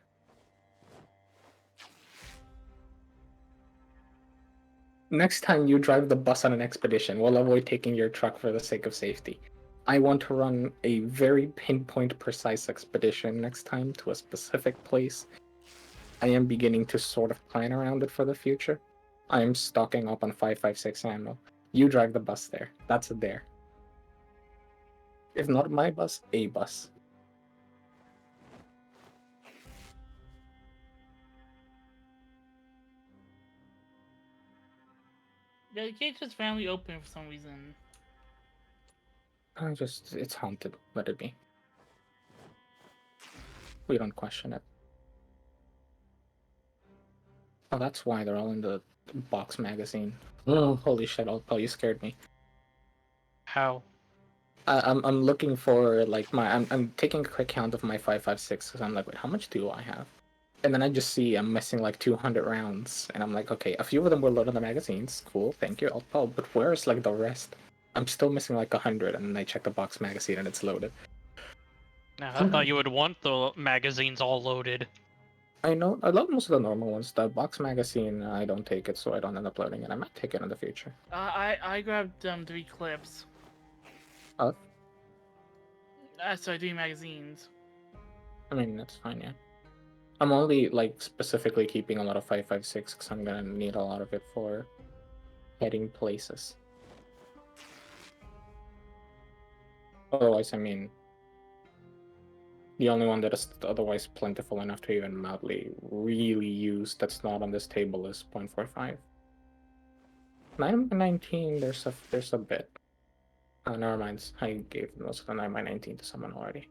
Next time you drive the bus on an expedition, we'll avoid taking your truck for the sake of safety. I want to run a very pinpoint precise expedition next time to a specific place. I am beginning to sort of plan around it for the future. I am stocking up on 5.56 ammo. You drive the bus there. That's a dare. If not my bus, a bus. Yeah, the cage is finally open for some reason. It's haunted. Let it be. We don't question it. Oh, that's why they're all in the box magazine. Oh, holy shit, you scared me. How? I'm looking for like I'm taking a quick count of my 5.56 because I'm like, wait, how much do I have? And then I just see I'm missing like 200 rounds, and I'm like, okay, a few of them were loaded on the magazines. Cool, thank you. But where's like the rest? I'm still missing like 100, and then I check the box magazine and it's loaded. Now, I thought you would want the magazines all loaded. I know I love most of the normal ones. The box magazine, I don't take it, so I don't end up loading it. I might take it in the future. I grabbed 3 clips. Oh, So I do magazines. I mean that's fine, yeah. I'm only like specifically keeping a lot of 5.56 because I'm gonna need a lot of it for heading places. Otherwise, I mean, the only one that is otherwise plentiful enough to even mildly really use that's not on this table is 0.45. 9x19, there's a bit. Oh, never mind. I gave most of the 9x19 to someone already.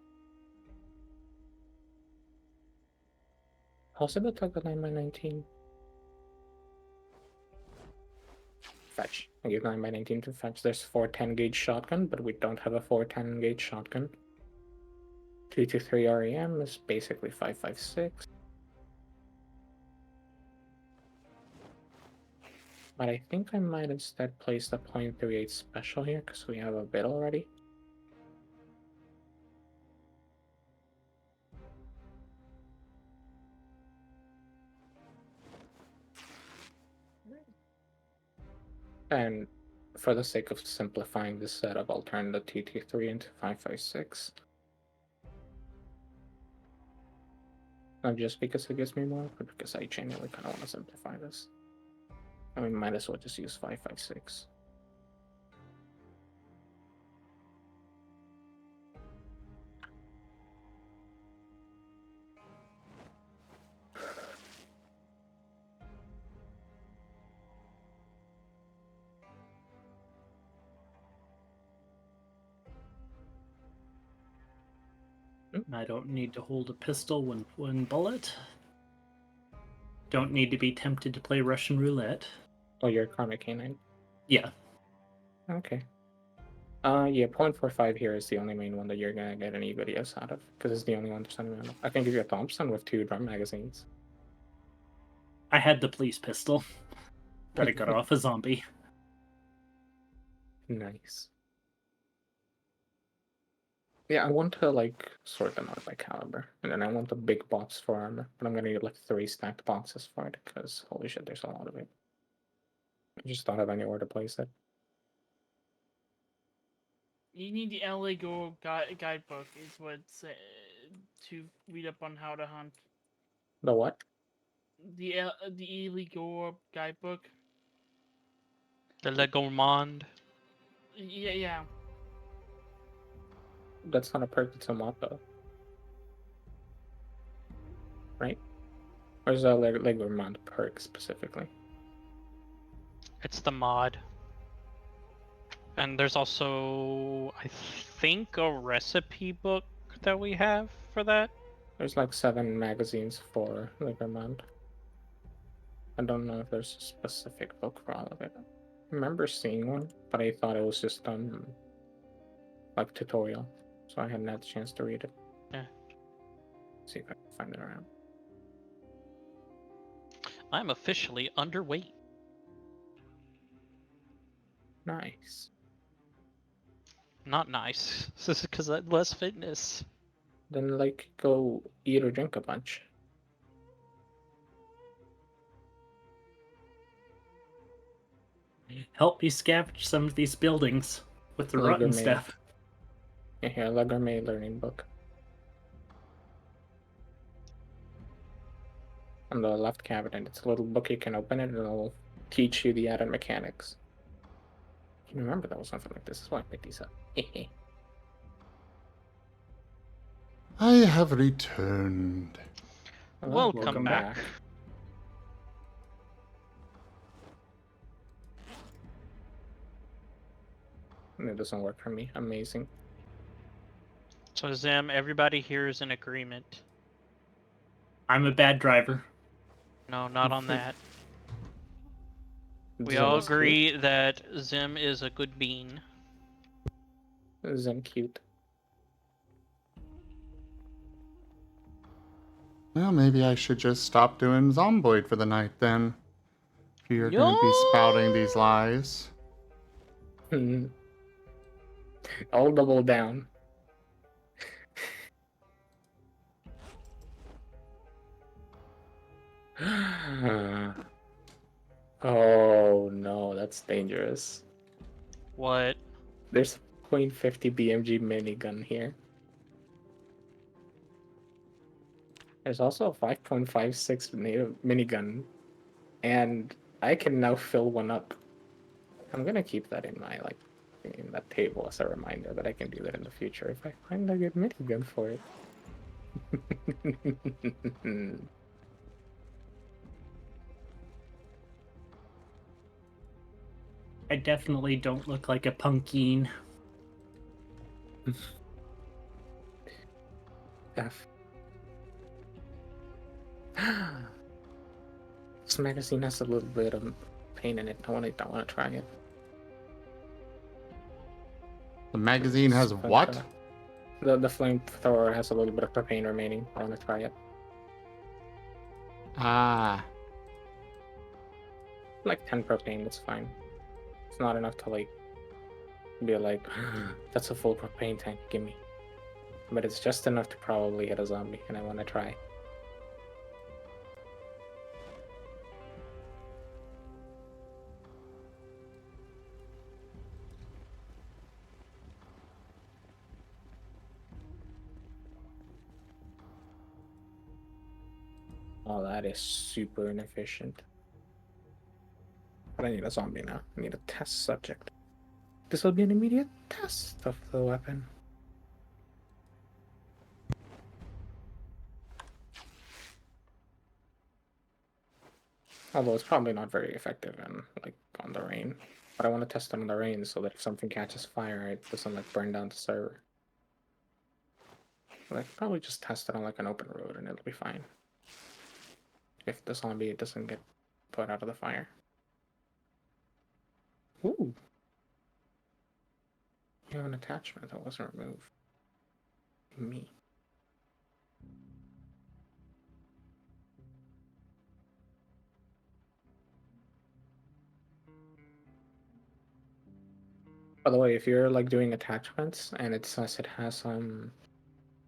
How's it attack the 9x19? Fetch. I gave 9x19 to fetch. There's 410 gauge shotgun, but we don't have a 410 gauge shotgun. 223 REM is basically 5.56. But I think I might instead place the .38 special here because we have a bit already. And for the sake of simplifying this setup, I'll turn the TT3 into 5.56. Not just because it gives me more, but because I genuinely kind of want to simplify this. And we might as well just use 5.56. I don't need to hold a pistol when one bullet. Don't need to be tempted to play Russian roulette. Oh, you're a Karma Canine? Yeah. Okay. Yeah, 0.45 here is the only main one that you're gonna get any videos out of, because it's the only one there's any ammo. I can give you a Thompson with 2 drum magazines. I had the police pistol, but I got off a zombie. Nice. Yeah, I want to like sort them out by caliber, and then I want the big box for armor, but I'm gonna need like 3 stacked boxes for it because holy shit, there's a lot of it. I just don't have anywhere to place it. You need the LA Go guidebook, is what to read up on how to hunt. The what? The illegal guidebook. The Legomond. Yeah. That's not a perk, it's a mod though. Right? Or is that Lego mod perk specifically? It's the mod. And there's also, I think, a recipe book that we have for that. There's like 7 magazines for Lego mod. I don't know if there's a specific book for all of it. I remember seeing one, but I thought it was just like tutorial, so I hadn't had the chance to read it. Yeah. See if I can find it around. I'm officially underweight. Nice. Not nice. This is because less fitness. Then, like, go eat or drink a bunch. Help me scavenge some of these buildings with the Like rotten gourmet. stuff. Yeah, here, La Gourmet learning book. On the left cabinet, it's a little book you can open it and it'll teach you the added mechanics. I can remember there was something like this. That's why I picked these up. I have returned. Well, Welcome back. It doesn't work for me. Amazing. So Zim, everybody here is in agreement. I'm a bad driver. No, not on that. We Zim all is agree that Zim is a good bean. cute. Zim cute. Well, maybe I should just stop doing Zomboid for the night then. If you're going to be spouting these lies. I'll double down. Oh no, that's dangerous. What? There's a .50 BMG minigun here. There's also a 5.56 native minigun, and I can now fill one up. I'm gonna keep that in my in that table as a reminder that I can do that in the future if I find a good minigun for it. I definitely don't look like a pumpkin. F. This magazine has a little bit of pain in it. I want to try it. The magazine has what? The flamethrower has a little bit of propane remaining. I want to try it. Ah. Like 10 propane, it's fine. It's not enough to be like, that's a full propane tank, gimme. But it's just enough to probably hit a zombie, and I want to try. Oh, that is super inefficient. But I need a zombie now. I need a test subject. This will be an immediate test of the weapon. Although it's probably not very effective on the rain. But I want to test it on the rain so that if something catches fire, it doesn't burn down the server. But I could probably just test it on an open road and it'll be fine. If the zombie doesn't get put out of the fire. Ooh. You have an attachment that wasn't removed. Me. By the way, if you're doing attachments and it says it has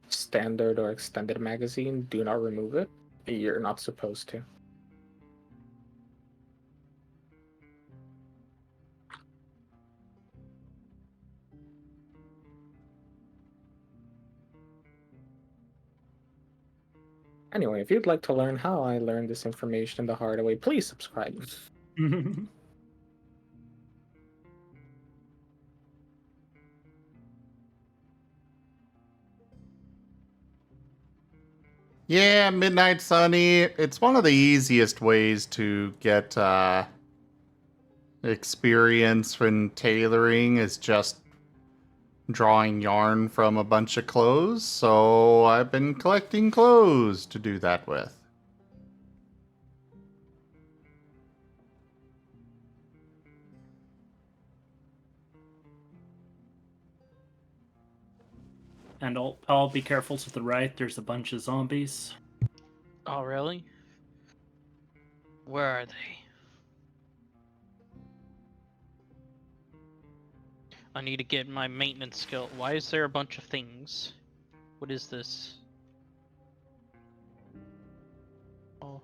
standard or extended magazine, do not remove it. You're not supposed to. Anyway, if you'd like to learn how I learned this information the hard way, please subscribe. Yeah, Midnight Sunny. It's one of the easiest ways to get experience in tailoring is just drawing yarn from a bunch of clothes. So I've been collecting clothes to do that with. And I'll be careful to the right. There's a bunch of zombies. Oh, really? Where are they? I need to get my maintenance skill. Why is there a bunch of things? What is this? Oh,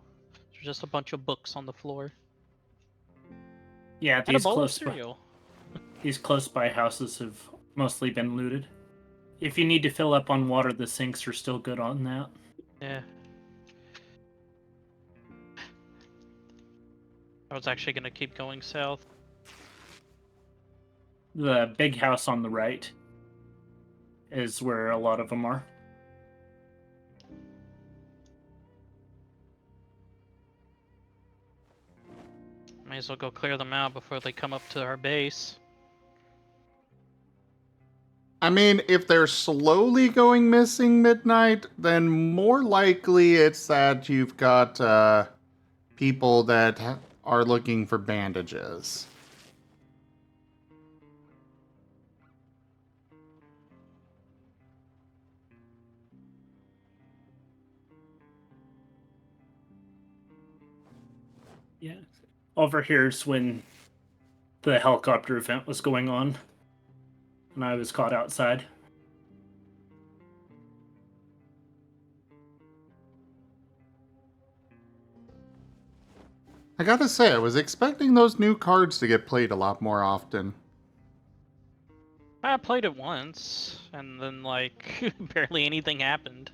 there's just a bunch of books on the floor. Yeah, And a these bowl of close by, cereal. these close by houses have mostly been looted. If you need to fill up on water, the sinks are still good on that. Yeah. I was actually gonna keep going south. The big house on the right is where a lot of them are. May as well go clear them out before they come up to our base. I mean, if they're slowly going missing midnight, then more likely it's that you've got people that are looking for bandages. Yeah. Over here's when the helicopter event was going on, and I was caught outside. I gotta say, I was expecting those new cards to get played a lot more often. I played it once, and then, like, barely anything happened.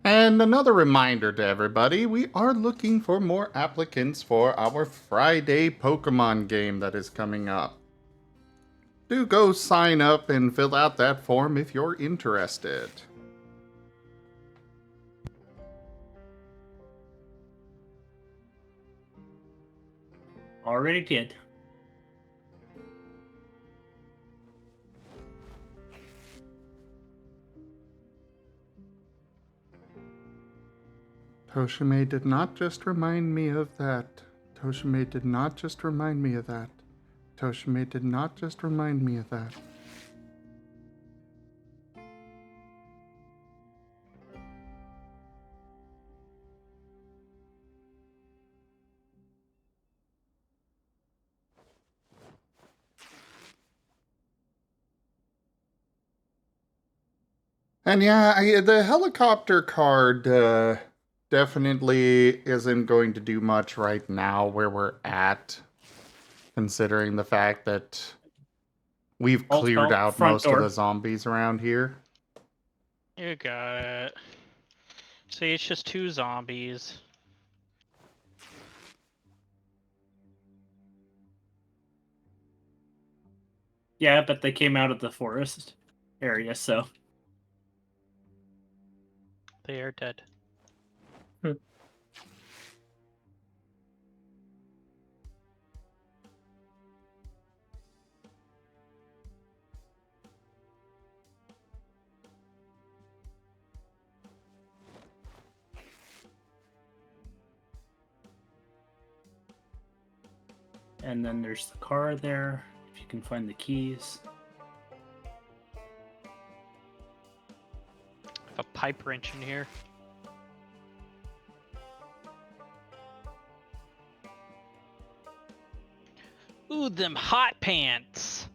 And another reminder to everybody, we are looking for more applicants for our Friday Pokemon game that is coming up. Do go sign up and fill out that form if you're interested. Already did. Toshime did not just remind me of that. Toshime did not just remind me of that. Toshime did not just remind me of that. And yeah, the helicopter card definitely isn't going to do much right now where we're at, considering the fact that we've cleared out most of the zombies around here. You got it. See, it's just 2 zombies. Yeah, but they came out of the forest area, so. They are dead. And then there's the car there, if you can find the keys. I have a pipe wrench in here. Ooh, them hot pants!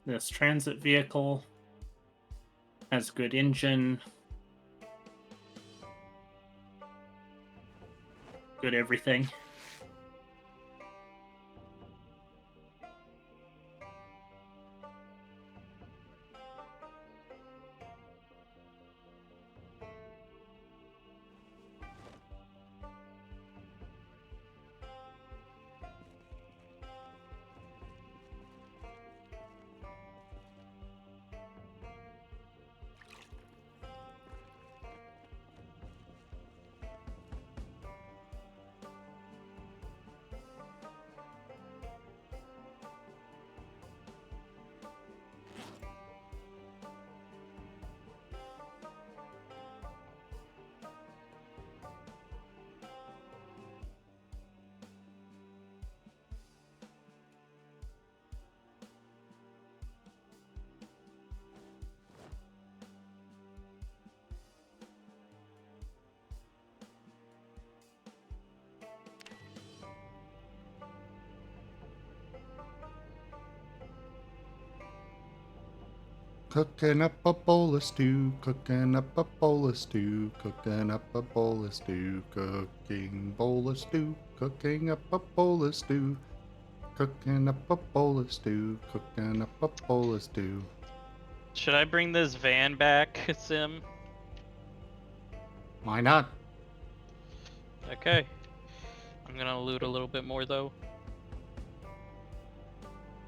This transit vehicle has good engine. bit of everything. Cooking up a bowl of stew, cooking up a bowl of stew, cooking up a bowl of stew, cooking bowl of stew, cooking up a bowl of stew, cooking up a bowl of stew, cooking up a bowl of stew. Should I bring this van back, Sim? Why not? Okay. I'm gonna loot a little bit more though.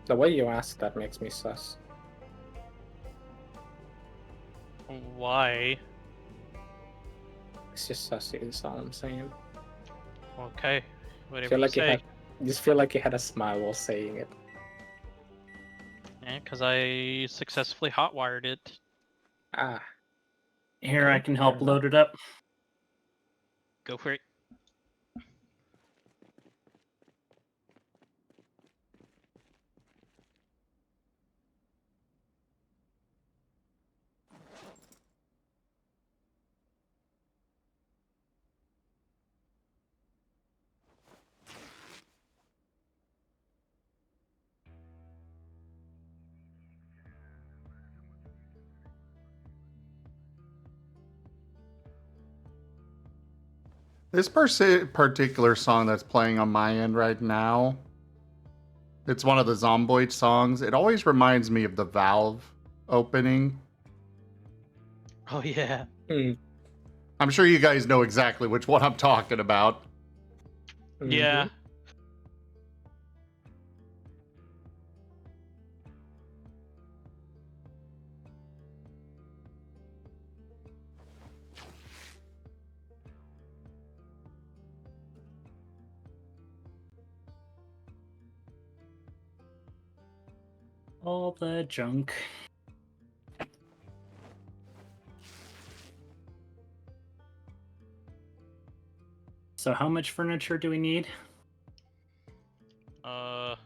The way you ask that makes me sus. Why? It's just sussy, is all I'm saying. Okay. I Whatever feel you like you say. had, just feel like you had a smile while saying it. Yeah, because I successfully hotwired it. Ah. Here, I can help load it up. Go for it. This particular song that's playing on my end right now, it's one of the Zomboid songs. It always reminds me of the Valve opening. Oh yeah. I'm sure you guys know exactly which one I'm talking about. Yeah. All the junk. So how much furniture do we need? Let's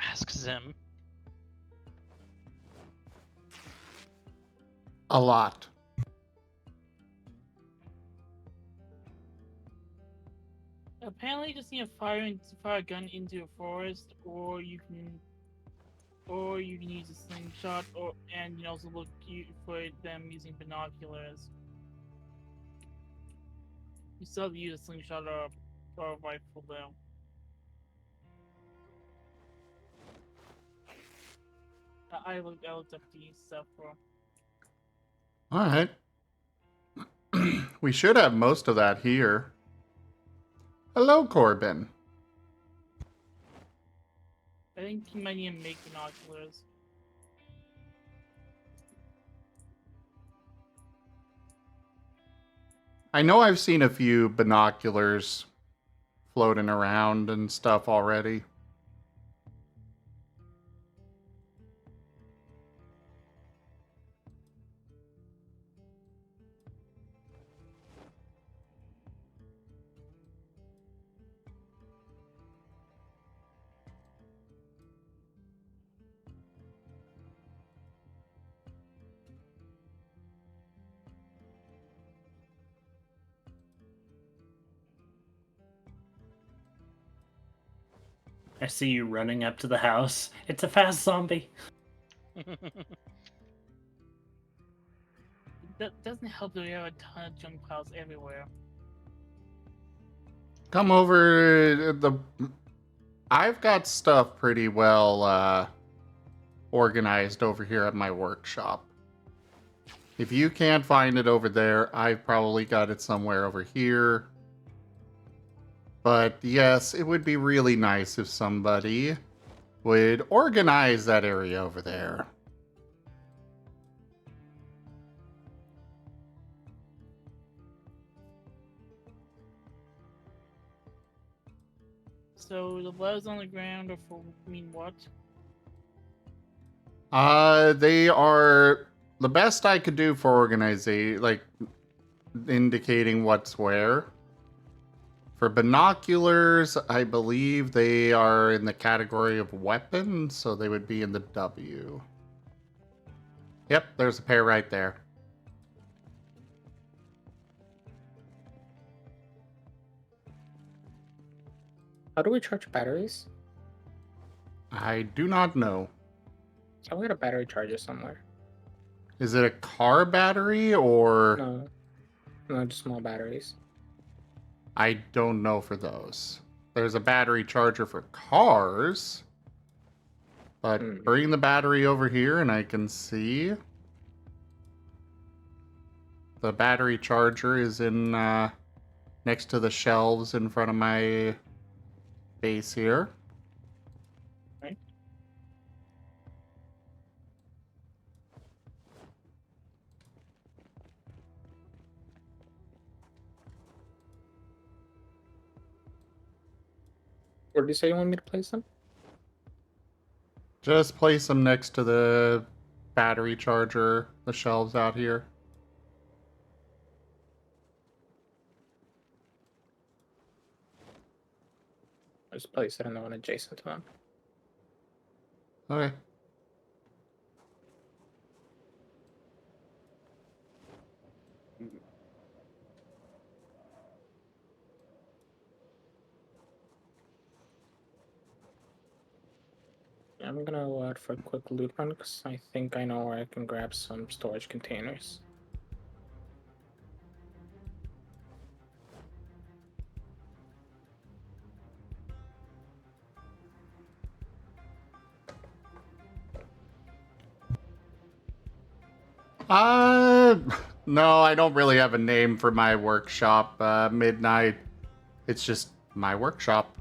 ask Zim. A lot. Apparently, you just need to fire a gun into a forest, or you can use a slingshot, and you can also look for them using binoculars. You still have to use a slingshot or a rifle though. I looked up the stuff for. All right. We should have most of that here. Hello, Corbin. I think you might need to make binoculars. I know I've seen a few binoculars floating around and stuff already. I see you running up to the house. It's a fast zombie. That doesn't help that we have a ton of junk piles everywhere. come over the. I've got stuff pretty well organized over here at my workshop. If you can't find it over there, I've probably got it somewhere over here. But yes, it would be really nice if somebody would organize that area over there. So the letters on the ground are for mean what? They are the best I could do for organizing, like indicating what's where. For binoculars, I believe they are in the category of weapons, so they would be in the W. Yep, there's a pair right there. How do we charge batteries? I do not know. So we got a battery charger somewhere. Is it a car battery or... No, just small batteries. I don't know for those. There's a battery charger for cars. But bring the battery over here and I can see. The battery charger is in next to the shelves in front of my base here. Right. Where do you say you want me to place them? Just place them next to the battery charger, the shelves out here. I'll just place it in the one adjacent to them. Okay. I'm gonna go out for a quick loot run because I think I know where I can grab some storage containers. No, I don't really have a name for my workshop. Midnight. It's just my workshop.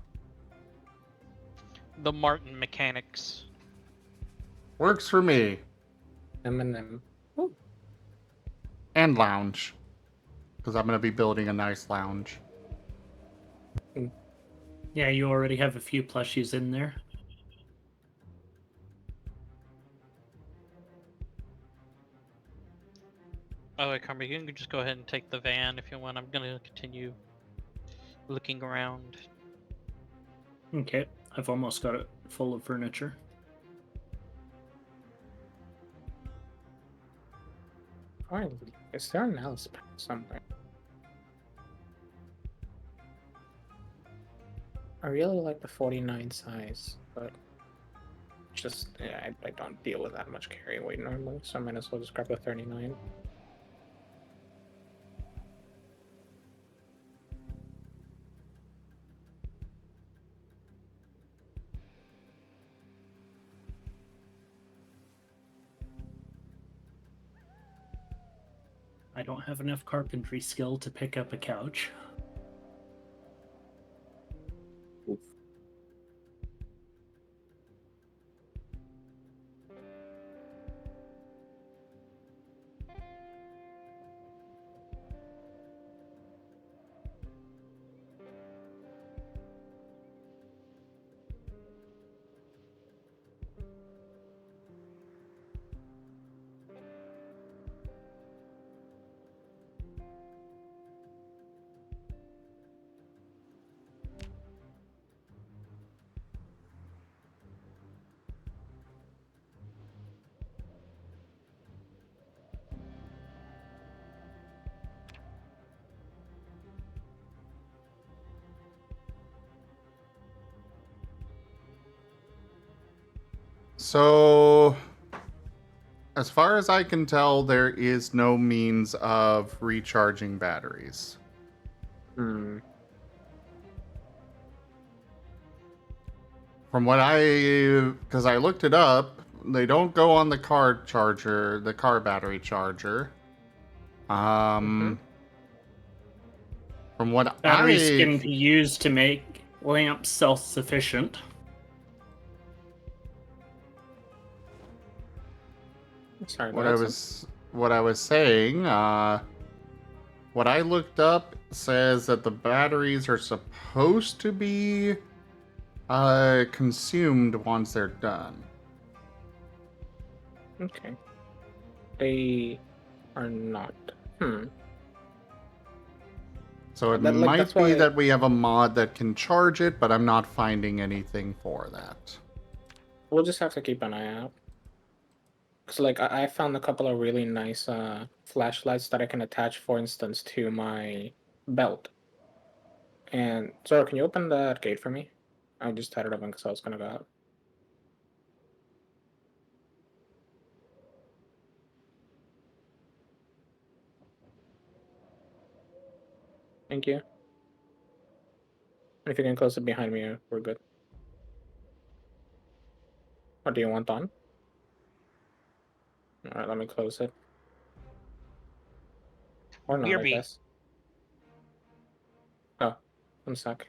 The Marten mechanics. Works for me. M&M. And lounge. Because I'm going to be building a nice lounge. Yeah, you already have a few plushies in there. Oh, wait, Carmen, you can just go ahead and take the van if you want. I'm gonna continue looking around. Okay, I've almost got it full of furniture. Alright, is there an Alice pack somewhere? I really like the 49 size, but just, yeah, I don't deal with that much carry weight normally, so I might as well just grab the 39. I don't have enough carpentry skill to pick up a couch. Oof. So, as far as I can tell, there is no means of recharging batteries. From what because I looked it up, they don't go on the car charger, the car battery charger. From what Batteries I can be used to make lamps self-sufficient. Sorry, what I was saying, what I looked up says that the batteries are supposed to be consumed once they're done. Okay. They are not. So it That, like, might that's be why- that we have a mod that can charge it, but I'm not finding anything for that. We'll just have to keep an eye out. Cause like I found a couple of really nice flashlights that I can attach, for instance, to my belt. And Zoro, can you open that gate for me? I just had it open because I was gonna go out. Thank you. And if you can close it behind me, we're good. Or do you want on? Alright, let me close it. Or not, I BRB. guess. Oh, one sec.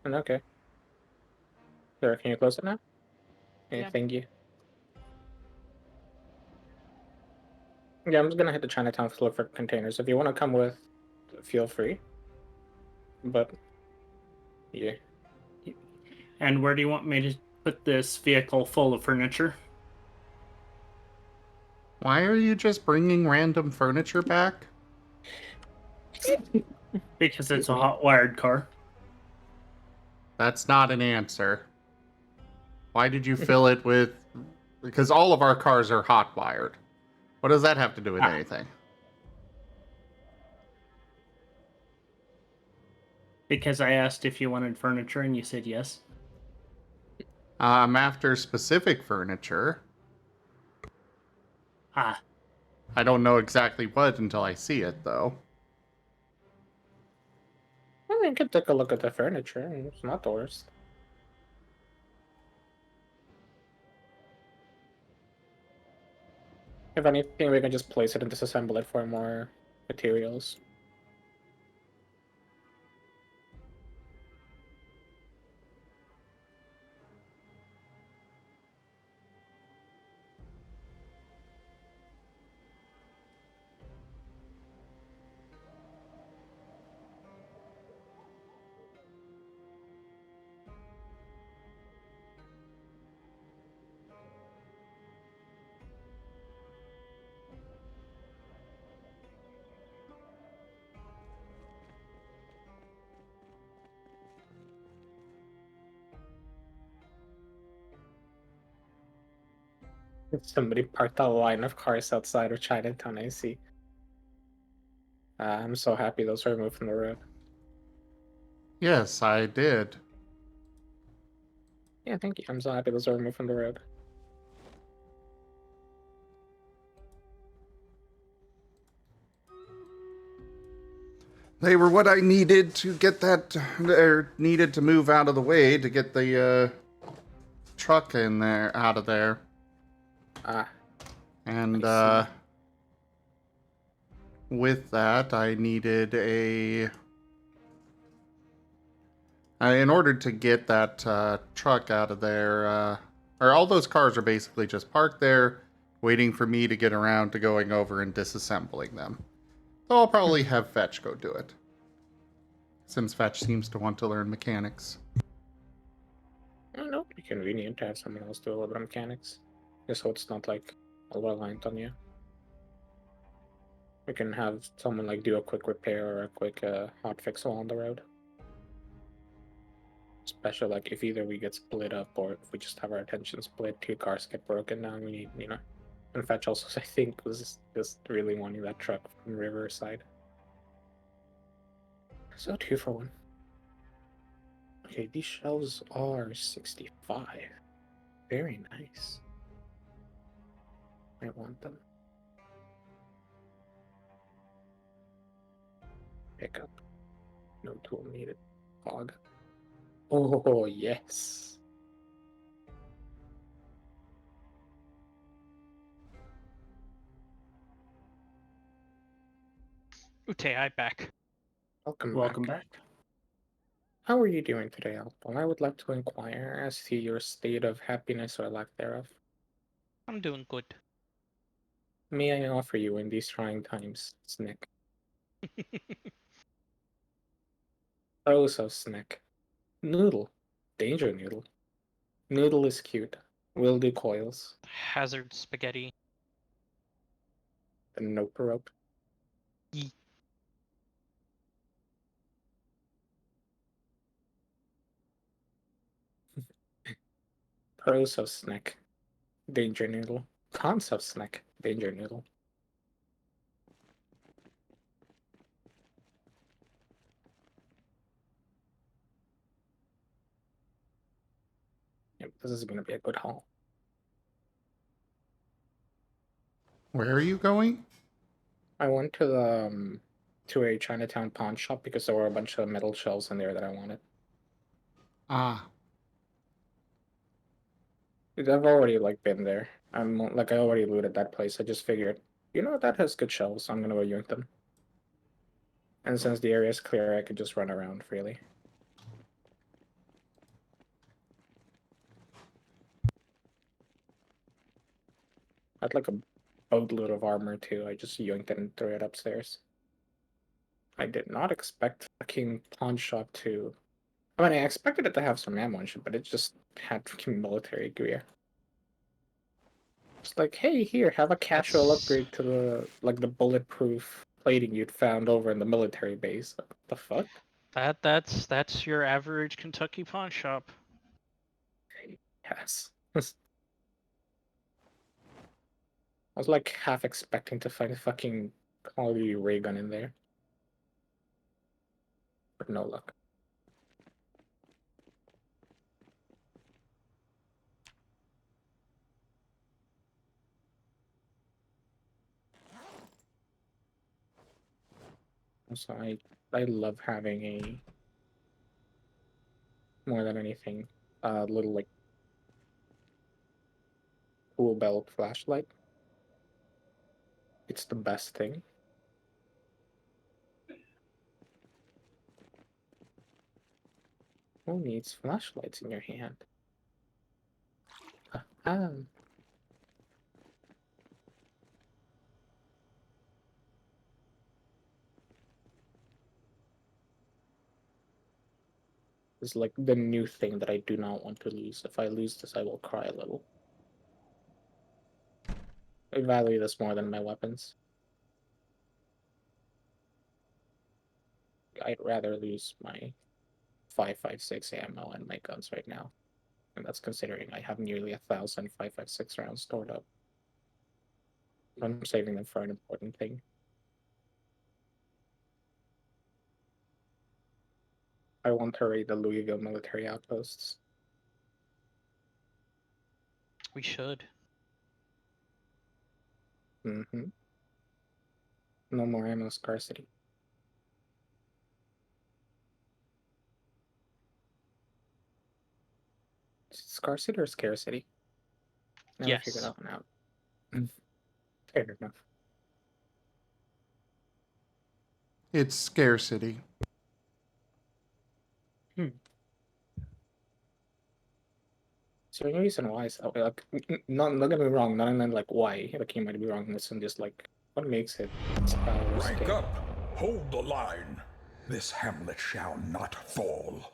And okay. There, can you close it now? Okay, Yeah. thank you. Yeah, I'm just gonna hit the Chinatown to look for containers. If you want to come with, feel free. But yeah, And where do you want me to put this vehicle full of furniture? Why are you just bringing random furniture back? Because it's Excuse a me. hot wired car. That's not an answer. Why did you fill it with... Because all of our cars are hot wired. What does that have to do with anything? Because I asked if you wanted furniture and you said yes. I'm after specific furniture. Ah, I don't know exactly what until I see it, though. well, you can take a look at the furniture. It's not the worst. If anything, we can just place it and disassemble it for more materials. Somebody parked a line of cars outside of Chinatown, I see. I'm so happy those were removed from the road. Yes, I did. Yeah, thank you. I'm so happy those were removed from the road. They were what I needed to get that... Or needed to move out of the way to get the truck in there, out of there. Ah. And with that, I needed a... in order to get that truck out of there, or all those cars are basically just parked there, waiting for me to get around to going over and disassembling them. So I'll probably have Fetch go do it, since Fetch seems to want to learn mechanics. I don't know. It'd be convenient to have someone else do a little bit of mechanics, just so it's not like all reliant on you. We can have someone like do a quick repair or a quick hot fix while on the road. Especially like if either we get split up or if we just have our attention split, two cars get broken down, we need, you know. And Fetch also, I think, was just really wanting that truck from Riverside. So 2 for 1. Okay, these shelves are 65. Very nice. I want them. Pick up. No tool needed. Fog. Oh, yes. Utai back. Welcome back. How are you doing today, Alpha? I would like to inquire as to your state of happiness or lack thereof. I'm doing good. May I offer you in these trying times, Snick? Oh, so Snick. Noodle. Danger Noodle. Noodle is cute. Will do coils. Hazard spaghetti. The nope rope. Yee. Pros of Snick. Danger Noodle. Cons of Snick. Danger Noodle. Yep, this is gonna be a good haul. Where are you going? I went to the to a Chinatown pawn shop because there were a bunch of metal shells in there that I wanted. Ah, I've already like been there. I'm like I already looted that place. I just figured, you know, that has good shells. I'm gonna go yoink them. And since the area is clear, I could just run around freely. I had like a boatload of armor too. I just yoinked it and threw it upstairs. I did not expect fucking pawn shop to. I mean, I expected it to have some ammo and shit, but it just had fucking military gear. It's like, hey, here, have a casual upgrade to the the bulletproof plating you'd found over in the military base. Like, what the fuck? That's your average Kentucky pawn shop. Yes. I was like half expecting to find a fucking Call of Duty ray gun in there. But no luck. Also, I love having a more than anything little like tool belt flashlight. It's the best thing. Who needs flashlights in your hand? Ah. Is like the new thing that I do not want to lose. If I lose this, I will cry a little. I value this more than my weapons. I'd rather lose my 5.56 ammo and my guns right now. And that's considering I have nearly 1,000 5.56 rounds stored up. I'm saving them for an important thing. I want to raid the Louisville military outposts. We should. Mm-hmm. No more ammo scarcity. Is it scarcity or scarcity? Never Yes. figured that one out. Fair enough. it's scarcity. So the reason why is like not don't get me wrong, not even like why like you might be wrong in this and just like what makes it Rank up, hold the line. This hamlet shall not fall.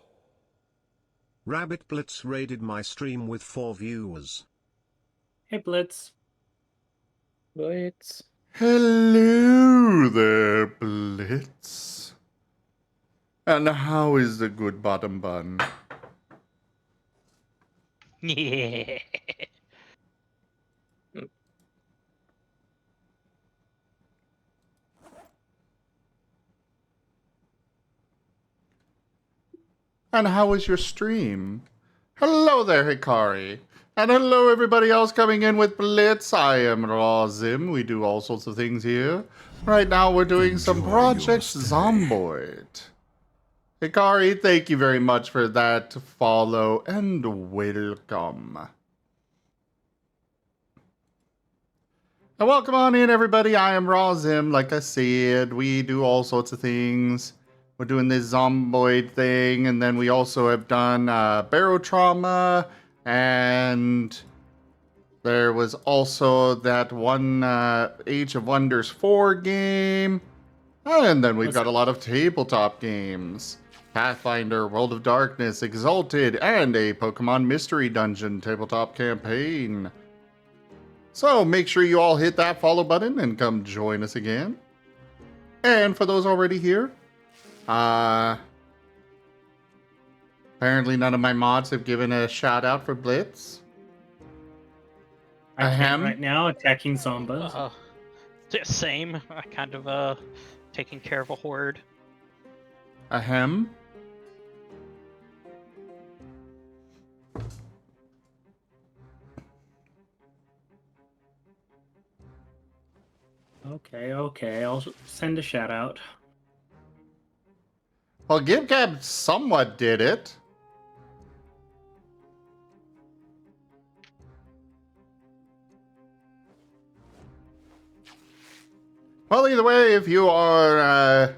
Rabbit Blitz raided my stream with 4 viewers. Hey, Blitz. Blitz. Hello there, Blitz. And how is the good bottom bun? Yeah. And how was your stream? Hello there, Hikari. And hello, everybody else coming in with Blitz. I am Razim. We do all sorts of things here. Right now, we're doing some Enjoy Project your stay. Zomboid. Hikari, thank you very much for that follow and welcome. And welcome on in, everybody. I am Razim. Like I said, we do all sorts of things. We're doing this Zomboid thing, and then we also have done Barotrauma, and there was also that one Age of Wonders 4 game. And then we've got a lot of tabletop games. Pathfinder, World of Darkness, Exalted, and a Pokemon Mystery Dungeon tabletop campaign. So make sure you all hit that follow button and come join us again. And for those already here, apparently none of my mods have given a shout out for Blitz. I can't right now, attacking Zombas. Same. I kind of taking care of a horde. Ahem. Okay, I'll send a shout out. Well, GibGab somewhat did it. Well, either way, if you are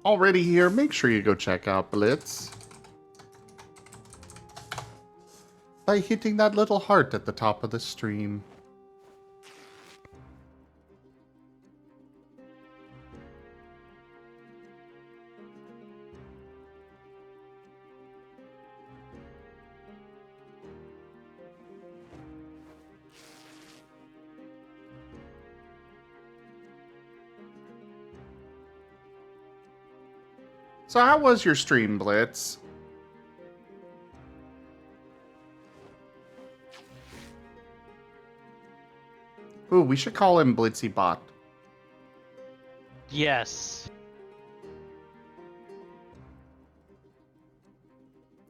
already here, make sure you go check out Blitz by hitting that little heart at the top of the stream. So how was your stream, Blitz? Ooh, we should call him Blitzy Bot. Yes.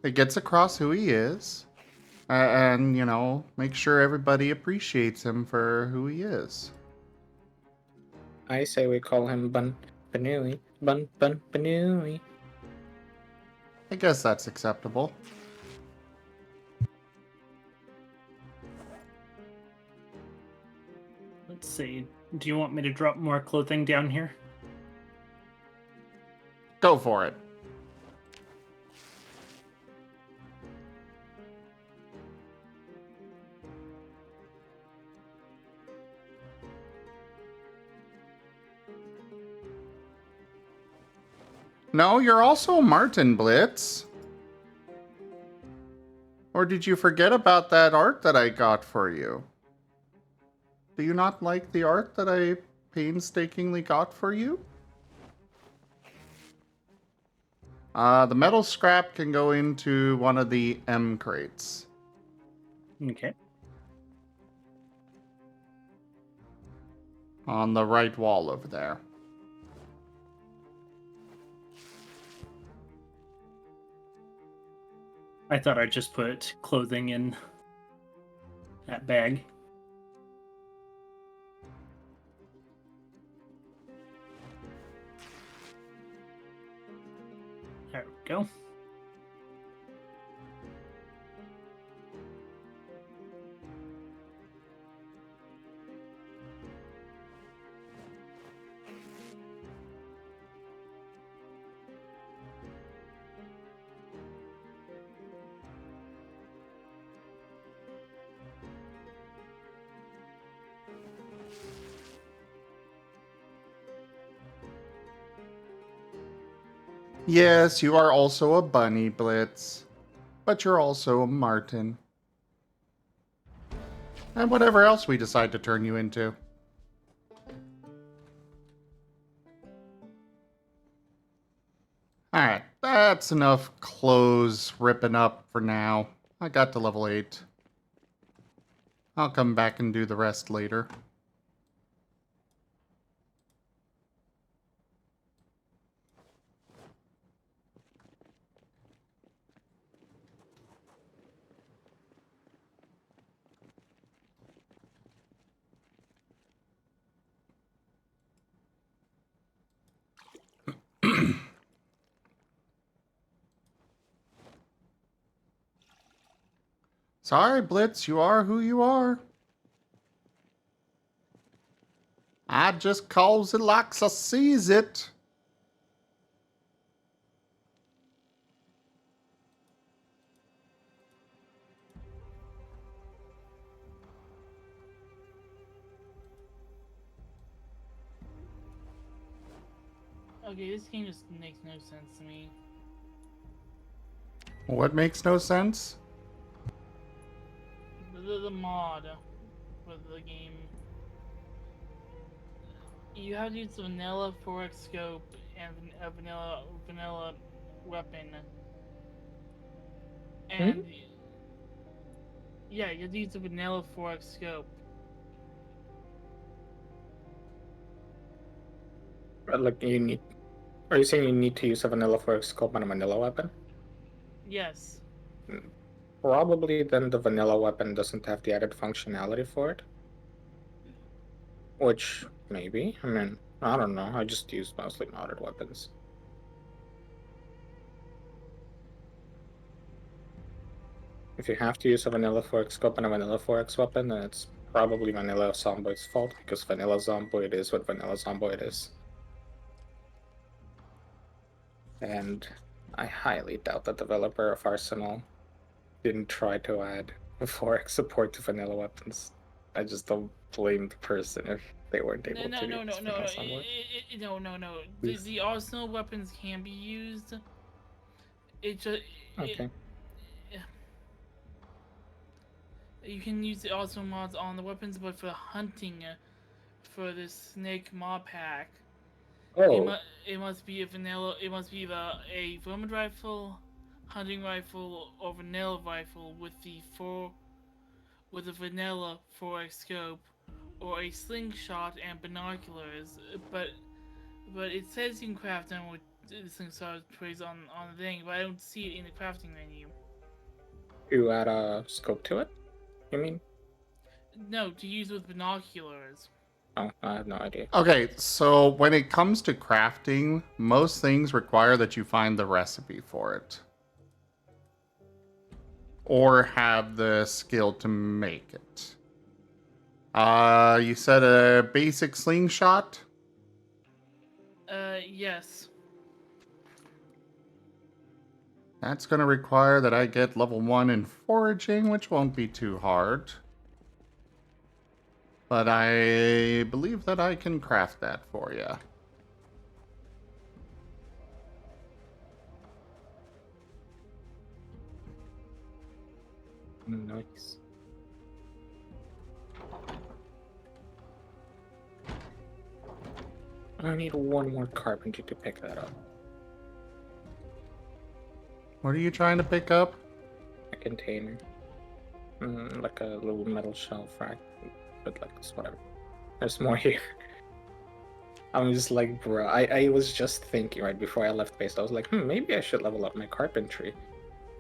It gets across who he is. And, you know, make sure everybody appreciates him for who he is. I say we call him Bun Banui. Bun Banui. I guess that's acceptable. Let's see. Do you want me to drop more clothing down here? Go for it. No, you're also Marten, Blitz. Or did you forget about that art that I got for you? Do you not like the art that I painstakingly got for you? The metal scrap can go into one of the M crates. Okay. On the right wall over there. I thought I'd just put clothing in that bag. There we go. Yes, you are also a bunny, Blitz. But you're also a Marten. And whatever else we decide to turn you into. Alright, that's enough clothes ripping up for now. I got to level 8. I'll come back and do the rest later. Sorry, Blitz, you are who you are. I just calls it like I sees it. Okay, this game just makes no sense to me. What makes no sense? The mod for the game. You have to use the vanilla 4x scope and a vanilla weapon. And yeah, you have to use the vanilla 4x scope. Like you need. Are you saying you need to use a vanilla for a scope on a vanilla weapon? Yes. Probably then the vanilla weapon doesn't have the added functionality for it. Which, maybe. I mean, I don't know. I just use mostly modded weapons. If you have to use a vanilla 4x scope and a vanilla 4x weapon, then it's probably Vanilla Zomboid's fault, because Vanilla Zomboid is what Vanilla Zomboid is. And I highly doubt the developer of Arsenal didn't try to add 4x support to vanilla weapons. I just don't blame the person if they weren't able to use Vanilla Zomboid. No. The arsenal weapons can be used. It just Okay. You can use the arsenal mods on the weapons, but for hunting, for the snake mob pack, it must be a vanilla. It must be a vermin rifle, hunting rifle, or vanilla rifle with a vanilla 4x scope, or a slingshot and binoculars. But it says you can craft them with the slingshot trays on the thing, but I don't see it in the crafting menu. You add a scope to it? You mean? No, to use with binoculars. Oh, I have no idea. Okay, so when it comes to crafting, most things require that you find the recipe for it. Or have the skill to make it. You said a basic slingshot? Yes. That's going to require that I get level 1 in foraging, which won't be too hard. But I believe that I can craft that for you. Nice. I need one more carpentry to pick that up. What are you trying to pick up? A container. Like a little metal shelf, right? But like, it's whatever. There's more here. I'm just like, bro, I was just thinking right before I left base, I was like, maybe I should level up my carpentry.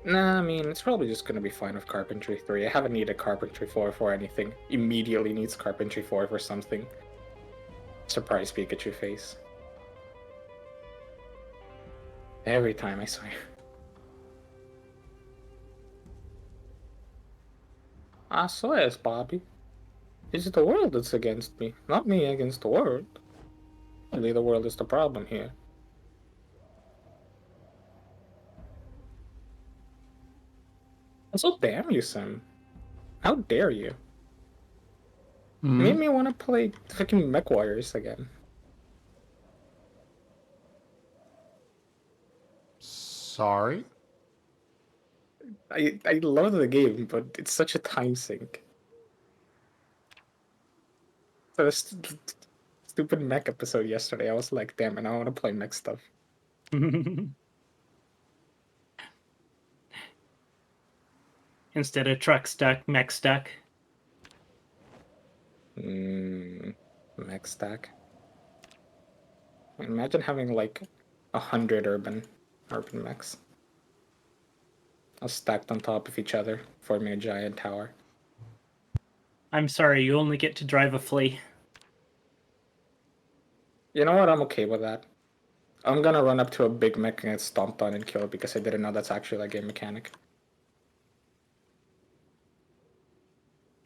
Nah, I mean, it's probably just gonna be fine with carpentry 3. I haven't needed carpentry 4 for anything. Immediately needs carpentry 4 for something. Surprise Pikachu face. Every time, I swear. I swear, Bobby. It's the world that's against me, not me against the world. Only the world is the problem here. Also, damn you, Sim. How dare you? Made me want to play fucking MechWarriors again. Sorry? I love the game, but it's such a time sink. So the stupid mech episode yesterday, I was like, damn it, I want to play mech stuff. Instead of truck stuck, mech stuck. Mech stack. Imagine having like 100 urban mechs. All stacked on top of each other, forming a giant tower. I'm sorry, you only get to drive a flea. You know what? I'm okay with that. I'm gonna run up to a big mech and get stomped on and killed because I didn't know that's actually a game mechanic.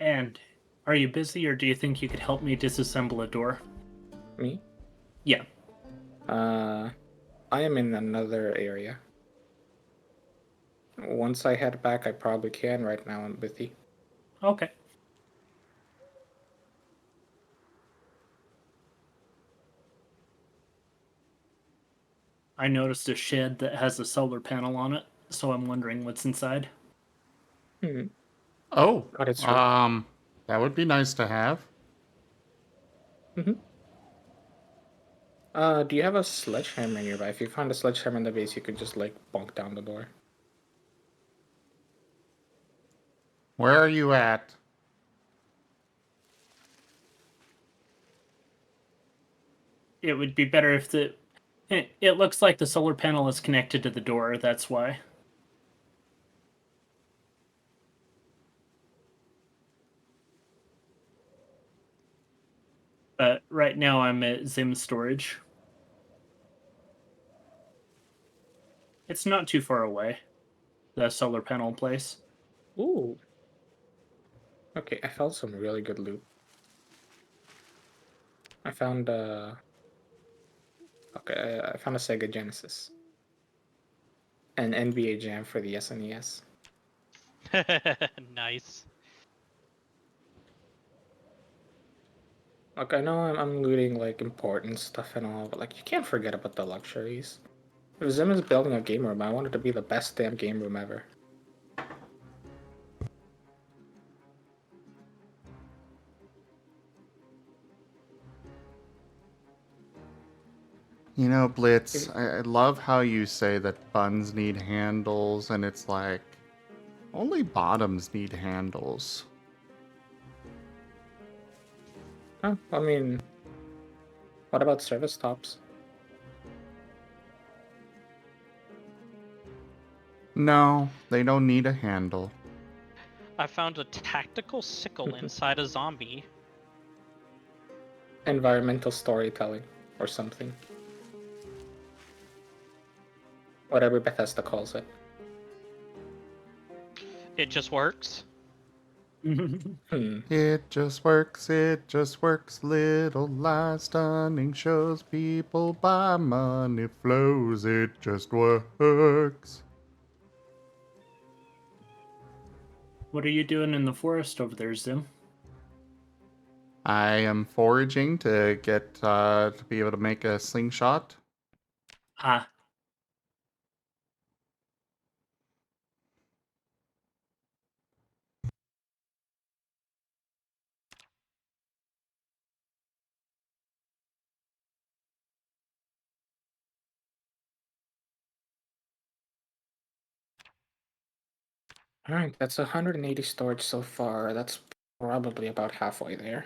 And are you busy, or do you think you could help me disassemble a door? Me? Yeah. I am in another area. Once I head back, I probably can. Right now, I'm busy. Okay. I noticed a shed that has a solar panel on it, so I'm wondering what's inside. Hmm. Oh, God, it's true. that would be nice to have. Mm-hmm. Do you have a sledgehammer nearby? If you found a sledgehammer in the base, you could just like bonk down the door. Where are you at? It would be better if the... It looks like the solar panel is connected to the door, that's why. But right now I'm at Zim storage. It's not too far away, the solar panel place. Ooh. Okay, I found some really good loot. I found okay, I found a Sega Genesis. An NBA Jam for the SNES. Nice. Like I know I'm looting like important stuff and all, but like you can't forget about the luxuries. If Zim is building a game room, I want it to be the best damn game room ever. You know, Blitz, I love how you say that buns need handles, and it's like, only bottoms need handles. Oh, I mean, what about service tops? No, they don't need a handle. I found a tactical sickle inside a zombie. Environmental storytelling or something. Whatever Bethesda calls it. It just works. It just works, little lies, stunning shows, people buy, money flows, it just works. What are you doing in the forest over there, Zim? I am foraging to get, to be able to make a slingshot. Ah. Alright, that's 180 storage so far. That's probably about halfway there.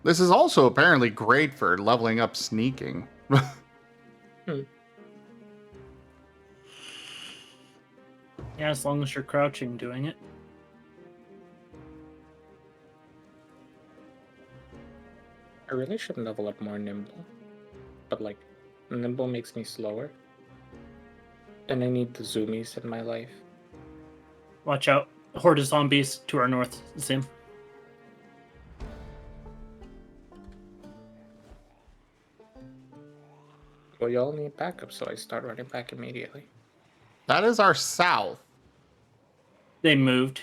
This is also apparently great for leveling up sneaking. Yeah, as long as you're crouching doing it. I really should level up more nimble. But like, nimble makes me slower. And I need the zoomies in my life. Watch out. Horde of zombies to our north, Zim. Well, y'all need backup, so I start running back immediately. That is our south. They moved.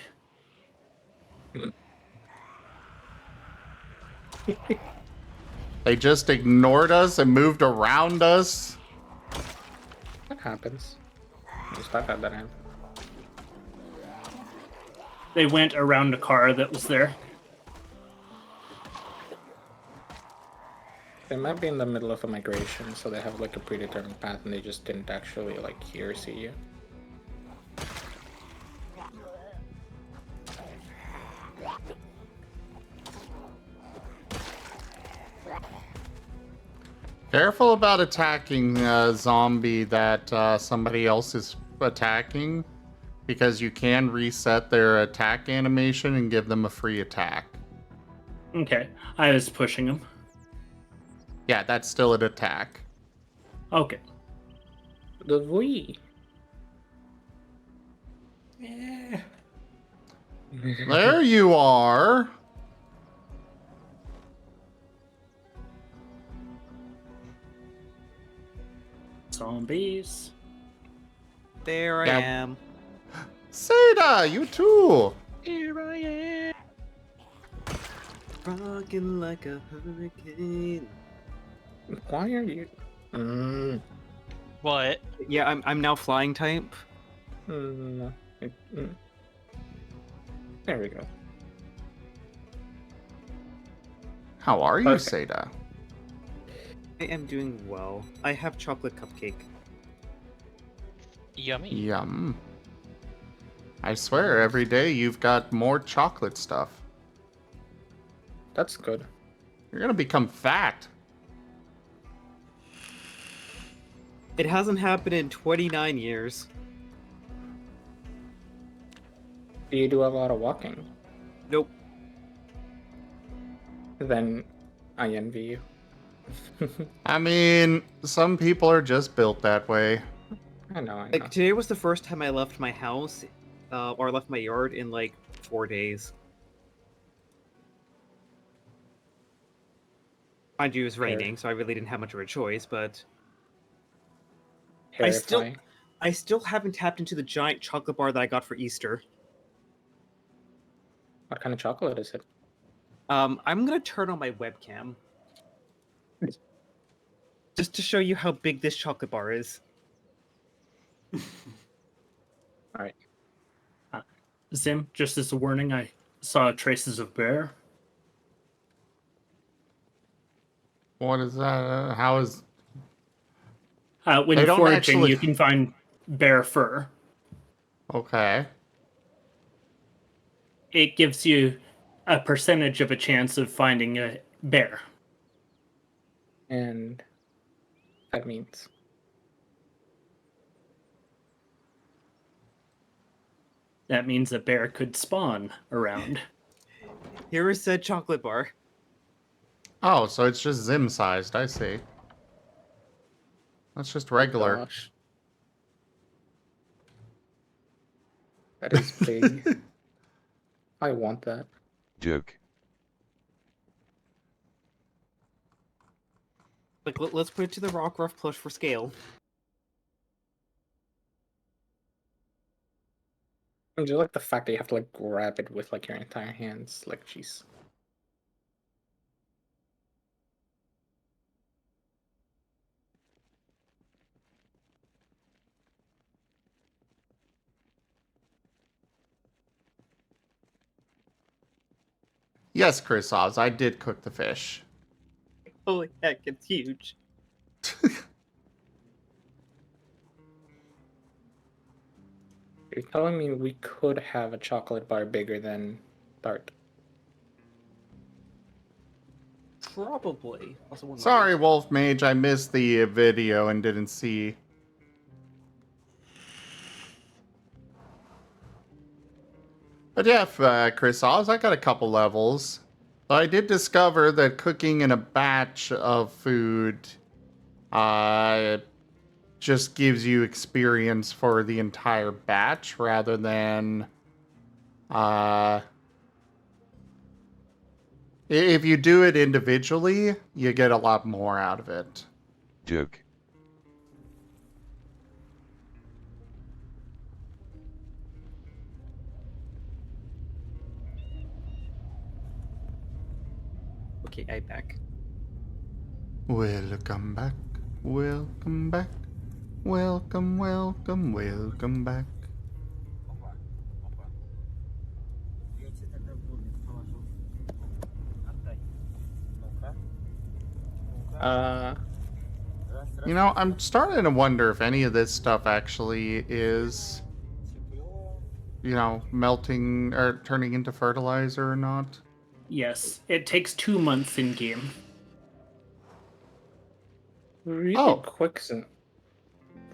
They just ignored us and moved around us. That happens. Just thought that happened. They went around a car that was there. They might be in the middle of a migration, so they have like a predetermined path and they just didn't actually like hear or see you. Careful about attacking a zombie that somebody else is attacking, because you can reset their attack animation and give them a free attack. Okay, I was pushing him. Yeah, that's still an attack. Okay. The we. Yeah. There you are. Zombies. There I Yeah. am. Seda, you too. Here I am. Rocking like a hurricane. Why are you? What? Yeah, I'm now flying type. There we go. How are you, Perfect. Seda? I am doing well. I have chocolate cupcake. Yummy. Yum. I swear, every day you've got more chocolate stuff. That's good. You're gonna become fat. It hasn't happened in 29 years. Do you do a lot of walking? Nope. Then I envy you. I mean, some people are just built that way. I know. Like, today was the first time I left my house, or left my yard in like 4 days. Mind you, it was raining, so I really didn't have much of a choice, but I still haven't tapped into the giant chocolate bar that I got for Easter. What kind of chocolate is it? I'm gonna turn on my webcam. Just to show you how big this chocolate bar is. Alright. Zim, just as a warning, I saw traces of bear. What is that? How is... When They you're don't foraging, actually- you can find bear fur. Okay. It gives you a percentage of a chance of finding a bear. And that means That means a bear could spawn around. Here is said chocolate bar. Oh, so it's just Zim sized, I see. That's just regular. gosh. That is big. I want that. Joke. Like, let's put it to the rock rough push for scale. I just like the fact that you have to like grab it with like your entire hands. Like, jeez. Yes, Chris Oz, I did cook the fish. Holy heck, it's huge. You're telling me we could have a chocolate bar bigger than Dart? Probably. Also, one Sorry, Wolf Mage, I missed the video and didn't see. But yeah, Chris Oz, I got a couple levels. I did discover that cooking in a batch of food just gives you experience for the entire batch rather than if you do it individually, you get a lot more out of it. Joke. Okay, I'm back. Welcome back. Welcome back. Welcome, welcome, welcome back. You know, I'm starting to wonder if any of this stuff actually is, you know, melting or turning into fertilizer or not. Yes, it takes 2 months in game. Really Oh. quick,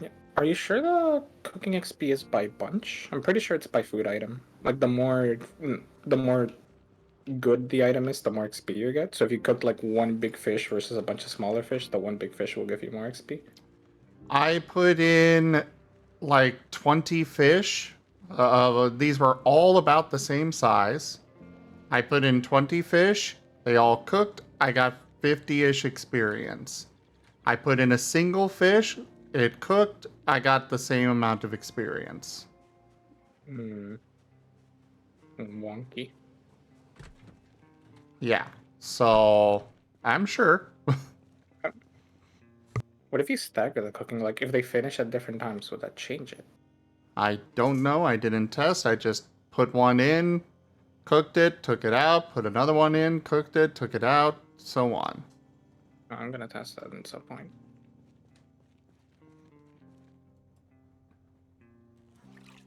yeah. Are you sure the cooking XP is by bunch? I'm pretty sure it's by food item. Like the more good the item is, the more XP you get. So if you cook like one big fish versus a bunch of smaller fish, the one big fish will give you more XP. I put in like 20 fish. These were all about the same size. I put in 20 fish. They all cooked. I got 50-ish experience. I put in a single fish. It cooked. I got the same amount of experience. Wonky. Yeah. So, I'm sure. What if you stagger the cooking? Like, if they finish at different times, would that change it? I don't know. I didn't test. I just put one in, cooked it, took it out, put another one in, cooked it, took it out, so on. I'm gonna test that at some point.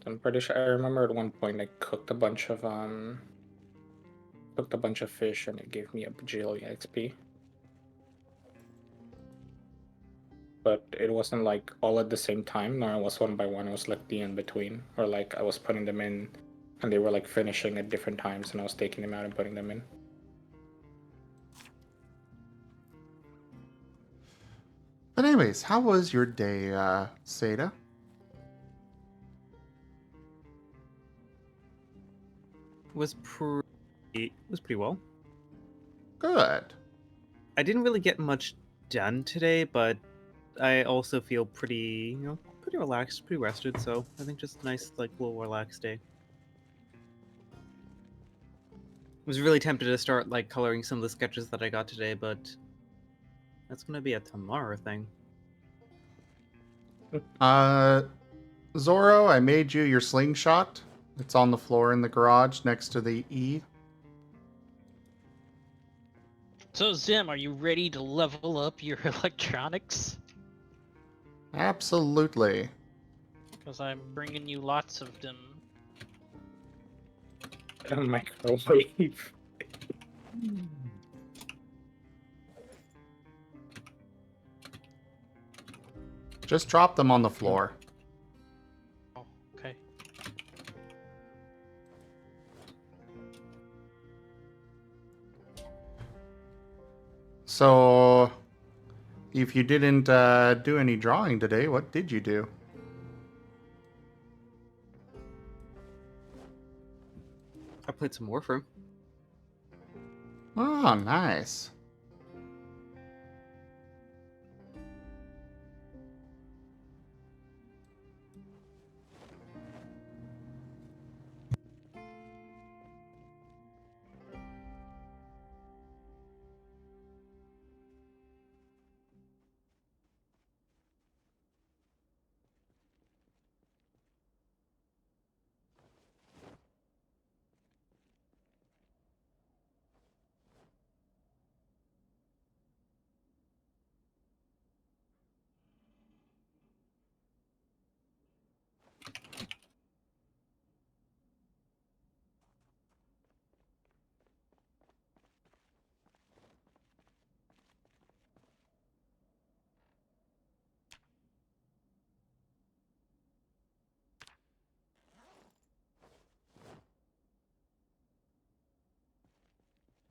I'm pretty sure I remember at one point I cooked a bunch of fish and it gave me a bajillion XP. But it wasn't like all at the same time, nor it was one by one. It was like the in between, or like I was putting them in, and they were like finishing at different times, and I was taking them out and putting them in. But anyways, how was your day, Seda? Was pretty well. Good. I didn't really get much done today, but I also feel pretty, pretty relaxed, pretty rested. So I think just a nice, like, little relaxed day. I was really tempted to start like coloring some of the sketches that I got today, but that's gonna be a tomorrow thing. Zoro, I made you your slingshot. It's on the floor in the garage next to the E. So Zim, are you ready to level up your electronics? Absolutely. Because I'm bringing you lots of them. A microwave. Just drop them on the floor. Oh, okay. So, if you didn't do any drawing today, what did you do? I played some Warframe. Oh, nice.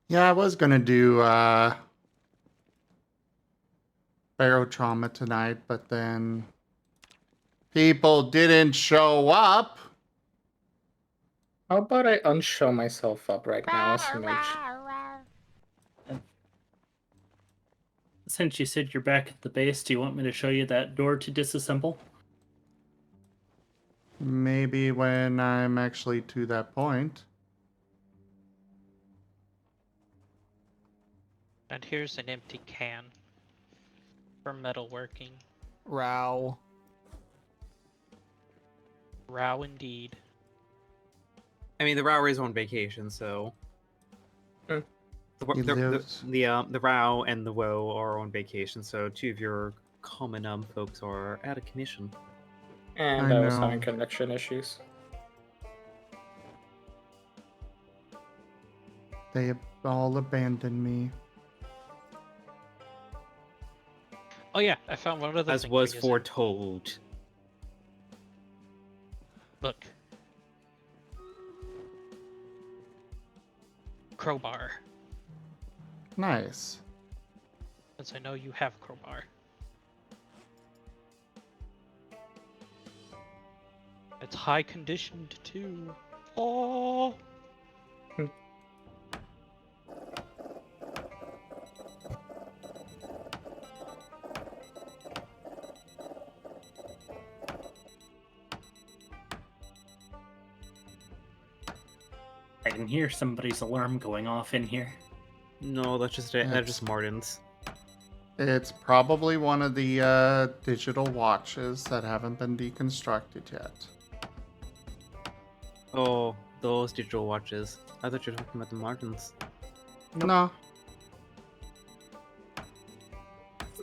Yeah, I was gonna do barotrauma tonight, but then people didn't show up. How about I unshow myself up right now, SMH? Since you said you're back at the base, do you want me to show you that door to disassemble? Maybe when I'm actually to that point. And here's an empty can for metalworking. Row. Row indeed. I mean, the Rao is on vacation, so the Rao and the Woe are on vacation, so two of your common folks are out of commission. And I was having connection issues. They all abandoned me. Oh yeah, I found one other as thing. was for you. foretold. Look. Crowbar. Nice. Since I know you have crowbar. It's high conditioned too. Oh. I can hear somebody's alarm going off in here. No, that's just Martin's. It's probably one of the digital watches that haven't been deconstructed yet. Oh, those digital watches. I thought you were talking about the Martins. No.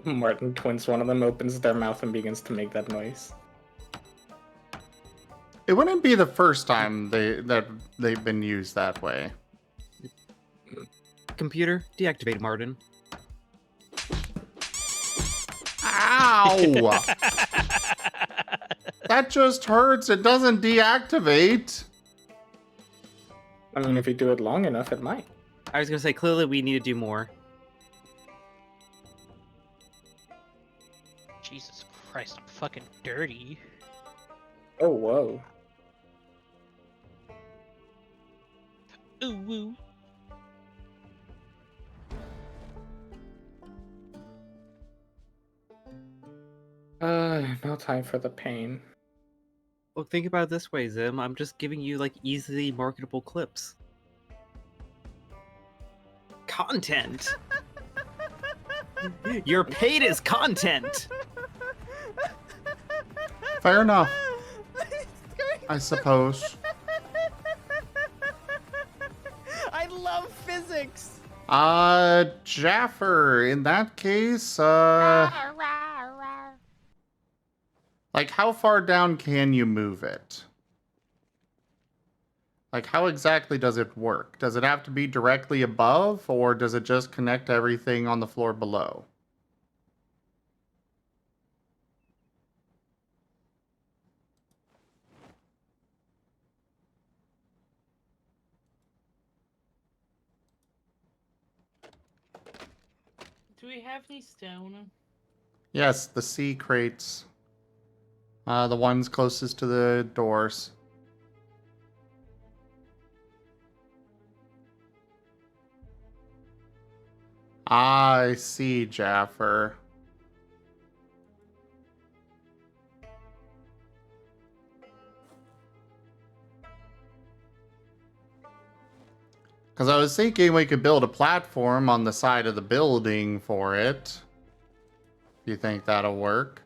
Marten twins, one of them opens their mouth and begins to make that noise. It wouldn't be the first time they've been used that way. Computer, deactivate Martin. Ow! That just hurts. It doesn't deactivate. I mean, if you do it long enough, it might. I was gonna say, clearly we need to do more. Jesus Christ, I'm fucking dirty. Oh, whoa. Ooh woo. No time for the pain. Well, think about it this way, Zim. I'm just giving you, like, easily marketable clips. Content! You're paid as content! Fair enough. I suppose. I love physics! Jaffer, in that case, like, how far down can you move it? Like, how exactly does it work? Does it have to be directly above, or does it just connect everything on the floor below? Do we have any stone? Yes, the C crates. The ones closest to the doors. I see, Jaffer. Because I was thinking we could build a platform on the side of the building for it. Do you think that'll work?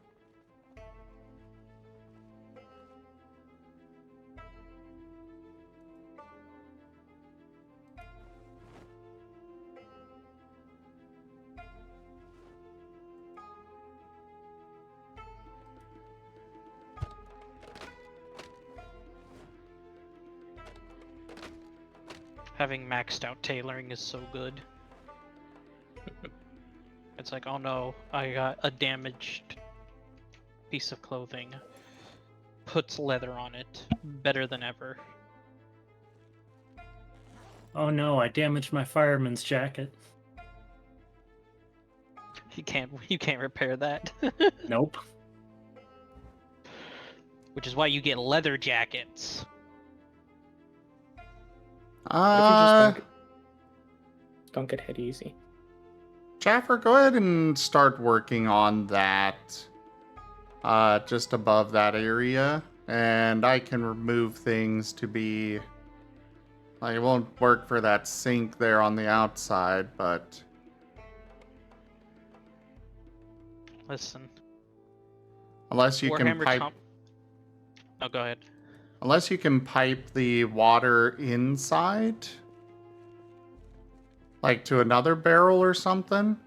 Having maxed out tailoring is so good. It's like, oh no, I got a damaged piece of clothing. Puts leather on it. Better than ever. Oh no, I damaged my fireman's jacket. You can't repair that. Nope. Which is why you get leather jackets. What if you just don't get hit easy? Jaffer, go ahead and start working on that. Just above that area. And I can remove things to be... Like, it won't work for that sink there on the outside, but... Listen. Unless you can pipe... Oh, go ahead. Unless you can pipe the water inside? Like to another barrel or something?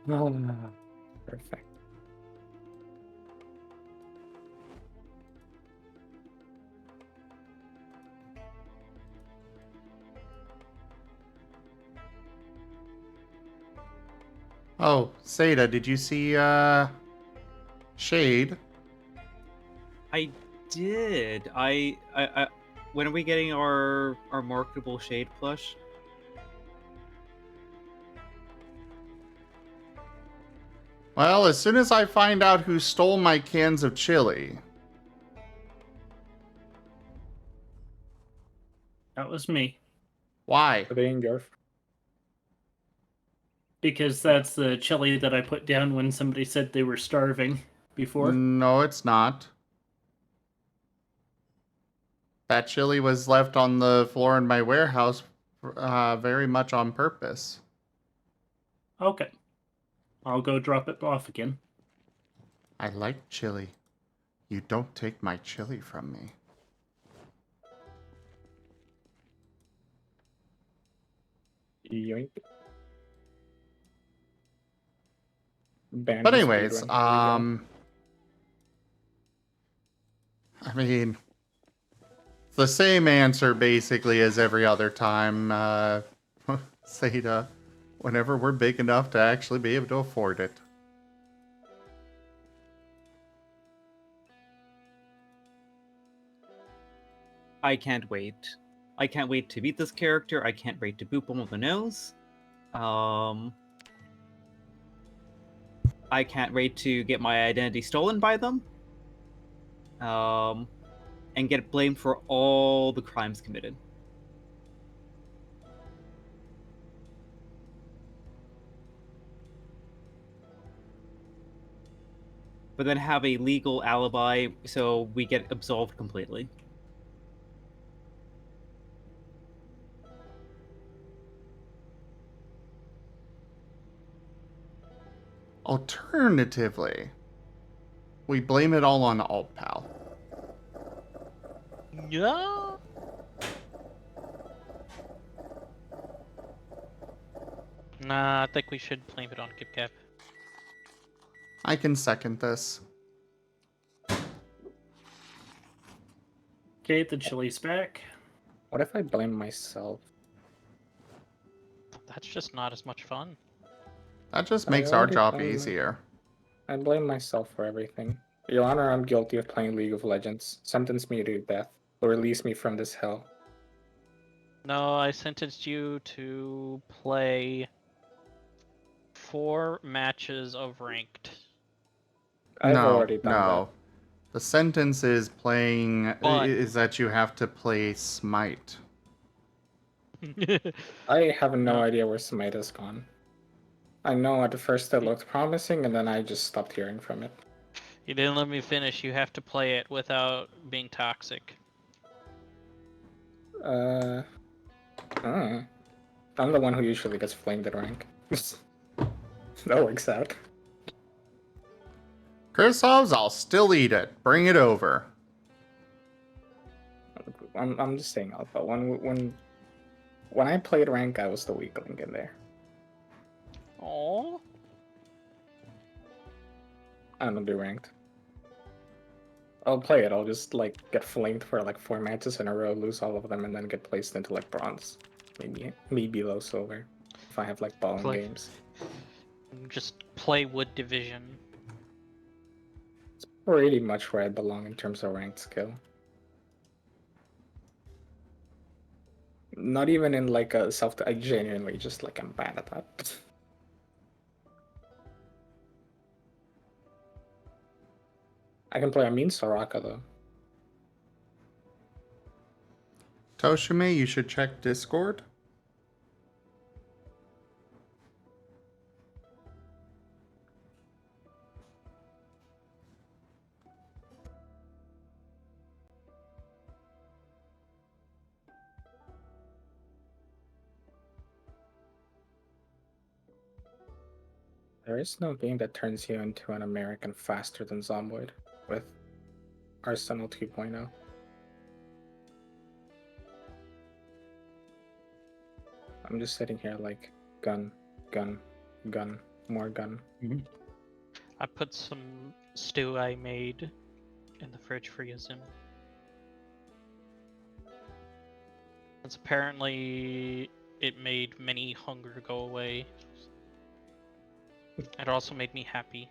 Oh, perfect. Oh, Seda, did you see Shade? I did. I when are we getting our marketable Shade plush? Well, as soon as I find out who stole my cans of chili. That was me. Why? Are they in your? Because that's the chili that I put down when somebody said they were starving before. No, it's not. That chili was left on the floor in my warehouse very much on purpose. Okay. I'll go drop it off again. I like chili. You don't take my chili from me. Yoink. But anyways, I mean, it's the same answer basically as every other time, Seda, whenever we're big enough to actually be able to afford it. I can't wait. I can't wait to beat this character. I can't wait to boop him on the nose. I can't wait to get my identity stolen by them. And get blamed for all the crimes committed. But then have a legal alibi so we get absolved completely. Alternatively, we blame it all on Alt Pal. Yeah. Nah, I think we should blame it on KipCap. I can second this. Okay, the chili's back. What if I blame myself? That's just not as much fun. That just makes our job easier. I blame myself for everything. Your Honor, I'm guilty of playing League of Legends. Sentence me to death, or release me from this hell. No, I sentenced you to play 4 matches of ranked. I've already done no. The sentence is is that you have to play Smite. I have no idea where Smite has gone. I know at first it looked promising, and then I just stopped hearing from it. You didn't let me finish. You have to play it without being toxic. I'm the one who usually gets flamed at rank. That works out. Kursov's, I'll still eat it. Bring it over. I'm just saying out, but when I played rank, I was the weakling in there. Oh. I don't do ranked. I'll play it. I'll just like get flamed for like 4 matches in a row, lose all of them, and then get placed into like bronze, maybe low silver, if I have like balling games. Just play Wood Division. It's pretty much where I belong in terms of ranked skill. Not even in like a I genuinely just like I'm bad at that. I can play a mean Soraka though. Toshime, you should check Discord. There is no game that turns you into an American faster than Zomboid with Arsenal 2.0. I'm just sitting here like gun, gun, gun, more gun. I put some stew I made in the fridge for Yazim. It's apparently it made many hunger go away. It also made me happy.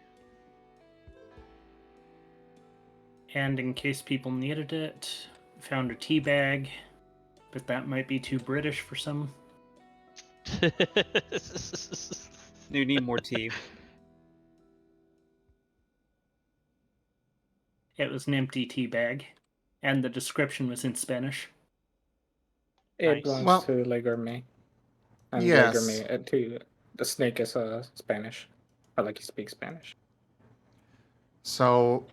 And in case people needed it, found a tea bag, but that might be too British for some. You need more tea. It was an empty tea bag, and the description was in Spanish. It Nice. belongs Well, to Le Gourmet. And Le yes. Gourmet, too. The snake is Spanish. Or like he speaks Spanish. So,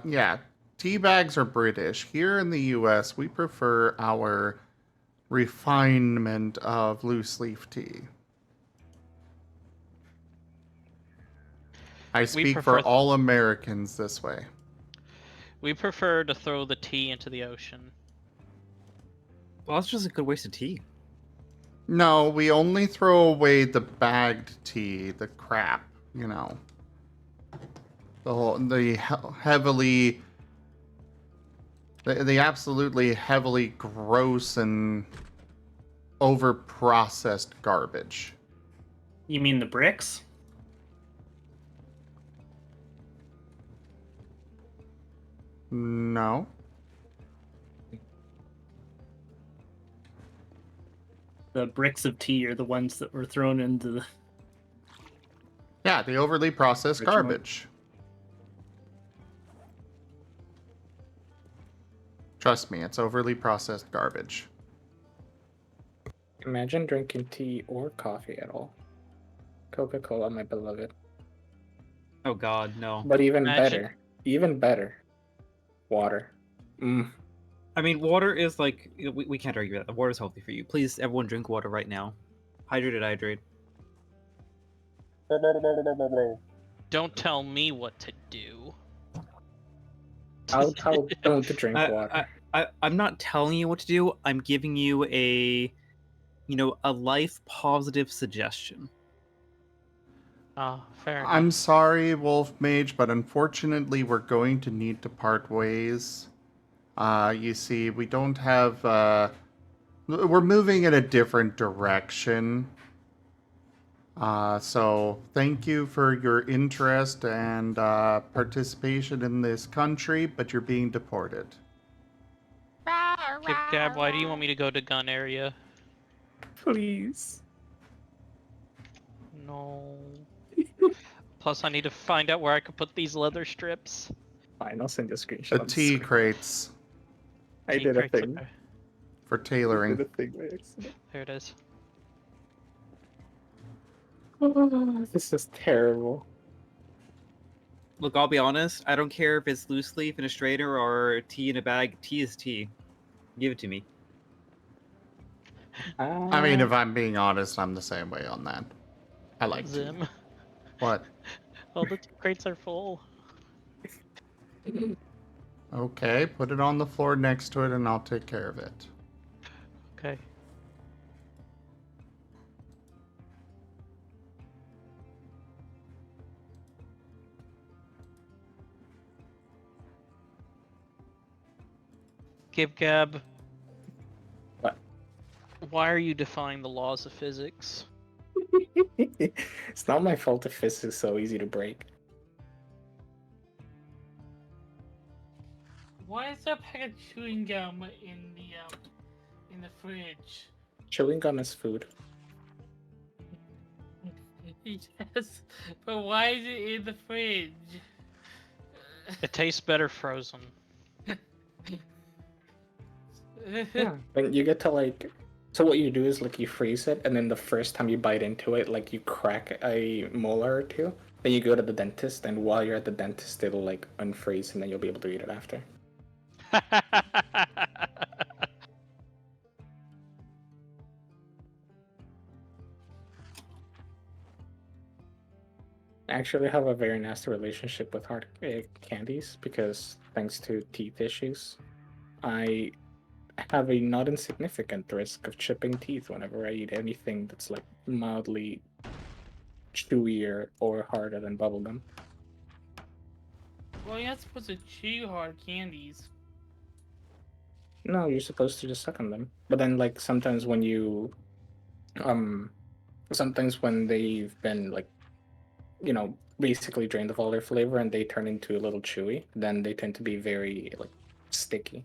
yeah, tea bags are British. Here in the US, we prefer our refinement of loose leaf tea. I speak for all Americans this way. We prefer to throw the tea into the ocean. Well, that's just a good waste of tea. No, we only throw away the bagged tea, the crap, you know. The heavily, the absolutely heavily gross and over-processed garbage. You mean the bricks? No. The bricks of tea are the ones that were thrown into the... Yeah, the overly processed Which one? garbage. Trust me, it's overly processed garbage. Imagine drinking tea or coffee at all. Coca-Cola, my beloved. Oh God, no. But even better, water. I mean, water is like, we can't argue that. Water is healthy for you. Please, everyone drink water right now. Hydrate. Don't tell me what to do. I'll don't drink water. I'm not telling you what to do. I'm giving you a life positive suggestion. Oh, fair enough. I'm sorry, Wolf Mage, but unfortunately we're going to need to part ways. You see, we don't have... we're moving in a different direction. So thank you for your interest and participation in this country, but you're being deported. Gab, why do you want me to go to gun area? Please. No. Plus, I need to find out where I could put these leather strips. Fine, I'll send you a screenshot. The on tea screen. crates. I did a thing. Okay. For tailoring. I did a thing by accident. There it is. Oh, this is terrible. Look, I'll be honest. I don't care if it's loose leaf in a strainer or tea in a bag. Tea is tea. Give it to me. I mean, if I'm being honest, I'm the same way on that. I like tea. Zim. What? All the crates are full. Okay, put it on the floor next to it and I'll take care of it. Okay. Gab. What? Why are you defying the laws of physics? It's not my fault if physics is so easy to break. Why is there a pack of chewing gum in the fridge? Chewing gum is food. Yes, but why is it in the fridge? It tastes better frozen. Yeah. When you get to like, so what you do is like you freeze it, and then the first time you bite into it, like you crack a molar or two. Then you go to the dentist, and while you're at the dentist, it'll like unfreeze, and then you'll be able to eat it after. I actually have a very nasty relationship with hard candies because thanks to teeth issues, I have a not insignificant risk of chipping teeth whenever I eat anything that's like mildly chewier or harder than bubblegum. Well, you're not supposed to chew hard candies. No, you're supposed to just suck on them. But then like sometimes when they've been like basically drained of all their flavor and they turn into a little chewy, then they tend to be very like sticky.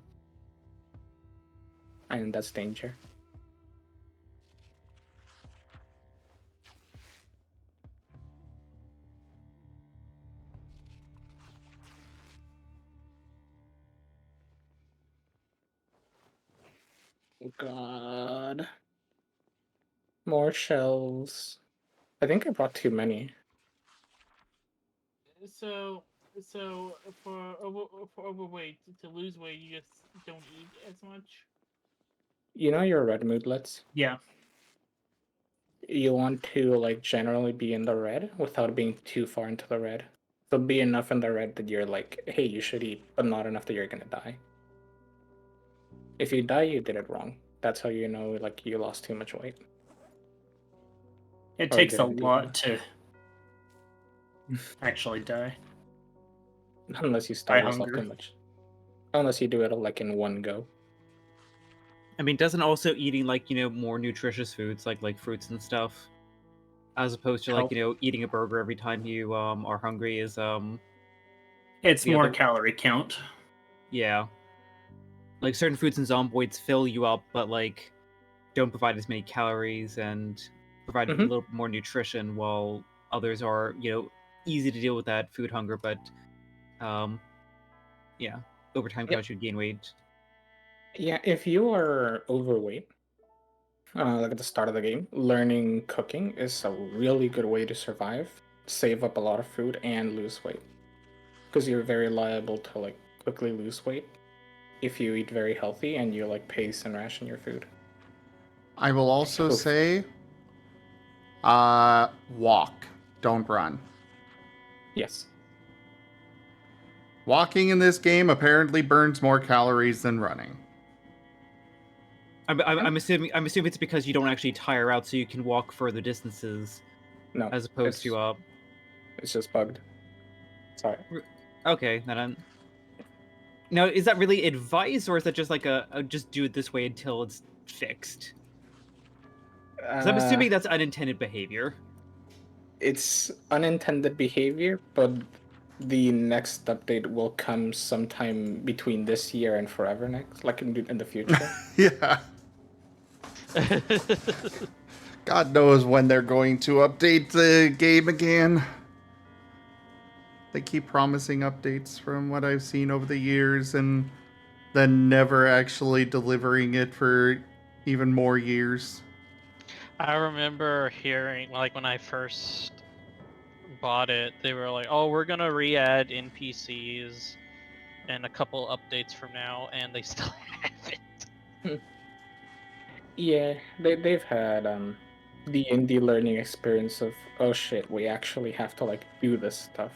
And that's danger. God. More shells. I think I brought too many. So for overweight to lose weight, you just don't eat as much. You know your red moodlets? Yeah. You want to like generally be in the red without being too far into the red. So be enough in the red that you're like, hey, you should eat, but not enough that you're gonna die. If you die, you did it wrong. That's how you know like you lost too much weight. It Or takes a didn't lot to actually die. Unless you By starve yourself hunger. too much. Unless you do it like in one go. I mean, doesn't also eating like more nutritious foods like fruits and stuff, as opposed to like eating a burger every time you are hungry is It's the more other- calorie count. Yeah. Like certain foods and zomboids fill you up, but like don't provide as many calories and provide a little bit more nutrition, while others are easy to deal with that food hunger, but yeah, over time cause you gain weight. Yeah, if you are overweight, like at the start of the game, learning cooking is a really good way to survive, save up a lot of food, and lose weight. Because you're very liable to like quickly lose weight if you eat very healthy and you like pace and ration your food. I will also say, walk, don't run. Yes. Walking in this game apparently burns more calories than running. I'm assuming it's because you don't actually tire out, so you can walk further distances. No, as opposed to it's just bugged. Sorry. Okay, then. Now, is that really advice, or is that just like a just do it this way until it's fixed? 'Cause I'm assuming that's unintended behavior. It's unintended behavior, but the next update will come sometime between this year and forever next, like in the future. Yeah. God knows when they're going to update the game again. They keep promising updates from what I've seen over the years and then never actually delivering it for even more years. I remember hearing, like, when I first bought it, they were like, oh, we're gonna re-add NPCs and a couple updates from now, and they still haven't. Yeah, they've had the indie learning experience of, oh shit, we actually have to like do this stuff.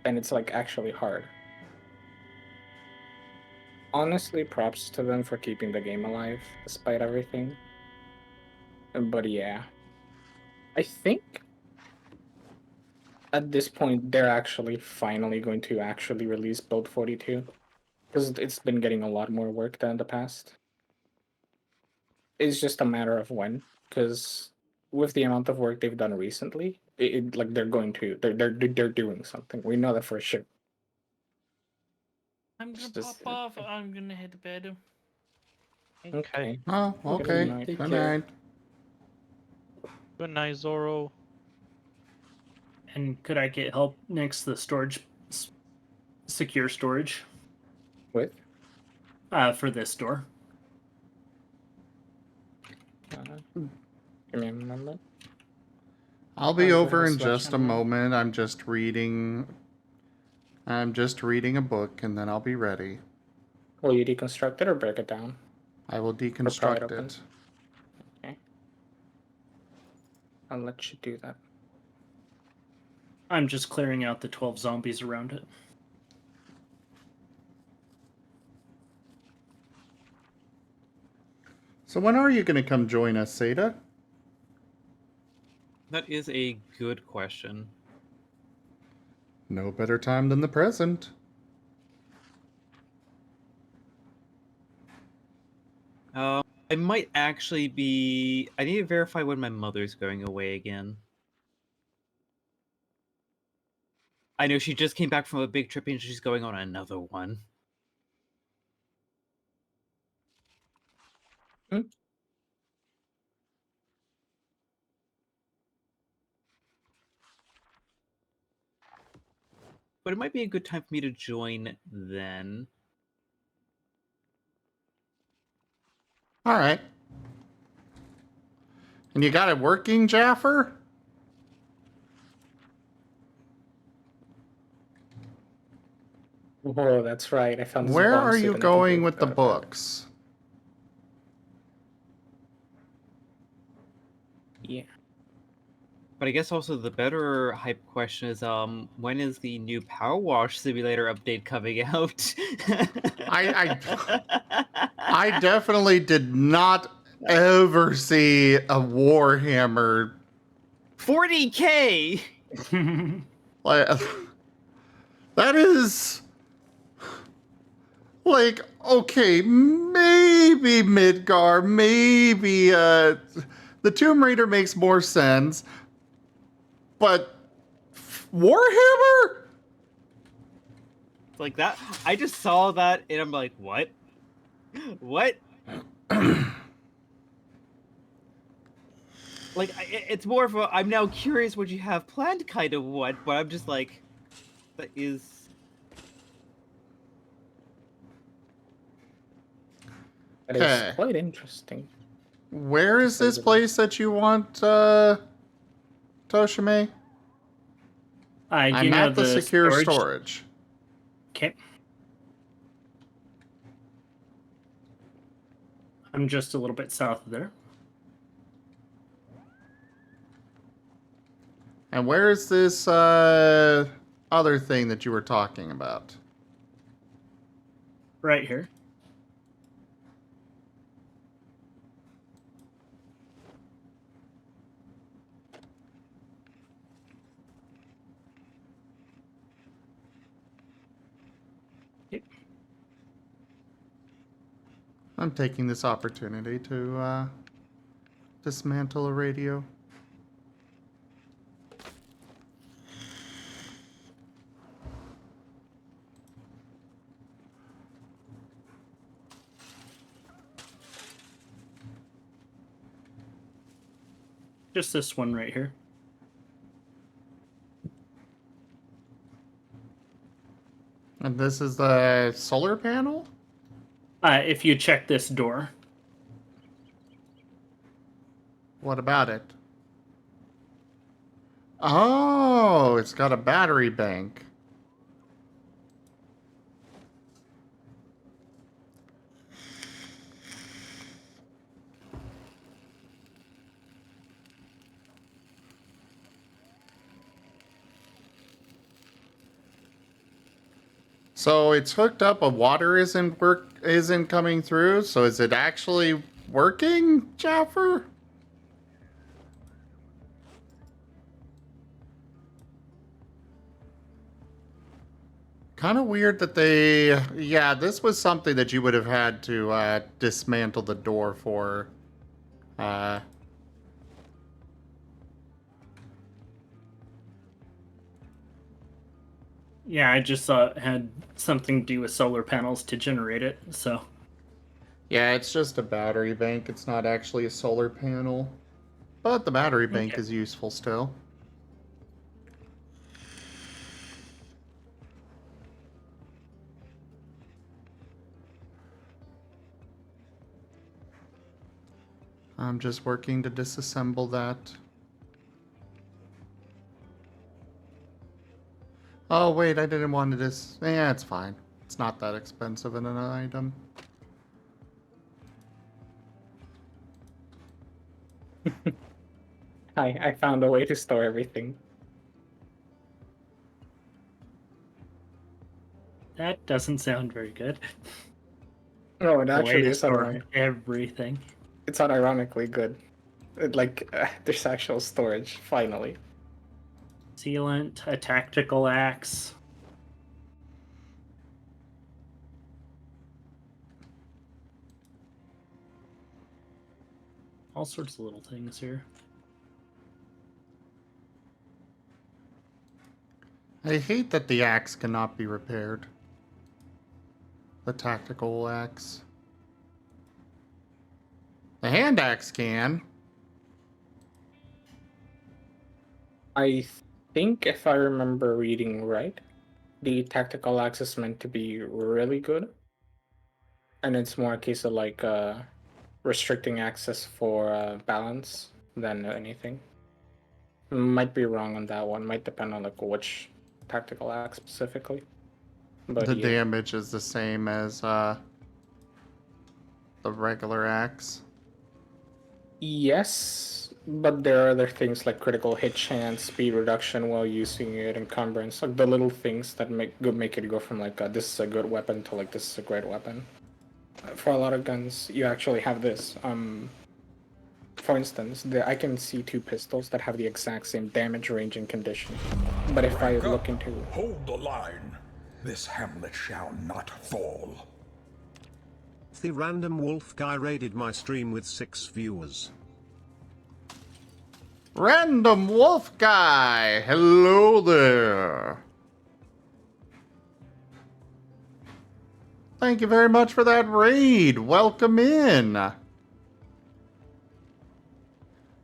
And it's like actually hard. Honestly, props to them for keeping the game alive despite everything. But yeah. I think at this point they're actually finally going to actually release Build 42. Because it's been getting a lot more work than in the past. It's just a matter of when. Because with the amount of work they've done recently, like they're doing something. We know that for sure. I'm gonna pop off. I'm gonna head to bed. Okay. Oh, okay. Good night. Good night, Zoro. And could I get help next to the storage, secure storage? With? For this door. Give me a moment. I'll be over in just a moment. I'm just reading a book and then I'll be ready. Will you deconstruct it or break it down? I will deconstruct it. Okay. I'll let you do that. I'm just clearing out the 12 zombies around it. So when are you going to come join us, Seda? That is a good question. No better time than the present. I might actually be... I need to verify when my mother's going away again. I know she just came back from a big trip and she's going on another one. But it might be a good time for me to join then. All right. And you got it working, Jaffer? Oh, that's right. I found this Where bomb are suit you and I can going do with the that. books? Yeah. But I guess also the better hype question is, when is the new Power Wash Simulator update coming out? I definitely did not ever see a Warhammer 40K. like that is like okay, maybe Midgar, maybe the Tomb Raider makes more sense, but Warhammer? Like that, I just saw that and I'm like, what? What? Like, it's more of a, I'm now curious what you have planned kind of what, but I'm just like, that is... That is quite interesting. Where is this place that you want, Toshime? I'm at the secure storage. Okay. I'm just a little bit south of there. And where is this other thing that you were talking about? Right here. I'm taking this opportunity to dismantle a radio. Just this one right here. And this is the solar panel? If you check this door. What about it? Oh, it's got a battery bank. So it's hooked up, but water isn't coming through. So is it actually working, Jaffer? Kind of weird that they... Yeah, this was something that you would have had to dismantle the door for. Yeah, I just saw it had something to do with solar panels to generate it, so... Yeah, it's just a battery bank. It's not actually a solar panel. But the battery bank is useful still. I'm just working to disassemble that. Oh, wait, I didn't want to Yeah, it's fine. It's not that expensive in an item. I found a way to store everything. That doesn't sound very good. No, it The way actually to is store everything. It's unironically good. There's actual storage, finally. Sealant, a tactical axe. All sorts of little things here. I hate that the axe cannot be repaired. The tactical axe. The hand axe can. I think if I remember reading right, the tactical axe is meant to be really good. And it's more a case of like restricting access for balance than anything. Might be wrong on that one. Might depend on like which tactical axe specifically. But The yeah. damage is the same as the regular axe. Yes, but there are other things like critical hit chance, speed reduction while using it, encumbrance, like the little things that make it go from like this is a good weapon to like this is a great weapon. For a lot of guns, you actually have this. For instance, I can see two pistols that have the exact same damage range and condition. But if I look into... Hold the line. This hamlet shall not fall. The random wolf guy raided my stream with 6 viewers. Random wolf guy, hello there. Thank you very much for that raid. Welcome in.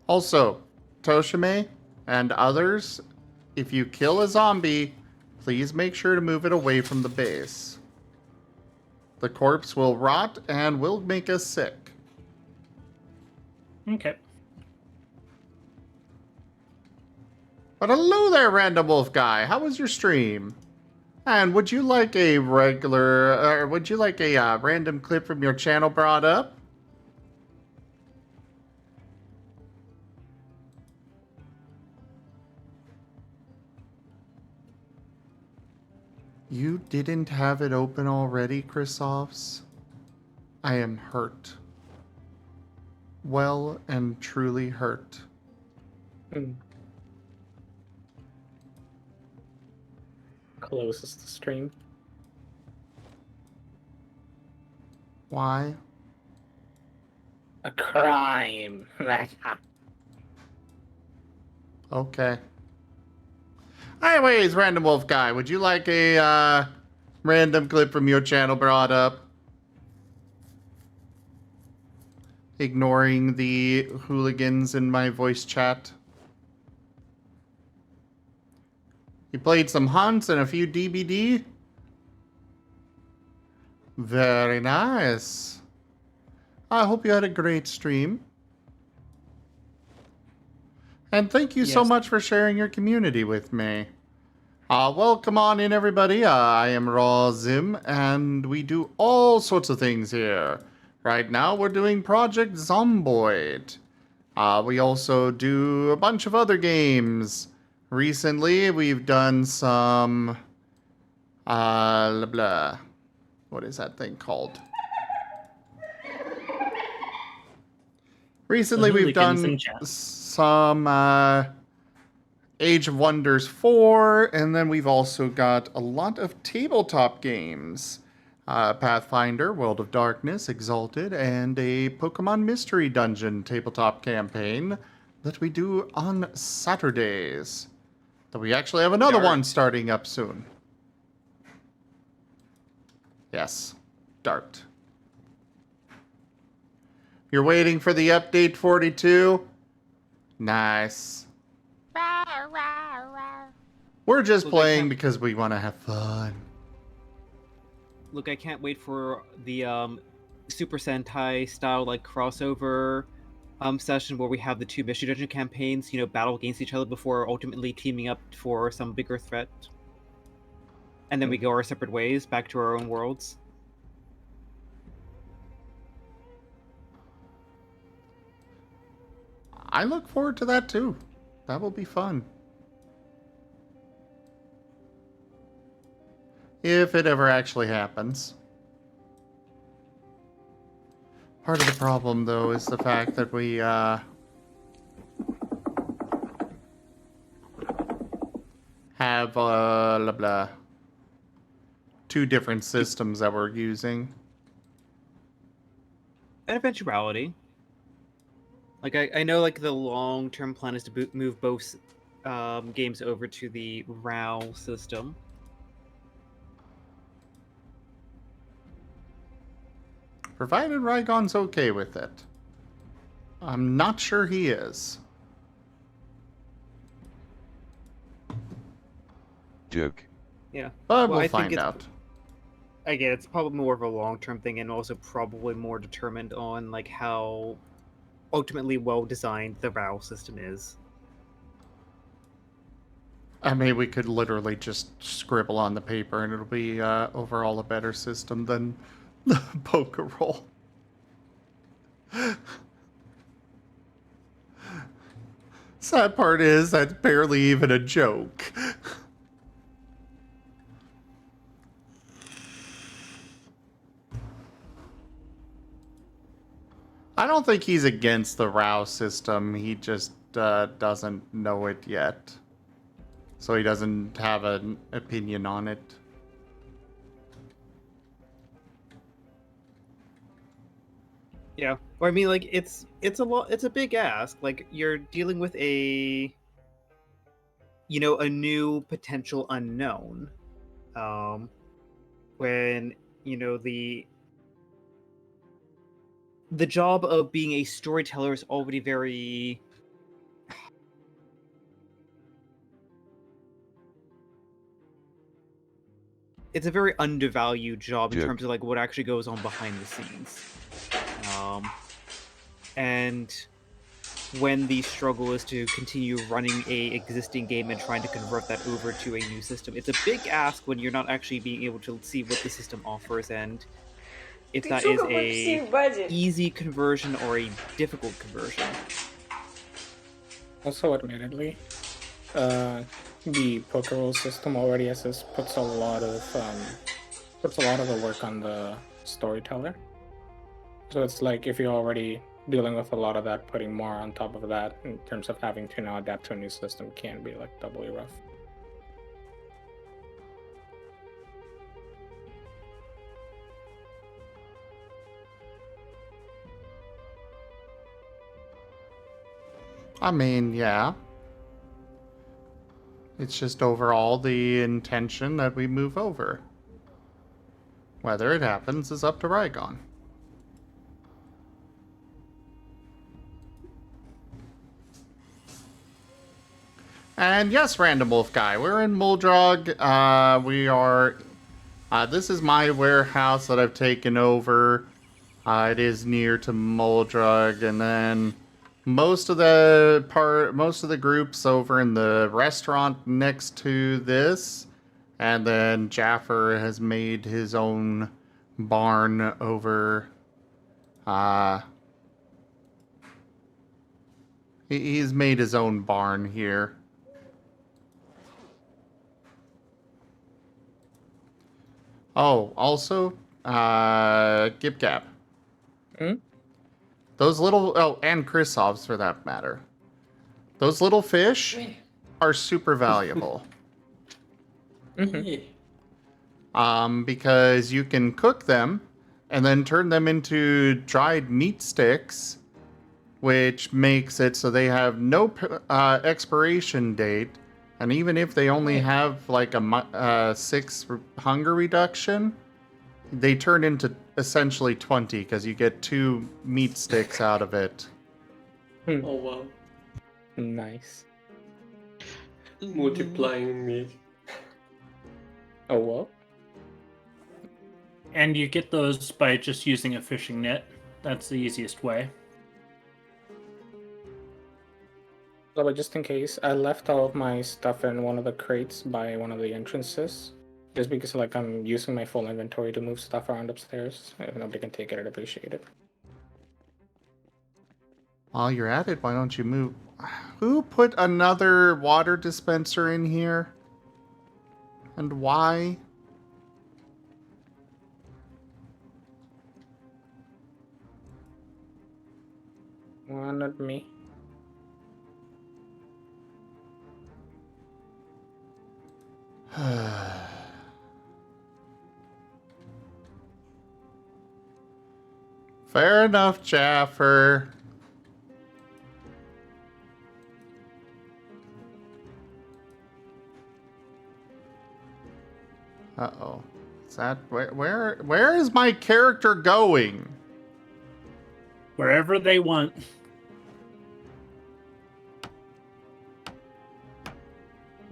Also, Toshime and others, if you kill a zombie, please make sure to move it away from the base. The corpse will rot and will make us sick. Okay. But hello there, Random Wolf Guy. How was your stream? And would you like a random clip from your channel brought up? You didn't have it open already, Chrisoffs? I am hurt. Well and truly hurt. Closest to stream. Why? A crime. Okay. Anyways, Random Wolf Guy, would you like a random clip from your channel brought up? Ignoring the hooligans in my voice chat. You played some hunts and a few DBD? Very nice. I hope you had a great stream. And thank you so much for sharing your community with me. Welcome on in, everybody. I am Raw Zim, and we do all sorts of things here. Right now, we're doing Project Zomboid. We also do a bunch of other games. Recently, we've done some... blah, blah. What is that thing called? Recently, we've done some Age of Wonders 4, and then we've also got a lot of tabletop games. Pathfinder, World of Darkness, Exalted, and a Pokemon Mystery Dungeon tabletop campaign that we do on Saturdays. So we actually have another one starting up soon. Yes, Dart. You're waiting for the update 42? Nice. We're just playing because we want to have fun. Look, I can't wait for the Super Sentai style like crossover session where we have the two Mystery Dungeon campaigns, battle against each other before ultimately teaming up for some bigger threat. And then we go our separate ways back to our own worlds. I look forward to that too. That will be fun. If it ever actually happens. Part of the problem, though, is the fact that we, have, blah, blah, two different systems that we're using. An eventuality. Like, I know, like, the long-term plan is to move both games over to the RAW system. Provided Rygon's okay with it. I'm not sure he is. Joke. Yeah. But Well, we'll I think find it's- out. Again, it's probably more of a long-term thing, and also probably more determined on like how ultimately well-designed the RAW system is. I mean, we could literally just scribble on the paper and it'll be overall a better system than the poker roll. Sad part is that's barely even a joke. I don't think he's against the RAW system. He just doesn't know it yet. So he doesn't have an opinion on it. Yeah. Or I mean, like it's a big ask. Like you're dealing with a a new potential unknown. When the job of being a storyteller is already very it's a very undervalued job in terms of like what actually goes on behind the scenes. And when the struggle is to continue running a existing game and trying to convert that over to a new system, it's a big ask when you're not actually being able to see what the system offers and if that is a easy conversion or a difficult conversion. Also, admittedly, the poker roll system already puts a lot of the work on the storyteller. So it's like if you're already dealing with a lot of that, putting more on top of that in terms of having to now adapt to a new system can be like doubly rough. I mean, yeah. It's just overall the intention that we move over. Whether it happens is up to Rygon. And yes, Random Wolf Guy, we're in Muldrog. We are... this is my warehouse that I've taken over. It is near to Muldrog, and then most of the groups over in the restaurant next to this, and then Jaffer has made his own barn over. He's made his own barn here. Oh, also, Gib Gab. Those little, and Krisovs for that matter. Those little fish are super valuable. Because you can cook them and then turn them into dried meat sticks, which makes it so they have no expiration date. And even if they only have like a 6 hunger reduction, they turn into essentially 20 because you get 2 meat sticks out of it. Oh wow. Nice. Multiplying meat. Oh well. And you get those by just using a fishing net. That's the easiest way. So, but just in case, I left all of my stuff in one of the crates by one of the entrances. Just because like I'm using my full inventory to move stuff around upstairs. If nobody can take it, I'd appreciate it. While you're at it, why don't you move? Who put another water dispenser in here? And why? Not me. Fair enough, Jaffer. Uh-oh. Is that where is my character going? Wherever they want.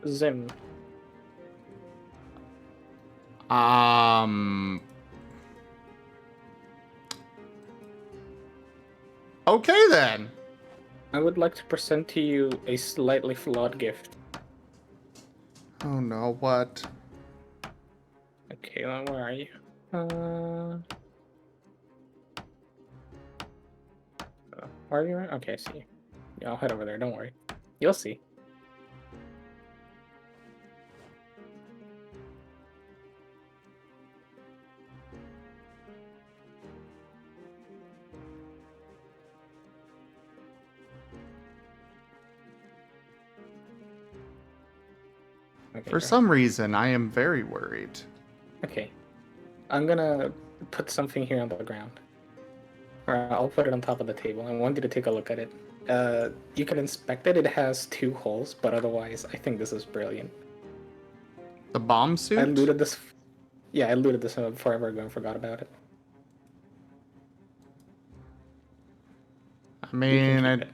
Zim. Okay then. I would like to present to you a slightly flawed gift. Oh no, what? Okay, where are you? Where are you? Okay, I see you. Yeah, I'll head over there, don't worry. You'll see. Okay, For some reason, I am very worried. Okay. I'm gonna put something here on the ground. Or I'll put it on top of the table. I want you to take a look at it. You can inspect it. It has 2 holes, but otherwise, I think this is brilliant. The bomb suit? I looted this. Yeah, I looted this forever ago and forgot about it. I mean,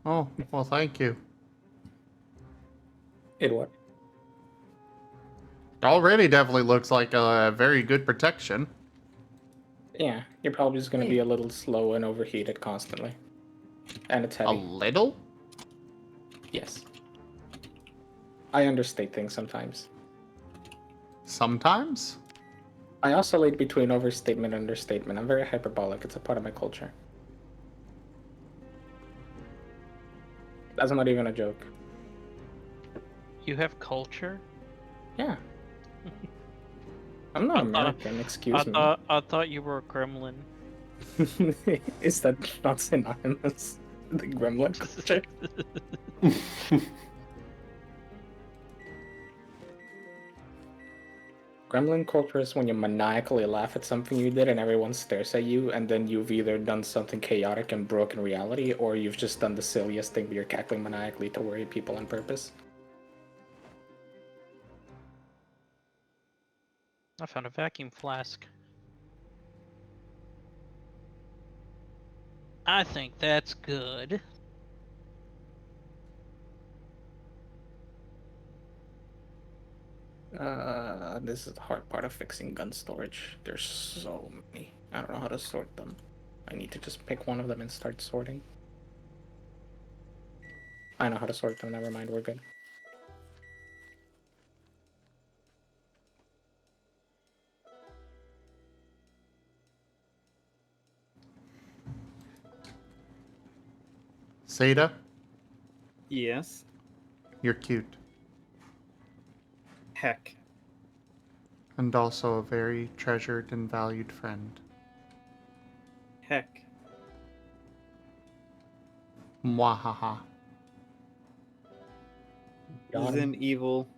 Oh, well, thank you. It what? Already definitely looks like a very good protection. Yeah, you're probably just gonna be a little slow and overheated constantly. And it's heavy. A little? Yes. I understate things sometimes. Sometimes? I oscillate between overstatement and understatement. I'm very hyperbolic. It's a part of my culture. That's not even a joke. You have culture? Yeah. I'm not American, excuse me. I thought you were a gremlin. Is that not synonymous? The gremlin culture? Gremlin culture is when you maniacally laugh at something you did and everyone stares at you, and then you've either done something chaotic and broken reality, or you've just done the silliest thing but you're cackling maniacally to worry people on purpose. I found a vacuum flask. I think that's good. This is the hard part of fixing gun storage. There's so many. I don't know how to sort them. I need to just pick one of them and start sorting. I know how to sort them, never mind, we're good. Seda, Yes. you're cute. Heck. And also a very treasured and valued friend. Heck. Mwahaha. Isn't evil.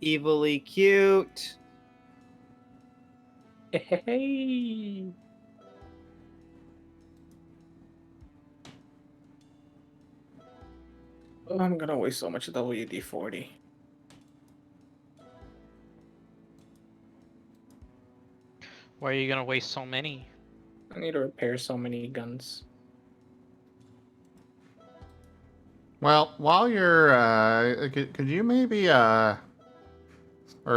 Evilly cute. Hey. Oh, I'm gonna waste so much WD-40. Why are you gonna waste so many? I need to repair so many guns. Well, while you're, could you maybe, or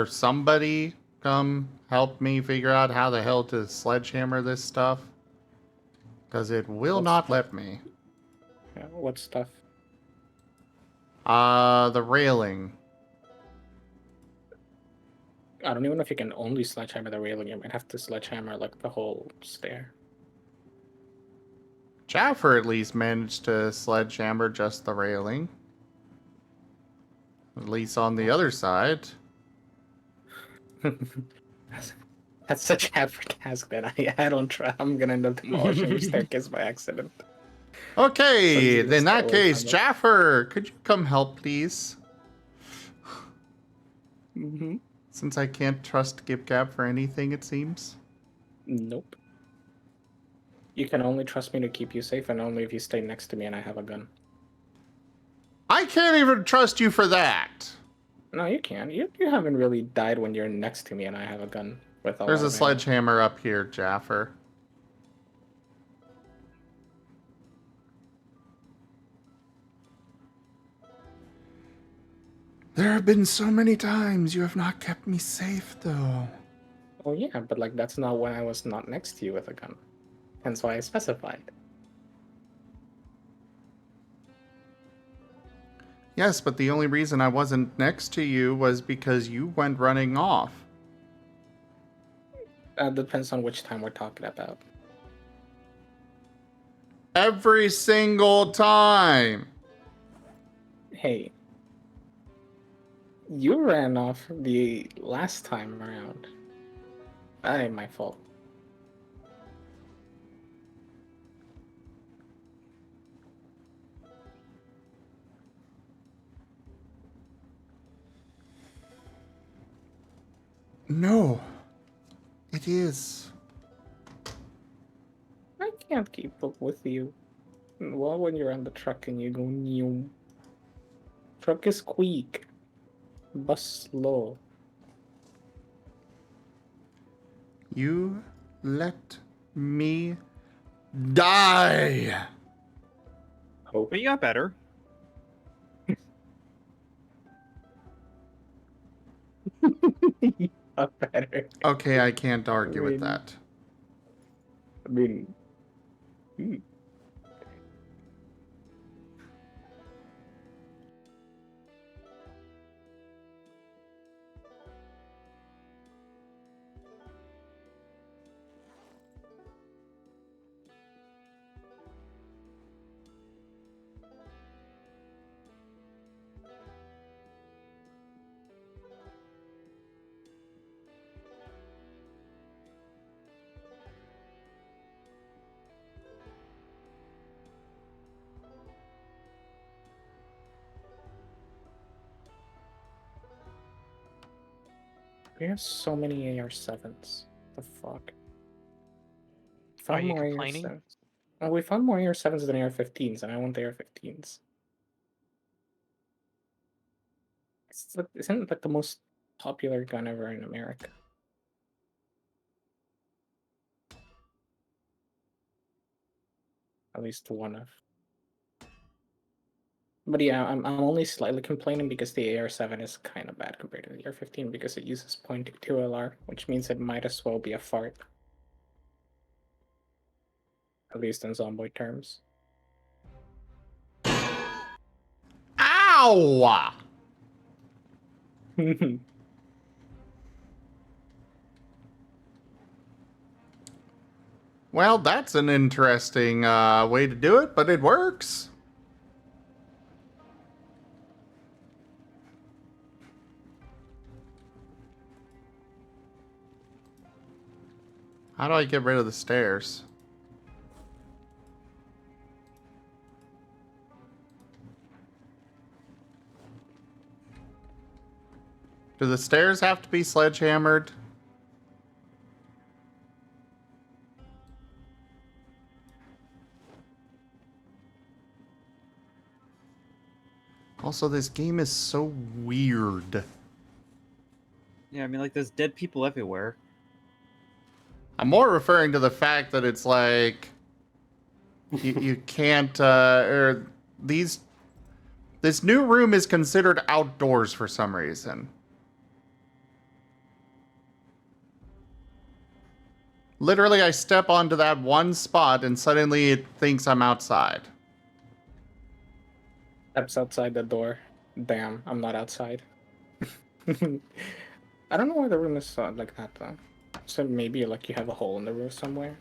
somebody come help me figure out how the hell to sledgehammer this stuff? Because it will not let me. Yeah, what stuff? The railing. I don't even know if you can only sledgehammer the railing. You might have to sledgehammer, like, the whole stair. Jaffer at least managed to sledgehammer just the railing. At least on the other side. That's such a effort task that I don't try. I'm gonna end up demolishing the staircase by accident. Okay, So in that case, from it. Jaffer, could you come help, please? Mm-hmm. Since I can't trust GibGab for anything, it seems. Nope. You can only trust me to keep you safe, and only if you stay next to me and I have a gun. I can't even trust you for that. No, you can. You haven't really died when you're next to me and I have a gun with a There's lot a of ammo. sledgehammer up here, Jaffer. There have been so many times you have not kept me safe, though. Oh yeah, but like that's not when I was not next to you with a gun. Hence why I specified. Yes, but the only reason I wasn't next to you was because you went running off. Depends on which time we're talking about. Every single time! Hey, you ran off the last time around. That ain't my fault. No. It is. I can't keep up with you. Well, when you're on the truck and you go new. Truck is quick. Bus slow. You let me die! Oh. But you got better. Better. Okay, I can't argue with that. I mean, we have so many AR-7s. The fuck? Are Found you more complaining? AR-7s. Oh, we found more AR-7s than AR-15s, and I want the AR-15s. It's like, isn't it like the most popular gun ever in America? At least one of. But yeah, I'm only slightly complaining because the AR-7 is kind of bad compared to the AR-15 because it uses .22 LR, which means it might as well be a fart. At least in Zomboid terms. Ow! Well, that's an interesting way to do it, but it works. How do I get rid of the stairs? Do the stairs have to be sledgehammered? Also, this game is so weird. Yeah, I mean, like, there's dead people everywhere. I'm more referring to the fact that it's like you can't or this new room is considered outdoors for some reason. Literally, I step onto that one spot and suddenly it thinks I'm outside. Steps outside the door. Damn, I'm not outside. I don't know why the room is like that though. So maybe like you have a hole in the roof somewhere.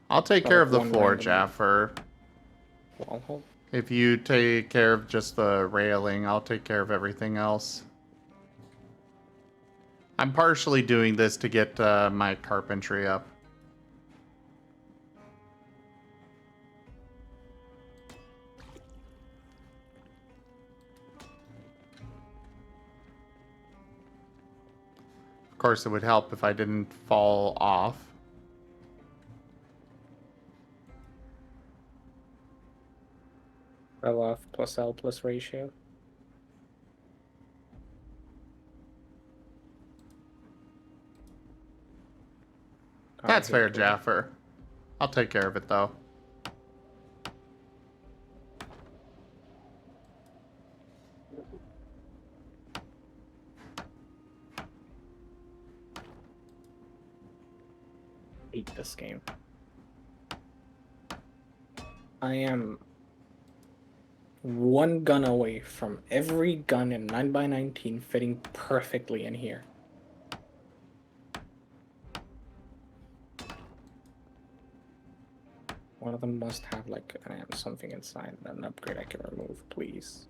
I'll take Or, care like, of the one floor, random Jaffer. wall hole. If you take care of just the railing, I'll take care of everything else. I'm partially doing this to get my carpentry up. Of course, it would help if I didn't fall off. Fell off plus L plus ratio. That's fair, Jaffer. I'll take care of it, though. Hate this game. I am one gun away from every gun in 9x19 fitting perfectly in here. One of them must have like something inside, an upgrade I can remove, please.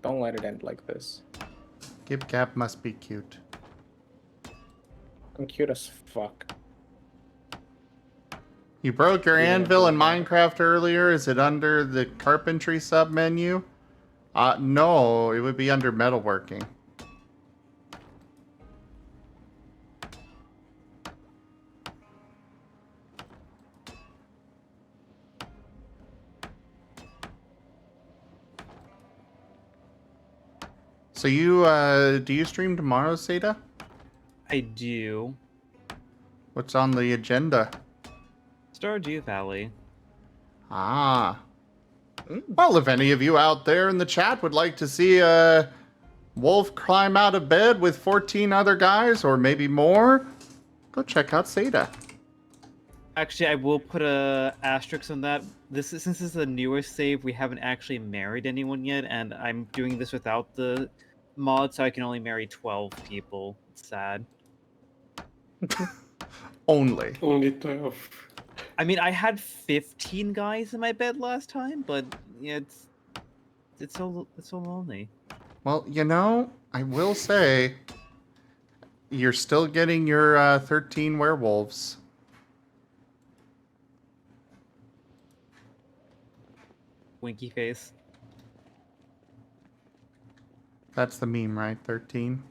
Don't let it end like this. Gib Gab must be cute. I'm cute as fuck. You broke your anvil in Minecraft earlier. Is it under the carpentry sub-menu? No, it would be under metalworking. So you, do you stream tomorrow, Seda? I do. What's on the agenda? Stardew Valley. Ah. Well, if any of you out there in the chat would like to see a wolf climb out of bed with 14 other guys, or maybe more, go check out Seda. Actually, I will put a asterisk on that. Since this is the newest save, we haven't actually married anyone yet, and I'm doing this without the mod, so I can only marry 12 people. It's sad. Only 12. I mean, I had 15 guys in my bed last time, but yeah, it's so lonely. Well, you know, I will say, you're still getting your 13 werewolves. Winky face. That's the meme, right? 13?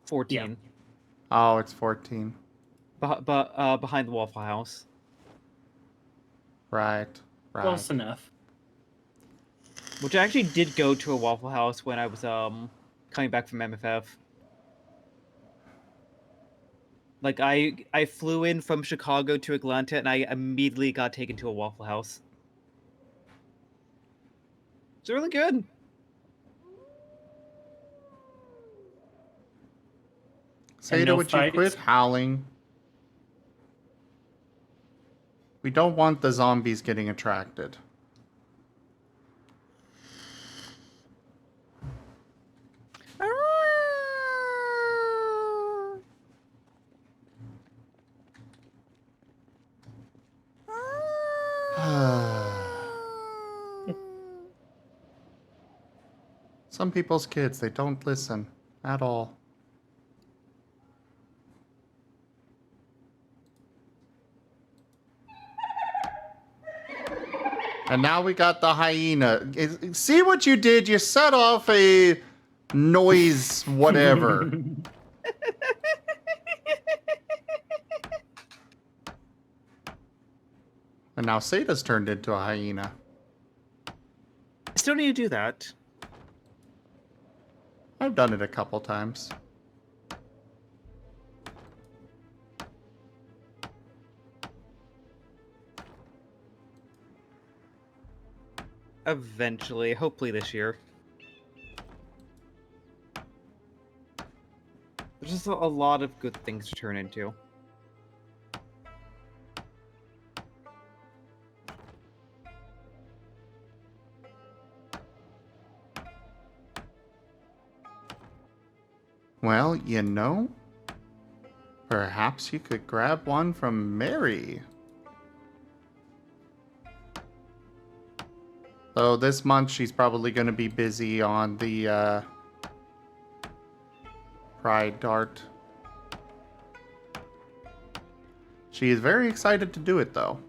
14. Yeah. Oh, it's 14. Behind the Waffle House. Right. Close enough. Which I actually did go to a Waffle House when I was coming back from MFF. Like I flew in from Chicago to Atlanta and I immediately got taken to a Waffle House. It's really good. Seda, would you quit howling? We don't want the zombies getting attracted. Some people's kids, they don't listen at all. And now we got the hyena. See what you did? You set off a noise whatever. And now Seda's turned into a hyena. I still need to do that. I've done it a couple times. Eventually, hopefully this year. There's just a lot of good things to turn into. Well, you know, perhaps you could grab one from Mary. So this month she's probably going to be busy on the Pride Dart. She is very excited to do it, though.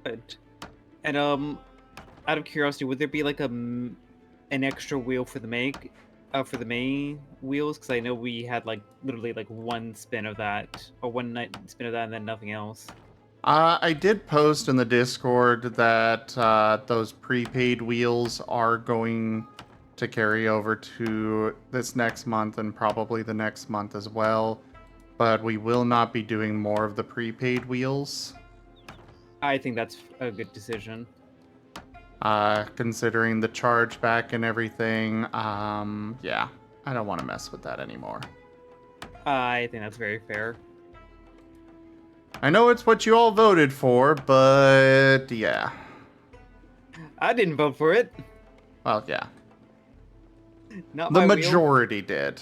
Good. And out of curiosity, would there be like an extra wheel for the May wheels? Because I know we had like literally like one spin of that, or one night spin of that, and then nothing else. I did post in the Discord that those prepaid wheels are going to carry over to this next month and probably the next month as well. but we will not be doing more of the prepaid wheels. I think that's a good decision. Considering the chargeback and everything, yeah, I don't want to mess with that anymore. I think that's very fair. I know it's what you all voted for, but yeah. I didn't vote for it. Well, yeah. Not the my wheel. majority did.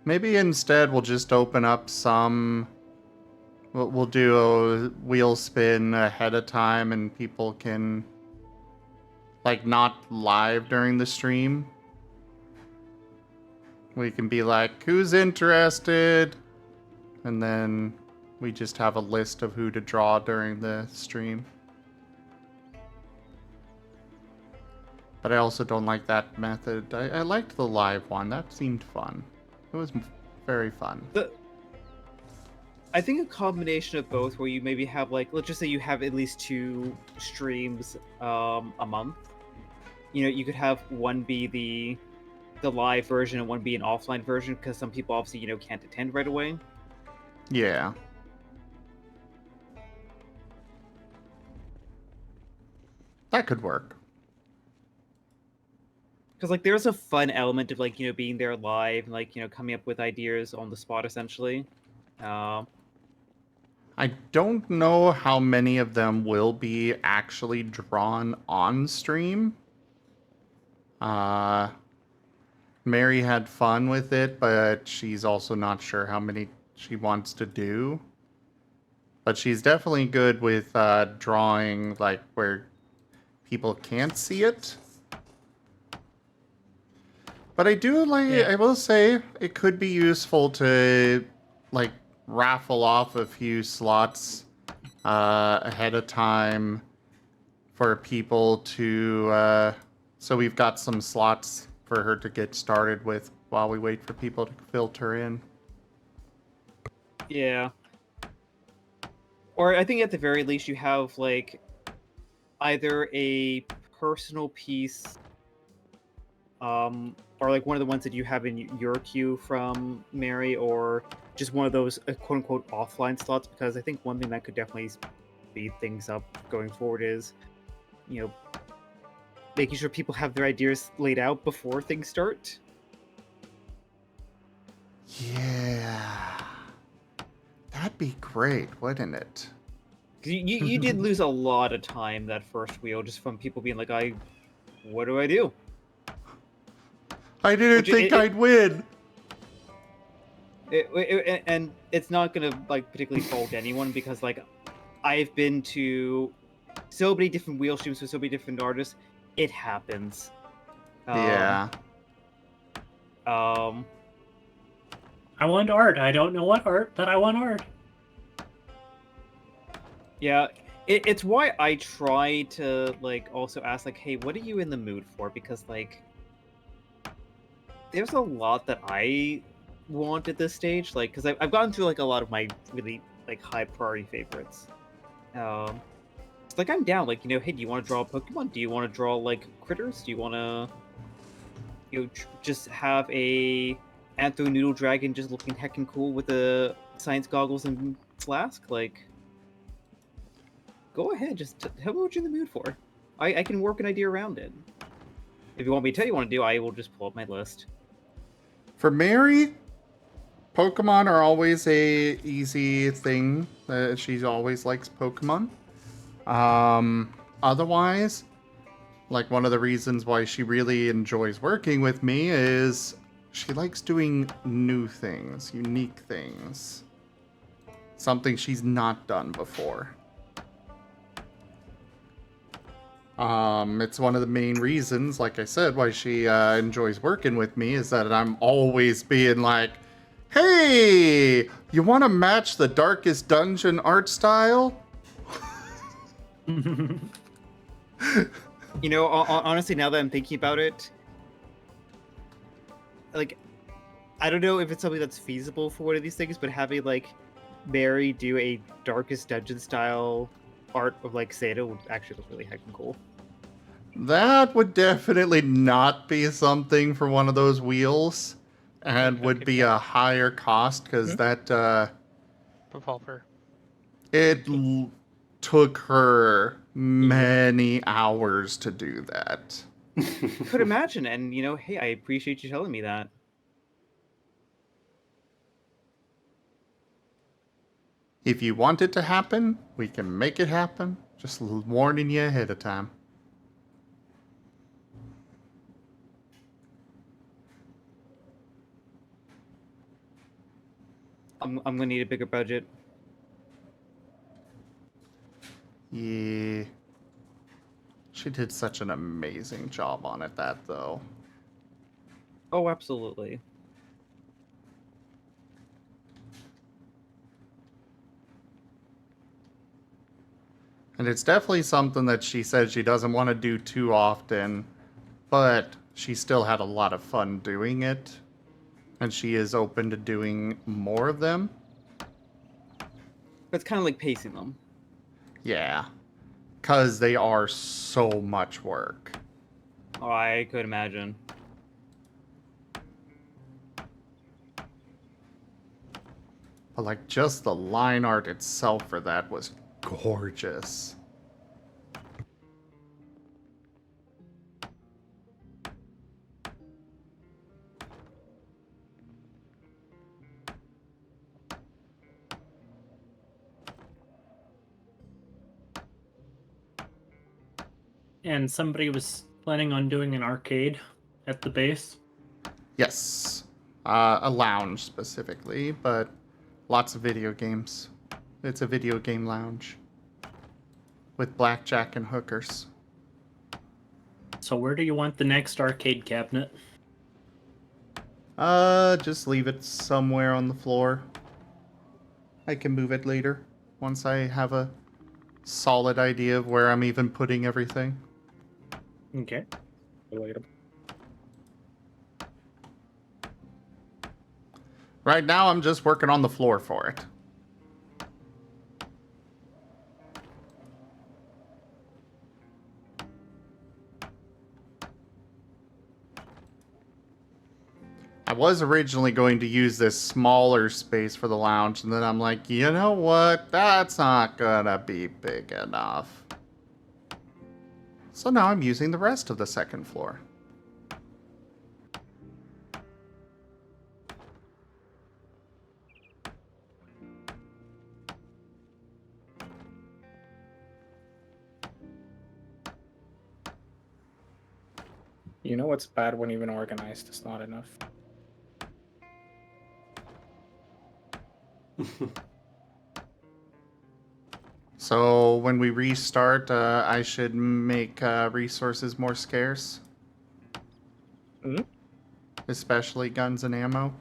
Maybe instead we'll just open up some. We'll do a wheel spin ahead of time and people can, like, not live during the stream. We can be like, who's interested? And then we just have a list of who to draw during the stream. But I also don't like that method. I liked the live one. That seemed fun. It was very fun. I think a combination of both, where you maybe have, like, let's just say you have at least 2 streams a month. You know, you could have one be the live version and one be an offline version, because some people obviously, you know, can't attend right away. Yeah. That could work. Because, like, there's a fun element of, like, you know, being there live and, like, you know, coming up with ideas on the spot, essentially. I don't know how many of them will be actually drawn on stream. Mary had fun with it, but she's also not sure how many she wants to do. But she's definitely good with drawing, like, where people can't see it. But I do like, Yeah. I will say, it could be useful to, like, raffle off a few slots ahead of time for people to, so we've got some slots for her to get started with while we wait for people to filter in. Yeah. Or I think at the very least you have, like, either a personal piece, or like one of the ones that you have in your queue from Mary, or just one of those quote-unquote offline slots, because I think one thing that could definitely speed things up going forward is, you know, making sure people have their ideas laid out before things start. Yeah. That'd be great, wouldn't it? You did lose a lot of time that first wheel just from people being like, what do I do? I didn't think I'd win. And it's not gonna, like, particularly fault anyone, because, like, I've been to so many different wheel streams with so many different artists. It happens. Yeah. I want art. I don't know what art, but I want art. Yeah, it's why I try to, like, also ask, like, hey, what are you in the mood for? Because, like, there's a lot that I want at this stage, like, because I've gotten through, like, a lot of my really, like, high priority favorites. It's like, I'm down, like, you know, hey, do you want to draw a Pokemon? Do you want to draw, like, critters? Do you want to, you know, just have a Anthro Noodle Dragon just looking heckin' cool with the science goggles and flask? Like, go ahead, just tell me what you're in the mood for. I can work an idea around it. If you want me to tell you what to do, I will just pull up my list. For Mary, Pokemon are always a easy thing. She always likes Pokemon. Otherwise, like, one of the reasons why she really enjoys working with me is she likes doing new things, unique things. Something she's not done before. It's one of the main reasons, like I said, why she enjoys working with me, is that I'm always being like, hey, you want to match the Darkest Dungeon art style? You know, honestly, now that I'm thinking about it, like, I don't know if it's something that's feasible for one of these things, but having, like, Mary do a Darkest Dungeon style art of like Zeta would actually look really heckin' cool. That would definitely not be something for one of those wheels, and would be a higher cost because that Revolver. took her many hours to do that. Could imagine, and you know, hey, I appreciate you telling me that. If you want it to happen, we can make it happen. Just warning you ahead of time. I'm gonna need a bigger budget. Yeah. She did such an amazing job on it, that though. Oh, absolutely. And it's definitely something that she said she doesn't want to do too often, but she still had a lot of fun doing it. And she is open to doing more of them. It's kind of like pacing them. Yeah. Because they are so much work. Oh, I could imagine. But like just the line art itself for that was gorgeous. And somebody was planning on doing an arcade at the base. Yes. A lounge specifically, but lots of video games. It's a video game lounge. With blackjack and hookers. So where do you want the next arcade cabinet? Just leave it somewhere on the floor. I can move it later, once I have a solid idea of where I'm even putting everything. Okay. Later. Right now, I'm just working on the floor for it. I was originally going to use this smaller space for the lounge, and then I'm like, you know what? That's not gonna be big enough. So now I'm using the rest of the second floor. You know what's bad when even organized is not enough? So when we restart, I should make resources more scarce. Especially guns and ammo.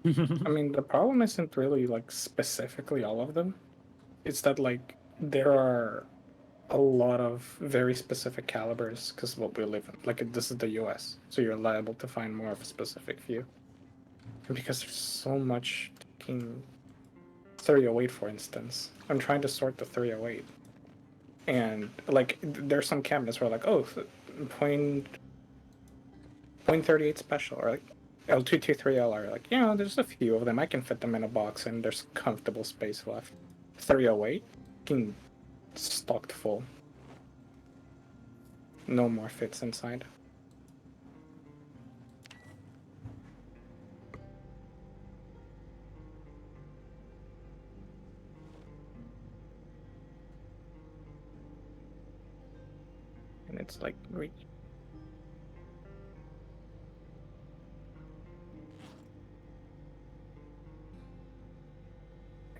I mean, the problem isn't really like specifically all of them. It's that like there are a lot of very specific calibers because what we live in. Like this is the U.S., so you're liable to find more of a specific few. And because there's so much fucking 308, for instance, I'm trying to sort the 308, and like there's some cabinets where like point 38 special or like L223LR. Like there's a few of them. I can fit them in a box, and there's comfortable space left. 308, fucking stocked full. No more fits inside. And it's like great.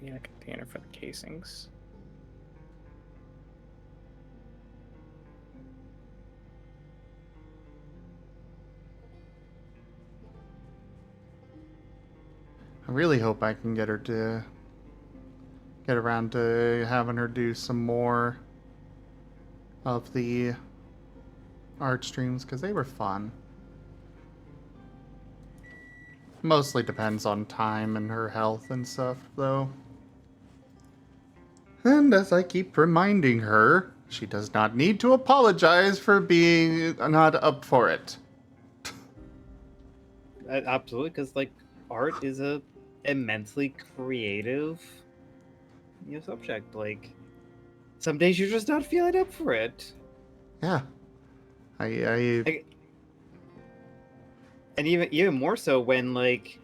I need a container for the casings. I really hope I can get around to having her do some more of the art streams, because they were fun. Mostly depends on time and her health and stuff, though. And as I keep reminding her, she does not need to apologize for being not up for it. Absolutely, because like art is a immensely creative, subject. Like some days you're just not feeling up for it. Yeah. I And even more so when like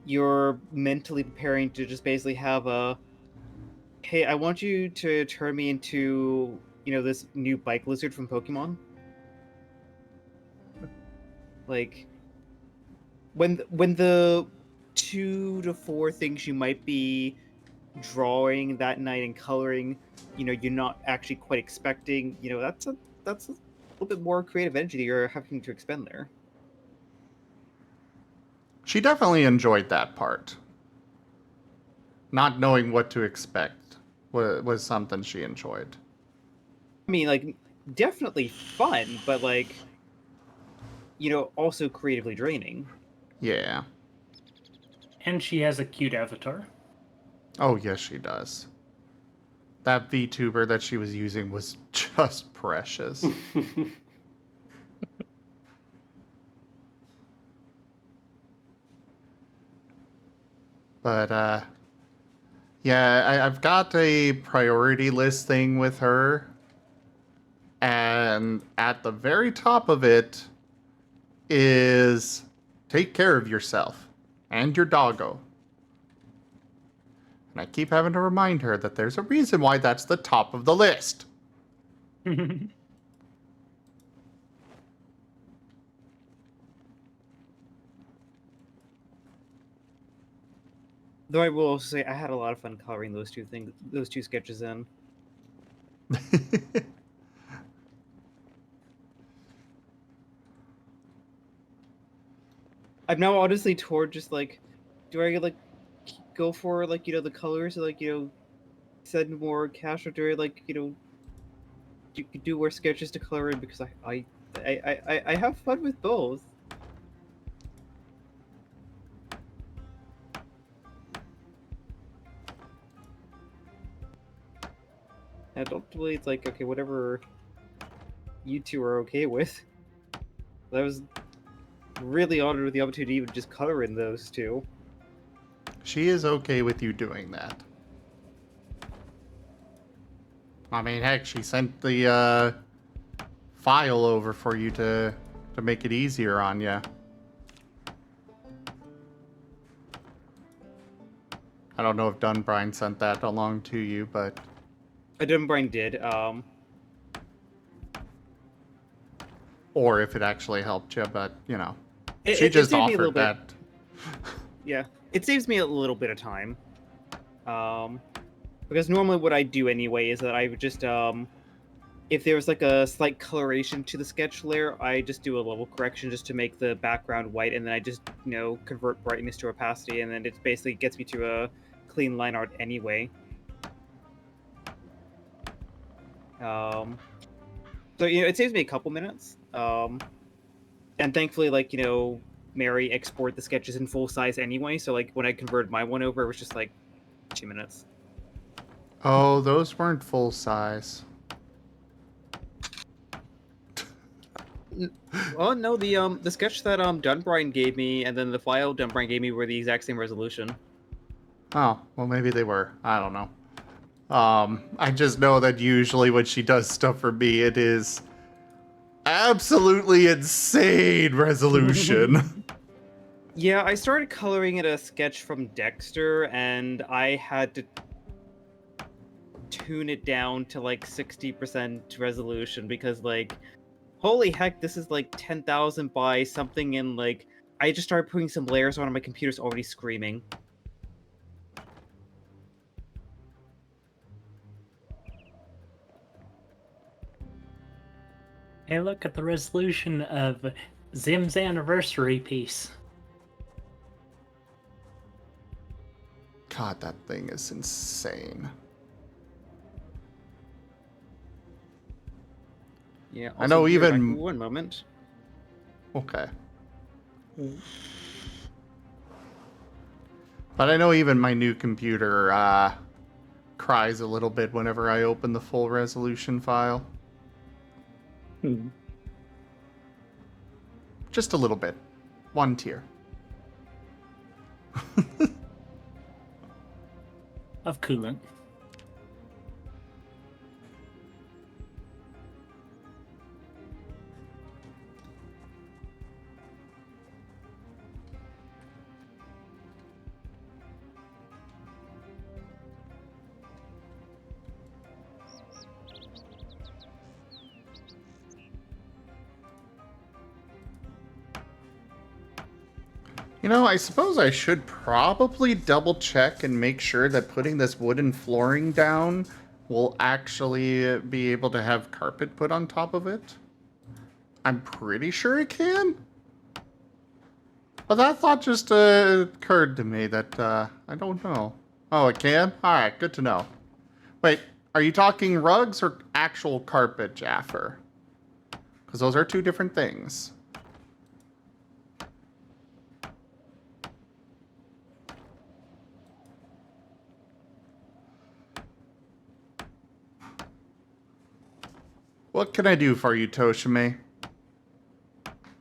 you're mentally preparing to just basically have a, hey, I want you to turn me into, this new bike lizard from Pokemon. Like when the 2 to 4 things you might be drawing that night and coloring, you're not actually quite expecting, that's a little bit more creative energy you're having to expend there. She definitely enjoyed that part. Not knowing what to expect was something she enjoyed. I mean, like, definitely fun, but like, also creatively draining. Yeah. And she has a cute avatar. Oh, yes, she does. That VTuber that she was using was just precious. But, yeah, I've got a priority list thing with her. And at the very top of it is take care of yourself and your doggo. And I keep having to remind her that there's a reason why that's the top of the list. Though I will also say I had a lot of fun coloring those two sketches in. I'm now honestly toward just like, do I like go for like the colors, like send more cash, or do I like do more sketches to color in, because I have fun with both. And ultimately, it's like, okay, whatever you two are okay with. I was really honored with the opportunity to even just color in those two. She is okay with you doing that. I mean, heck, she sent the file over for you to make it easier on you. I don't know if Dunbrine sent that along to you, but Dunbrine did. Or if it actually helped you, but It just saved me a little offered that. Yeah, it saves me a little bit of time. Because normally what I do anyway is that I would just if there's like a slight coloration to the sketch layer, I just do a level correction just to make the background white, and then I just convert brightness to opacity, and then it basically gets me to a clean line art anyway. So it saves me a couple minutes. And thankfully, like Mary export the sketches in full size anyway, so like when I converted my one over, it was just like 2 minutes. Oh, those weren't full size. Oh no, the sketch that Dunbrine gave me and then the file Dunbrine gave me were the exact same resolution. Oh, well maybe they were. I don't know. I just know that usually when she does stuff for me, it is absolutely insane resolution. Yeah, I started coloring a sketch from Dexter, and I had to tune it down to like 60% resolution because like, holy heck, this is like 10,000 by something, and like I just started putting some layers on and my computer's already screaming. Hey, look at the resolution of Zim's anniversary piece. God, that thing is insane. Yeah, I know even... One moment. Okay. But I know even my new computer cries a little bit whenever I open the full resolution file. Just a little bit. 1 tear. Of coolant. You know, I suppose I should probably double check and make sure that putting this wooden flooring down will actually be able to have carpet put on top of it. I'm pretty sure it can. But that thought just occurred to me that I don't know. Oh, it can? Alright, good to know. Wait, are you talking rugs or actual carpet, Jaffer? Because those are 2 different things. What can I do for you, Toshime?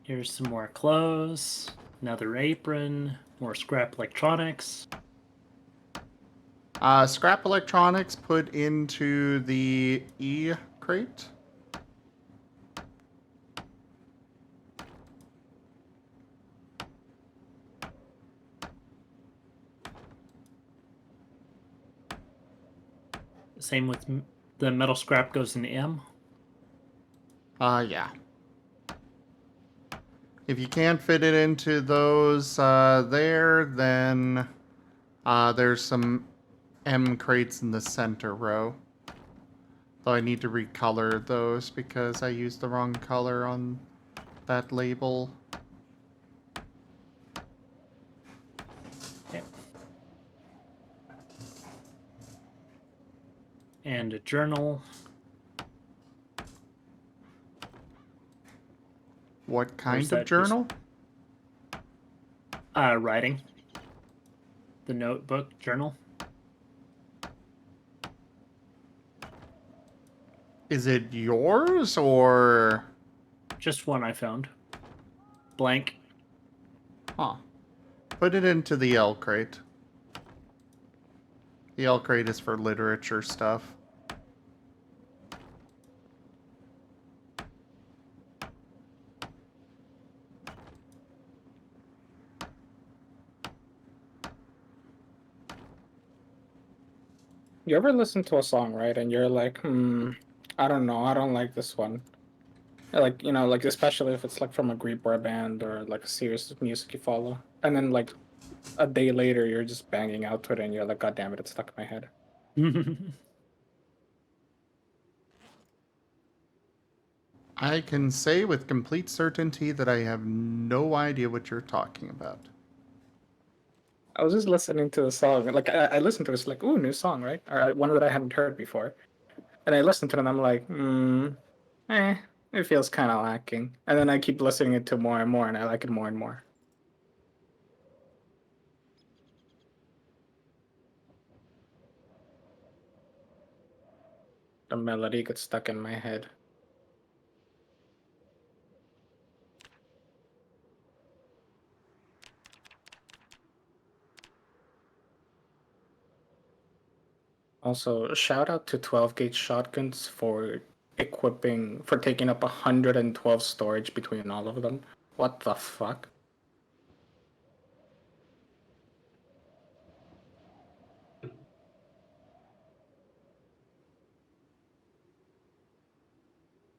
Here's some more clothes, another apron, more scrap electronics. Scrap electronics put into the E crate. Same with the metal scrap goes in M. Yeah. If you can't fit it into those there, then there's some M crates in the center row. Though I need to recolor those because I used the wrong color on that label. Okay. And a journal. What kind of journal? Writing. The notebook journal. Is it yours or? Just one I found. Blank. Huh. Put it into the L crate. The L crate is for literature stuff. You ever listen to a song, right, and you're like, I don't know, I don't like this one. Like, you know, like especially if it's like from a group or a band or like a series of music you follow, and then like a day later you're just banging out to it, and you're like, God damn it, it's stuck in my head. I can say with complete certainty that I have no idea what you're talking about. I was just listening to the song, like I listened to it, it's like, ooh, new song, right? Or one that I hadn't heard before, and I listened to it, and I'm like, it feels kind of lacking. And then I keep listening it to more and more, and I like it more and more. The melody gets stuck in my head. Also, shout out to 12-gauge shotguns for taking up 112 storage between all of them. What the fuck?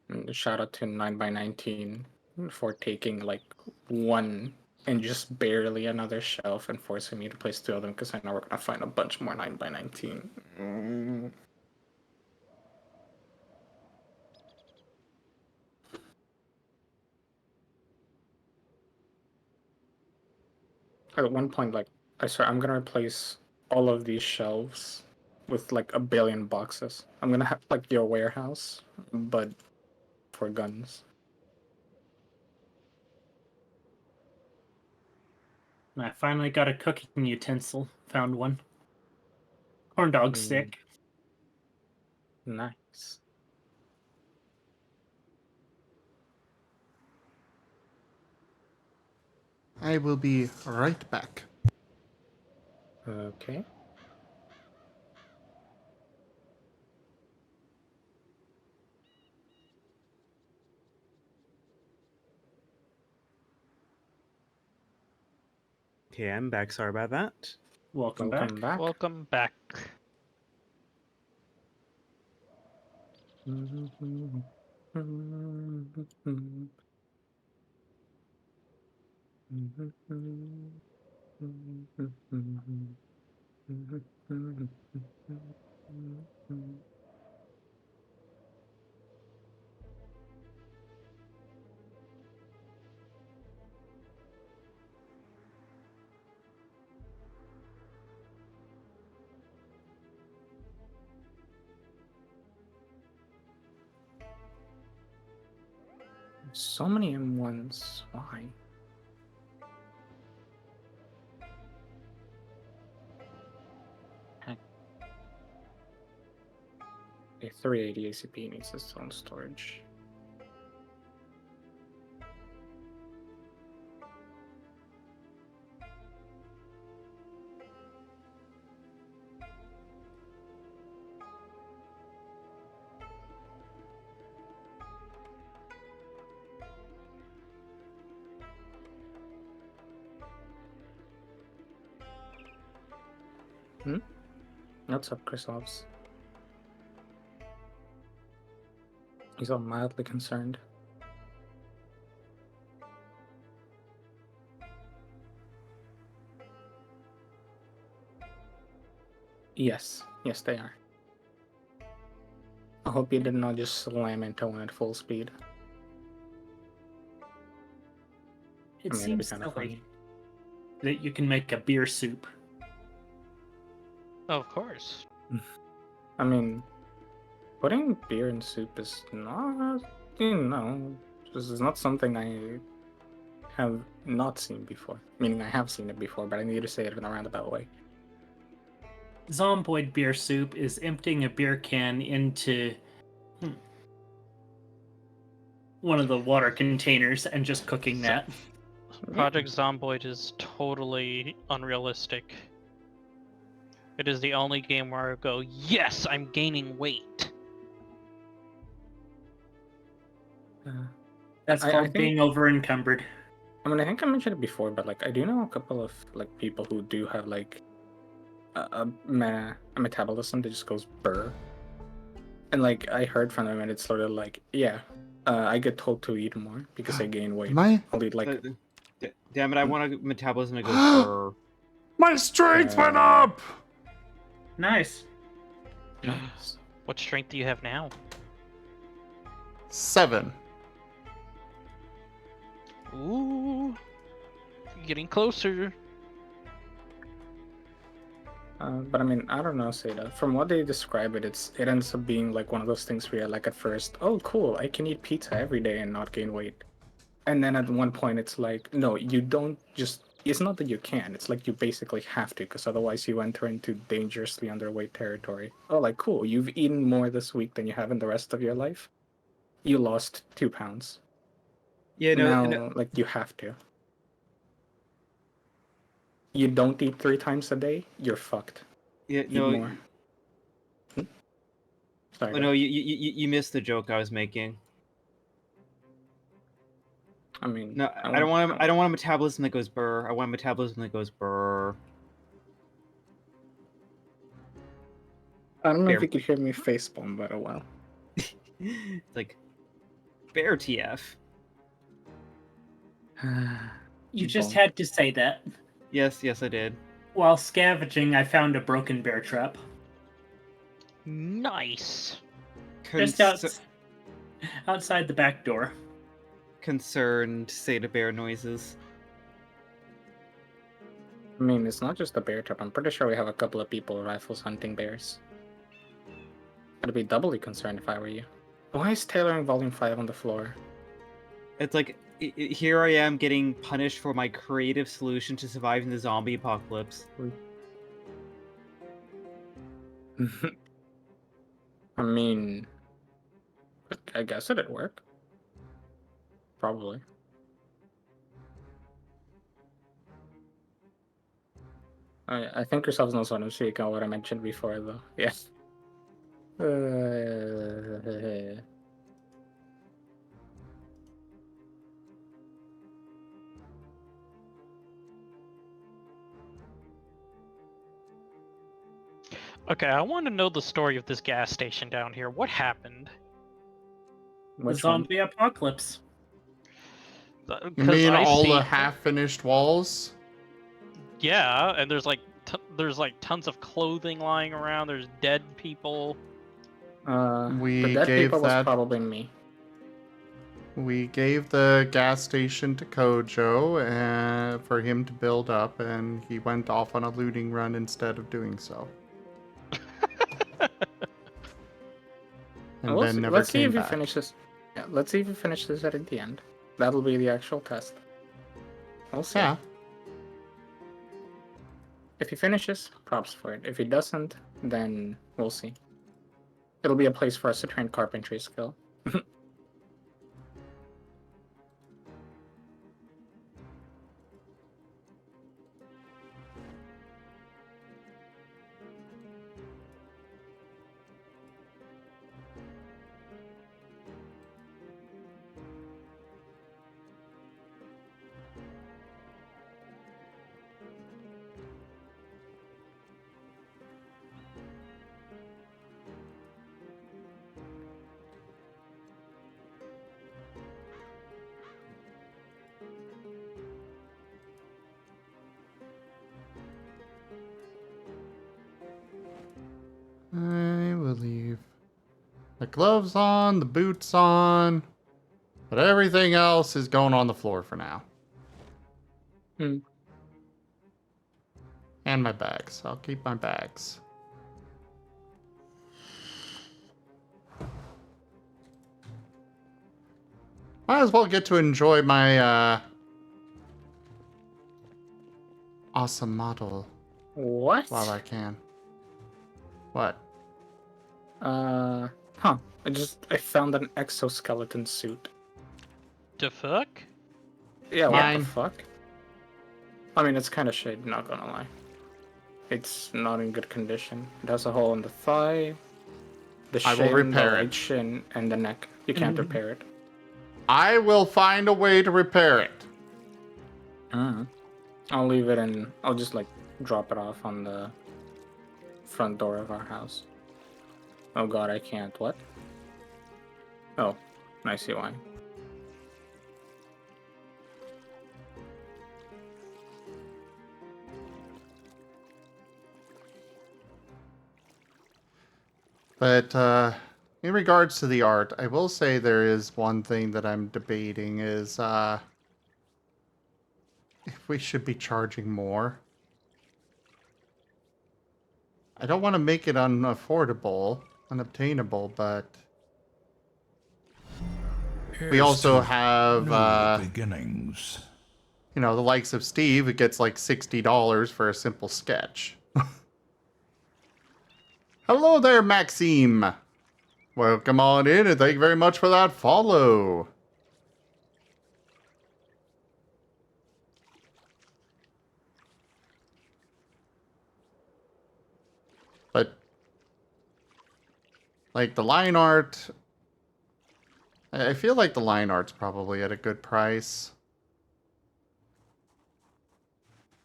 And shout out to 9x19 for taking like one and just barely another shelf and forcing me to place 2 of them because I know we're gonna find a bunch more 9x19. At one point, like, I swear I'm gonna replace all of these shelves with like a billion boxes. I'm gonna have like your warehouse, but for guns. And I finally got a cooking utensil. Found one. Corn dog stick. Nice. I will be right back. Okay. Okay, I'm back. Sorry about that. Welcome back. Welcome back. So many M1s. Why? Heck. A 380 ACP needs its own storage. What's up, Chrysops? He's all mildly concerned. Yes, they are. I hope you did not just slam into one at full speed. It I mean, it'd be seems kind of silly funny. that you can make a beer soup. Of course. I mean, putting beer in soup is not, this is not something I have not seen before. Meaning I have seen it before, but I need to say it in a roundabout way. Zomboid beer soup is emptying a beer can into one of the water containers and just cooking that. Project Zomboid is totally unrealistic. It is the only game where I go, yes, I'm gaining weight. That's I called think- being over encumbered. I mean, I think I mentioned it before, but like I do know a couple of like people who do have like a metabolism that just goes burr, and like I heard from them, and it's sort of like, yeah, I get told to eat more because I gain weight. I'll eat like, Damn it! I want a metabolism that goes burr. My strength went up. Nice. What strength do you have now? 7. Ooh, getting closer. But I mean, I don't know, Seda. From what they describe it, it ends up being like one of those things where you're like at first, oh cool, I can eat pizza every day and not gain weight. And then at one point it's like, no, you don't just, it's not that you can, it's like you basically have to, because otherwise you enter into dangerously underweight territory. Oh, like, cool, you've eaten more this week than you have in the rest of your life. You lost 2 pounds. Yeah, Now, like, you have to. You don't eat 3 times a day, you're fucked. Yeah, Eat no. more. Sorry. Oh no, you missed the joke I was making. I mean, No, I don't want a metabolism that goes burr. I want a metabolism that goes burr. I don't know Bear. if you could hear me facepalm, but oh well. It's like bear TF. You just had to say that. Yes, I did. While scavenging, I found a broken bear trap. Nice. Just outside the back door. Concerned Seda bear noises. I mean, it's not just the bear trap. I'm pretty sure we have a couple of people rifles hunting bears. I'd be doubly concerned if I were you. Why is tailoring Volume 5 on the floor? It's like, here I am getting punished for my creative solution to surviving the zombie apocalypse. I mean, I guess it'd work. Probably. I think yourselves knows what I'm speaking on what I mentioned before, though. Yeah. Okay, I want to know the story of this gas station down here. What happened? The zombie apocalypse. You mean all the half-finished walls? Yeah, and there's like tons of clothing lying around. There's dead people. The dead people was probably me. We gave the gas station to Kojo for him to build up, and he went off on a looting run instead of doing so. And then never let's see came if you back. finish this. Yeah, let's see if you finish this at the end. That'll be the actual test. We'll see. Yeah. If he finishes, props for it. If he doesn't, then we'll see. It'll be a place for us to train carpentry skill. I will leave the gloves on, the boots on, but everything else is going on the floor for now. And my bags. I'll keep my bags. Might as well get to enjoy my awesome model. What? While I can. What? I found an exoskeleton suit. The fuck? Yeah, Mine. what the fuck? I mean, it's kind of shit, not gonna lie. It's not in good condition. It has a hole in the thigh, the I will shin, repair the it. right shin, and the neck. You can't repair it. I will find a way to repair it. I'll leave it and I'll just drop it off on the front door of our house. Oh god, I can't. What? Oh, I see why. But in regards to the art, I will say there is one thing that I'm debating is if we should be charging more. I don't want to make it unobtainable, but we also have beginnings. You know, the likes of Steve, who gets like $60 for a simple sketch. Hello there, Maxime. Welcome on in, and thank you very much for that follow. But, like, the line art... I feel like the line art's probably at a good price.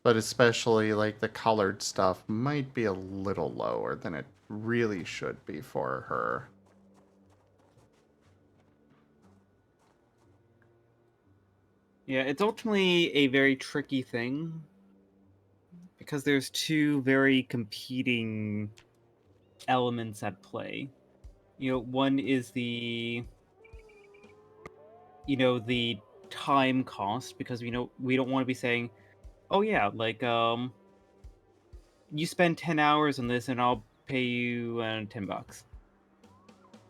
But especially, like, the colored stuff might be a little lower than it really should be for her. Yeah, it's ultimately a very tricky thing. Because there's two very competing elements at play. You know, one is the time cost, because we don't want to be saying, oh yeah, like you spend 10 hours on this and I'll pay you $10, because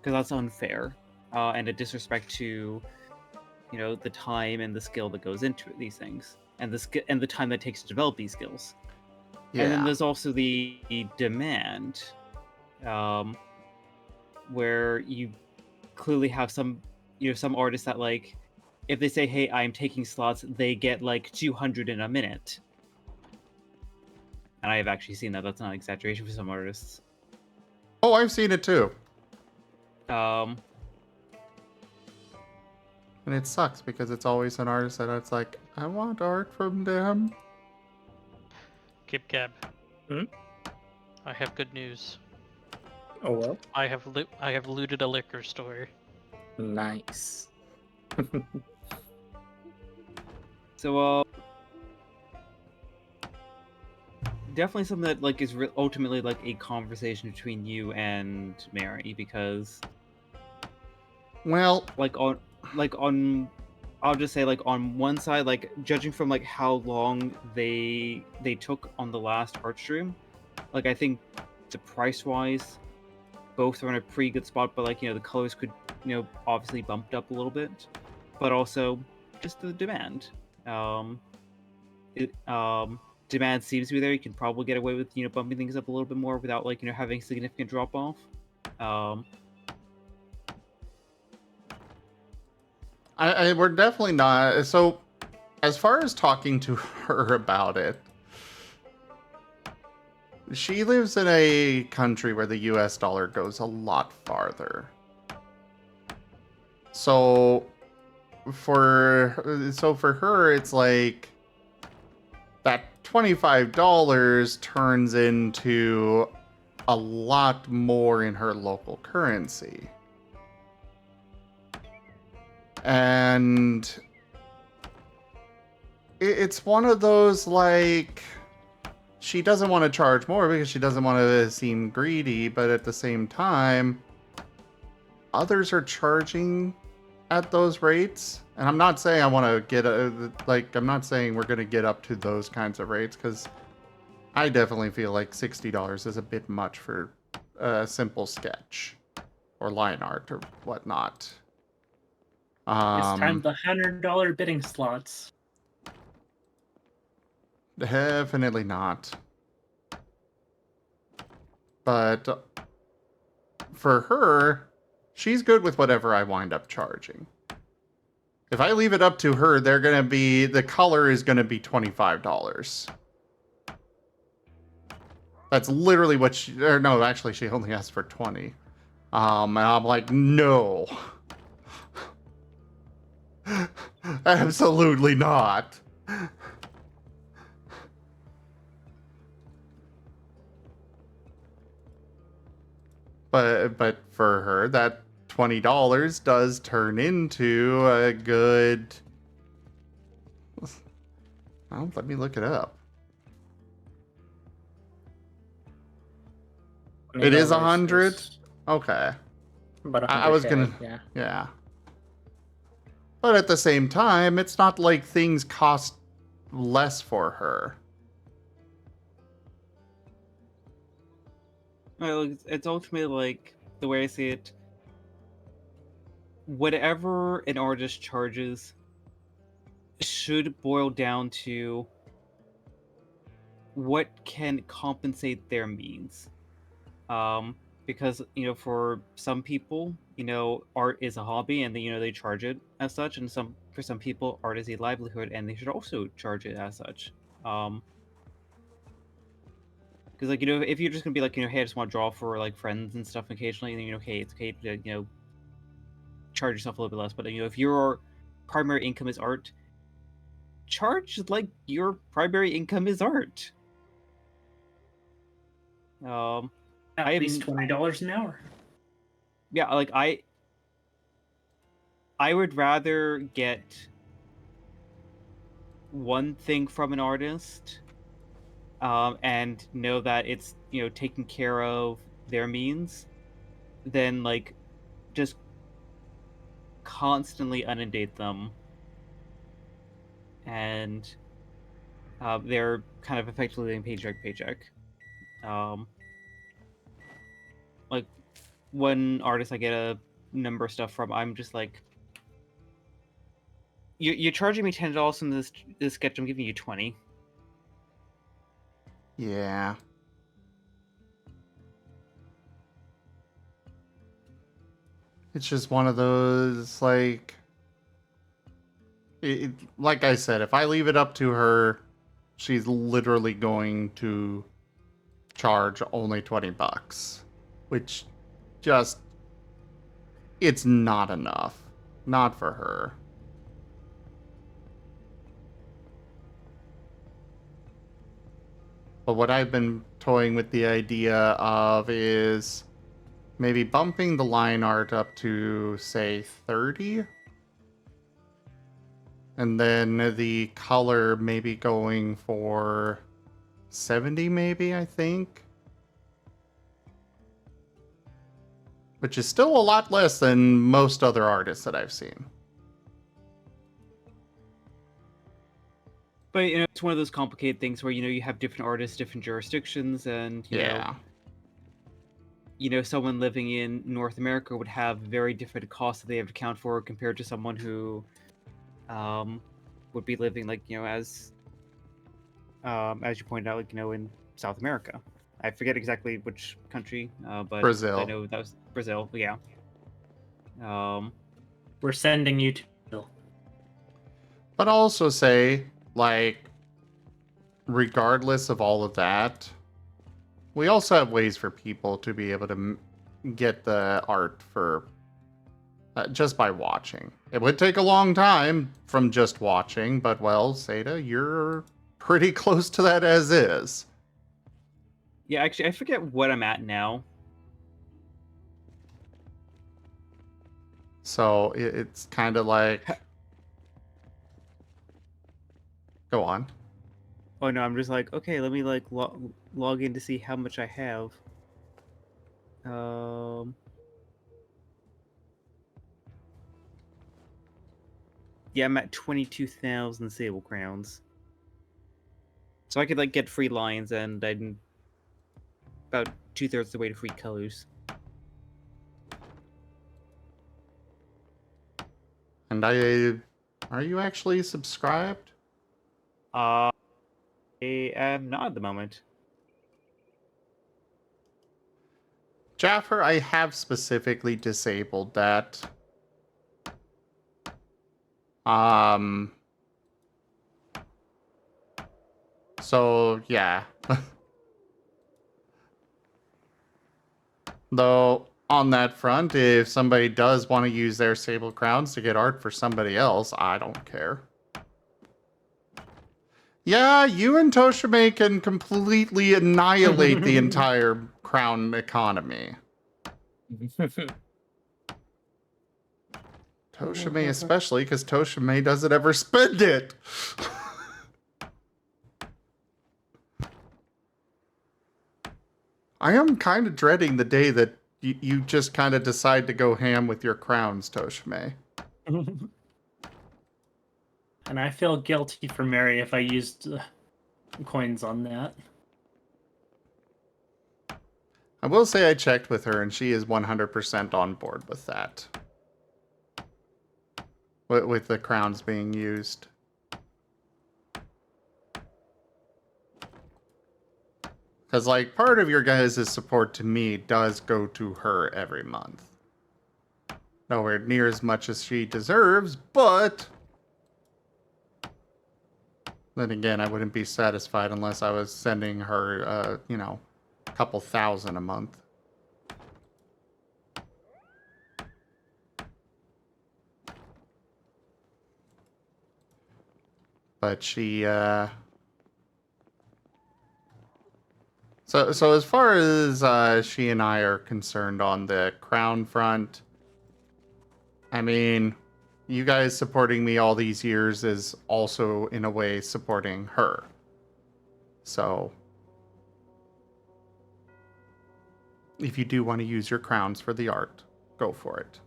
that's unfair and a disrespect to the time and the skill that goes into these things, and the time that it takes to develop these skills. And then there's also the demand, where you clearly have some artists that like, if they say, "Hey, I'm taking slots," they get like 200 in a minute. And I have actually seen that. That's not an exaggeration for some artists. Oh, I've seen it too. Um, And it sucks because it's always an artist that it's like, I want art from them. Kip Cab. Hmm? I have good news. Oh well. I have looted a liquor store. Nice. so definitely something that like is ultimately like a conversation between you and Mary, because well, I'll just say, like, on one side, like, judging from like how long they took on the last art stream, like, I think the price wise both are in a pretty good spot, but like, the colors could, obviously bumped up a little bit, but also just the demand. Demand seems to be there. You can probably get away with bumping things up a little bit more without like having significant drop off. We're definitely not. So, as far as talking to her about it, she lives in a country where the US dollar goes a lot farther. So for her, it's like that $25 turns into a lot more in her local currency. And it's one of those, like, she doesn't want to charge more because she doesn't want to seem greedy, but at the same time, others are charging at those rates. And I'm not saying I want to get I'm not saying we're going to get up to those kinds of rates, because I definitely feel like $60 is a bit much for a simple sketch or line art or whatnot. It's time the $100 bidding slots. Definitely not. But for her, she's good with whatever I wind up charging. If I leave it up to her, the color is gonna be $25. That's literally what no, actually she only asked for 20. And I'm like, no. Absolutely not. But for her, that $20 does turn into a good... Oh, let me look it up. It is 100? Okay. But I was gonna... Yeah. But at the same time, it's not like things cost less for her. Well, it's ultimately like, the way I see it, whatever an artist charges should boil down to what can compensate their means. Because for some people, art is a hobby and they charge it as such, and for some people, art is a livelihood and they should also charge it as such. Because like if you're just gonna be like hey, I just want to draw for like friends and stuff occasionally, then hey, it's okay to charge yourself a little bit less. But if your primary income is art, charge like your primary income is art. At least $20 an hour. Yeah, like I would rather get one thing from an artist, and know that it's taking care of their means, than like just constantly inundate them, and they're kind of effectively living paycheck to paycheck. Like one artist I get a number of stuff from, I'm just like, you're charging me $10 from this sketch, I'm giving you 20. Yeah. It's just one of those, like... like I said, if I leave it up to her, she's literally going to charge only $20. Which just... It's not enough. Not for her. But what I've been toying with the idea of is maybe bumping the line art up to, say, 30? And then the color maybe going for 70, maybe, I think? Which is still a lot less than most other artists that I've seen. But it's one of those complicated things where you have different artists, different jurisdictions, and someone living in North America would have very different costs that they have to account for compared to someone who would be living as you pointed out, in South America. I forget exactly which country, but Brazil. I know that was Brazil. Yeah. We're sending you to Brazil. But I'll also say, regardless of all of that, we also have ways for people to be able to get the art for just by watching. It would take a long time from just watching, but well, Seda, you're pretty close to that as is. Yeah, actually, I forget what I'm at now. So it's kind of like... Go on. Oh no, I'm just like, okay, let me log in to see how much I have. Yeah, I'm at 22,000 sable crowns. So I could get free lines, and I'm about 2/3 the way to free colors. And are you actually subscribed? I am not at the moment. Jaffer, I have specifically disabled that. So, yeah. Though, on that front, if somebody does want to use their sable crowns to get art for somebody else, I don't care. Yeah, you and Toshime can completely annihilate the entire crown economy. Toshime especially, because Toshime doesn't ever spend it. I am kind of dreading the day that you just kind of decide to go ham with your crowns, Toshime. And I feel guilty for Mary if I used coins on that. I will say I checked with her, and she is 100% on board with that. With the crowns being used. Because, part of your guys' support to me does go to her every month. Nowhere near as much as she deserves, but... Then again, I wouldn't be satisfied unless I was sending her, a couple thousand a month. But she, So as far as she and I are concerned on the crown front, I mean, you guys supporting me all these years is also, in a way, supporting her. So, if you do want to use your crowns for the art, go for it.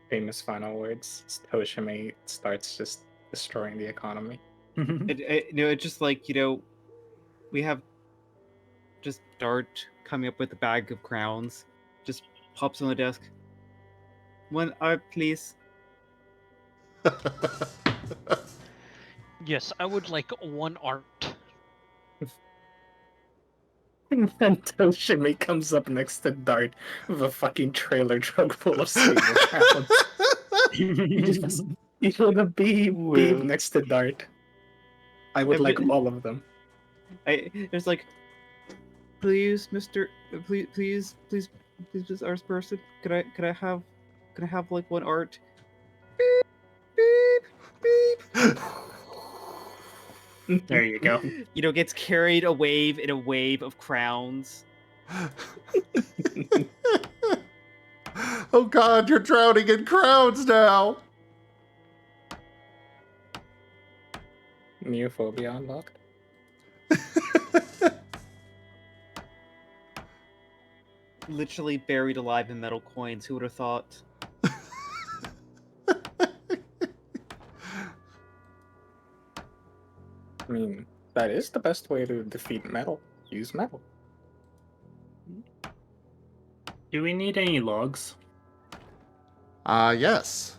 Famous final words. Toshime starts just destroying the economy. It's just we have just Dart coming up with a bag of crowns, just pops on the desk. One art, please. Yes, I would like one art. And then Toshimi comes up next to Dart with a fucking trailer truck full of stable crowns. You just you put a beep next to Dart. I would like all of them. There's like, please, Mister, please, this art person. Could I have like one art? Beep, beep, beep. There you go. You know, gets carried a wave in a wave of crowns. Oh god, you're drowning in crowds now! Neophobia unlocked. Literally buried alive in metal coins. Who would have thought? I mean, that is the best way to defeat metal. Use metal. Do we need any logs? Yes.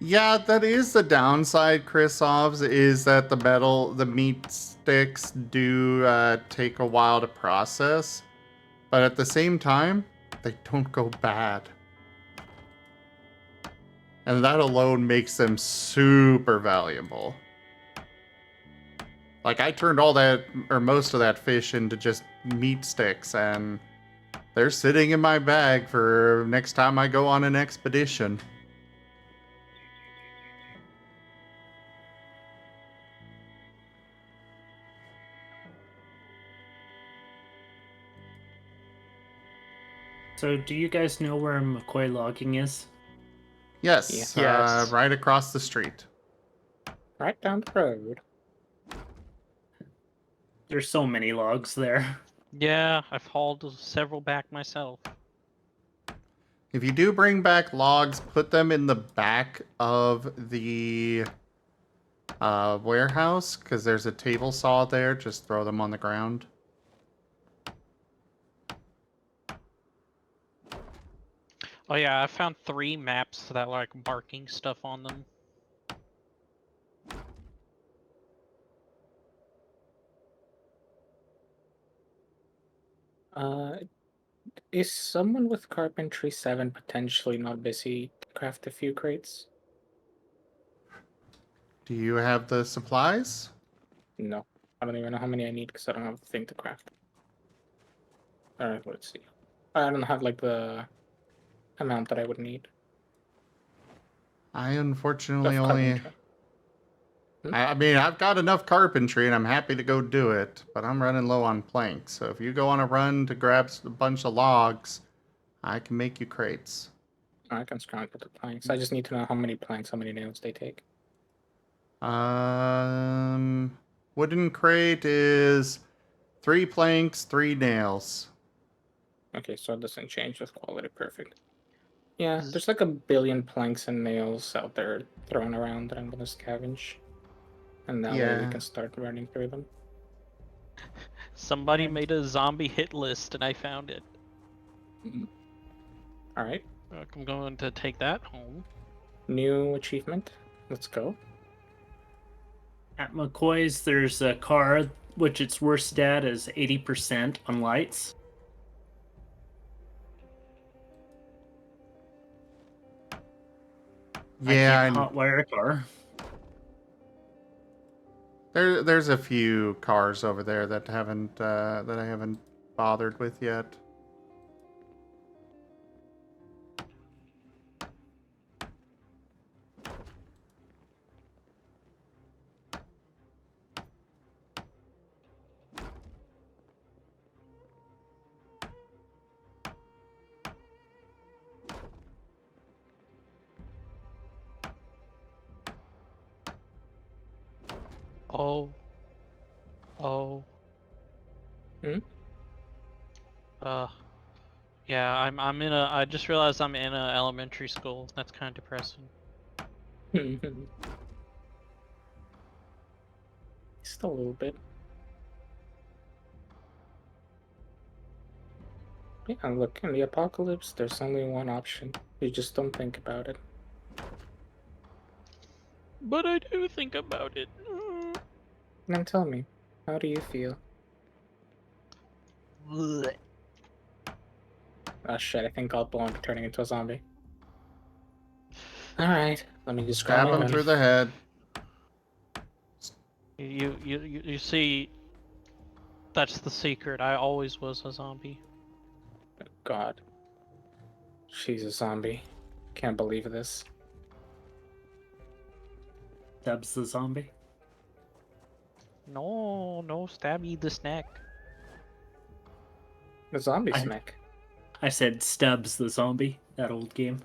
Yeah, that is the downside, Chrisovs, is that the meat sticks do take a while to process. But at the same time, they don't go bad. And that alone makes them super valuable. Like, I turned all that, or most of that fish into just meat sticks, and they're sitting in my bag for next time I go on an expedition. So, do you guys know where McCoy logging is? Yes, Yes. right across the street. Right down the road. There's so many logs there. Yeah, I've hauled several back myself. If you do bring back logs, put them in the back of the warehouse, because there's a table saw there. Just throw them on the ground. Oh yeah, I found 3 maps that like marking stuff on them. Is someone with Carpentry 7 potentially not busy to craft a few crates? Do you have the supplies? No. I don't even know how many I need because I don't have the thing to craft. Alright, let's see. I don't have like the amount that I would need. I unfortunately Of only... carpentry. I mean, I've got enough carpentry and I'm happy to go do it, but I'm running low on planks. So if you go on a run to grab a bunch of logs, I can make you crates. I can scrounge with the planks. I just need to know how many planks, how many nails they take. Wooden crate is 3 planks, 3 nails. Okay, so it doesn't change with quality. Perfect. Yeah, there's like a billion planks and nails out there thrown around that I'm gonna scavenge. And that way we can start running through them. Somebody made a zombie hit list and I found it. Alright. I'm going to take that home. New achievement. Let's go. At McCoy's, there's a car which its worst stat is 80% on lights. Yeah, I can't hotwire a car. There's a few cars over there that haven't that I haven't bothered with yet. Oh. Hmm? Yeah, I'm in a. I just realized I'm in a elementary school. That's kind of depressing. Just a little bit. Yeah, look, in the apocalypse, there's only one option. You just don't think about it. But I do think about it. Now tell me, how do you feel? Blech. Oh shit, I think I'll belong to turning into a zombie. Alright, let me just Stab him through the head. You see, that's the secret. I always was a zombie. God. She's a zombie. Can't believe this. Dubs the zombie. No, Stabby the snack. The zombie snack. I said Stubbs the zombie, that old game.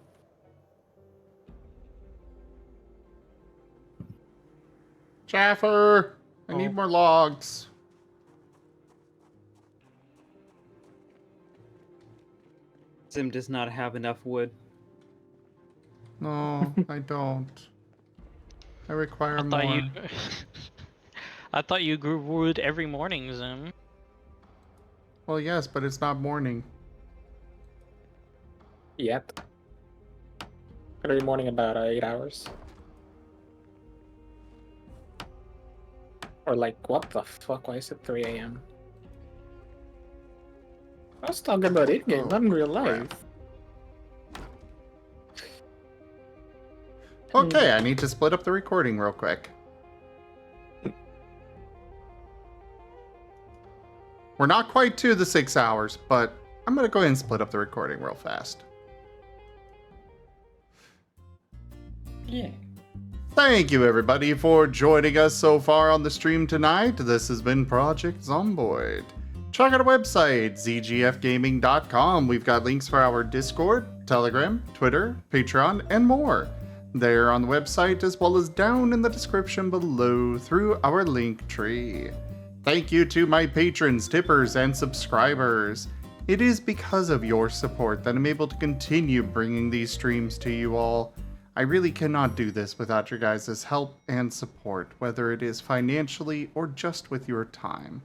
Jaffer! I need more logs. Zim does not have enough wood. No, I don't. I require more. I thought you grew wood every morning, Zim. Well, yes, but it's not morning. Yet. Every morning about 8 hours. Or like, what the fuck? Why is it 3 a.m.? I was talking about it game, not in real life. Okay, I need to split up the recording real quick. We're not quite to the 6 hours, but I'm going to go ahead and split up the recording real fast. Yeah. Thank you, everybody, for joining us so far on the stream tonight. This has been Project Zomboid. Check out our website, zgfgaming.com. We've got links for our Discord, Telegram, Twitter, Patreon, and more. They're on the website as well as down in the description below through our link tree. Thank you to my patrons, tippers, and subscribers. It is because of your support that I'm able to continue bringing these streams to you all. I really cannot do this without your guys' help and support, whether it is financially or just with your time.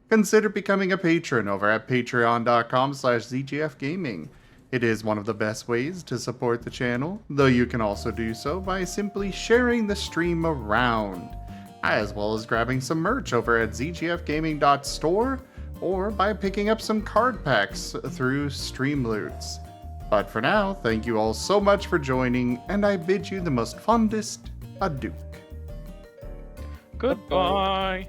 Consider becoming a patron over at patreon.com/zgfgaming. It is one of the best ways to support the channel, though you can also do so by simply sharing the stream around, as well as grabbing some merch over at zgfgaming.store or by picking up some card packs through Streamloots. But for now, thank you all so much for joining, and I bid you the most fondest adieu. Goodbye.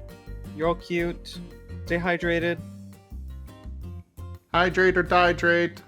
You're all cute. Stay hydrated. Hydrate or dihydrate.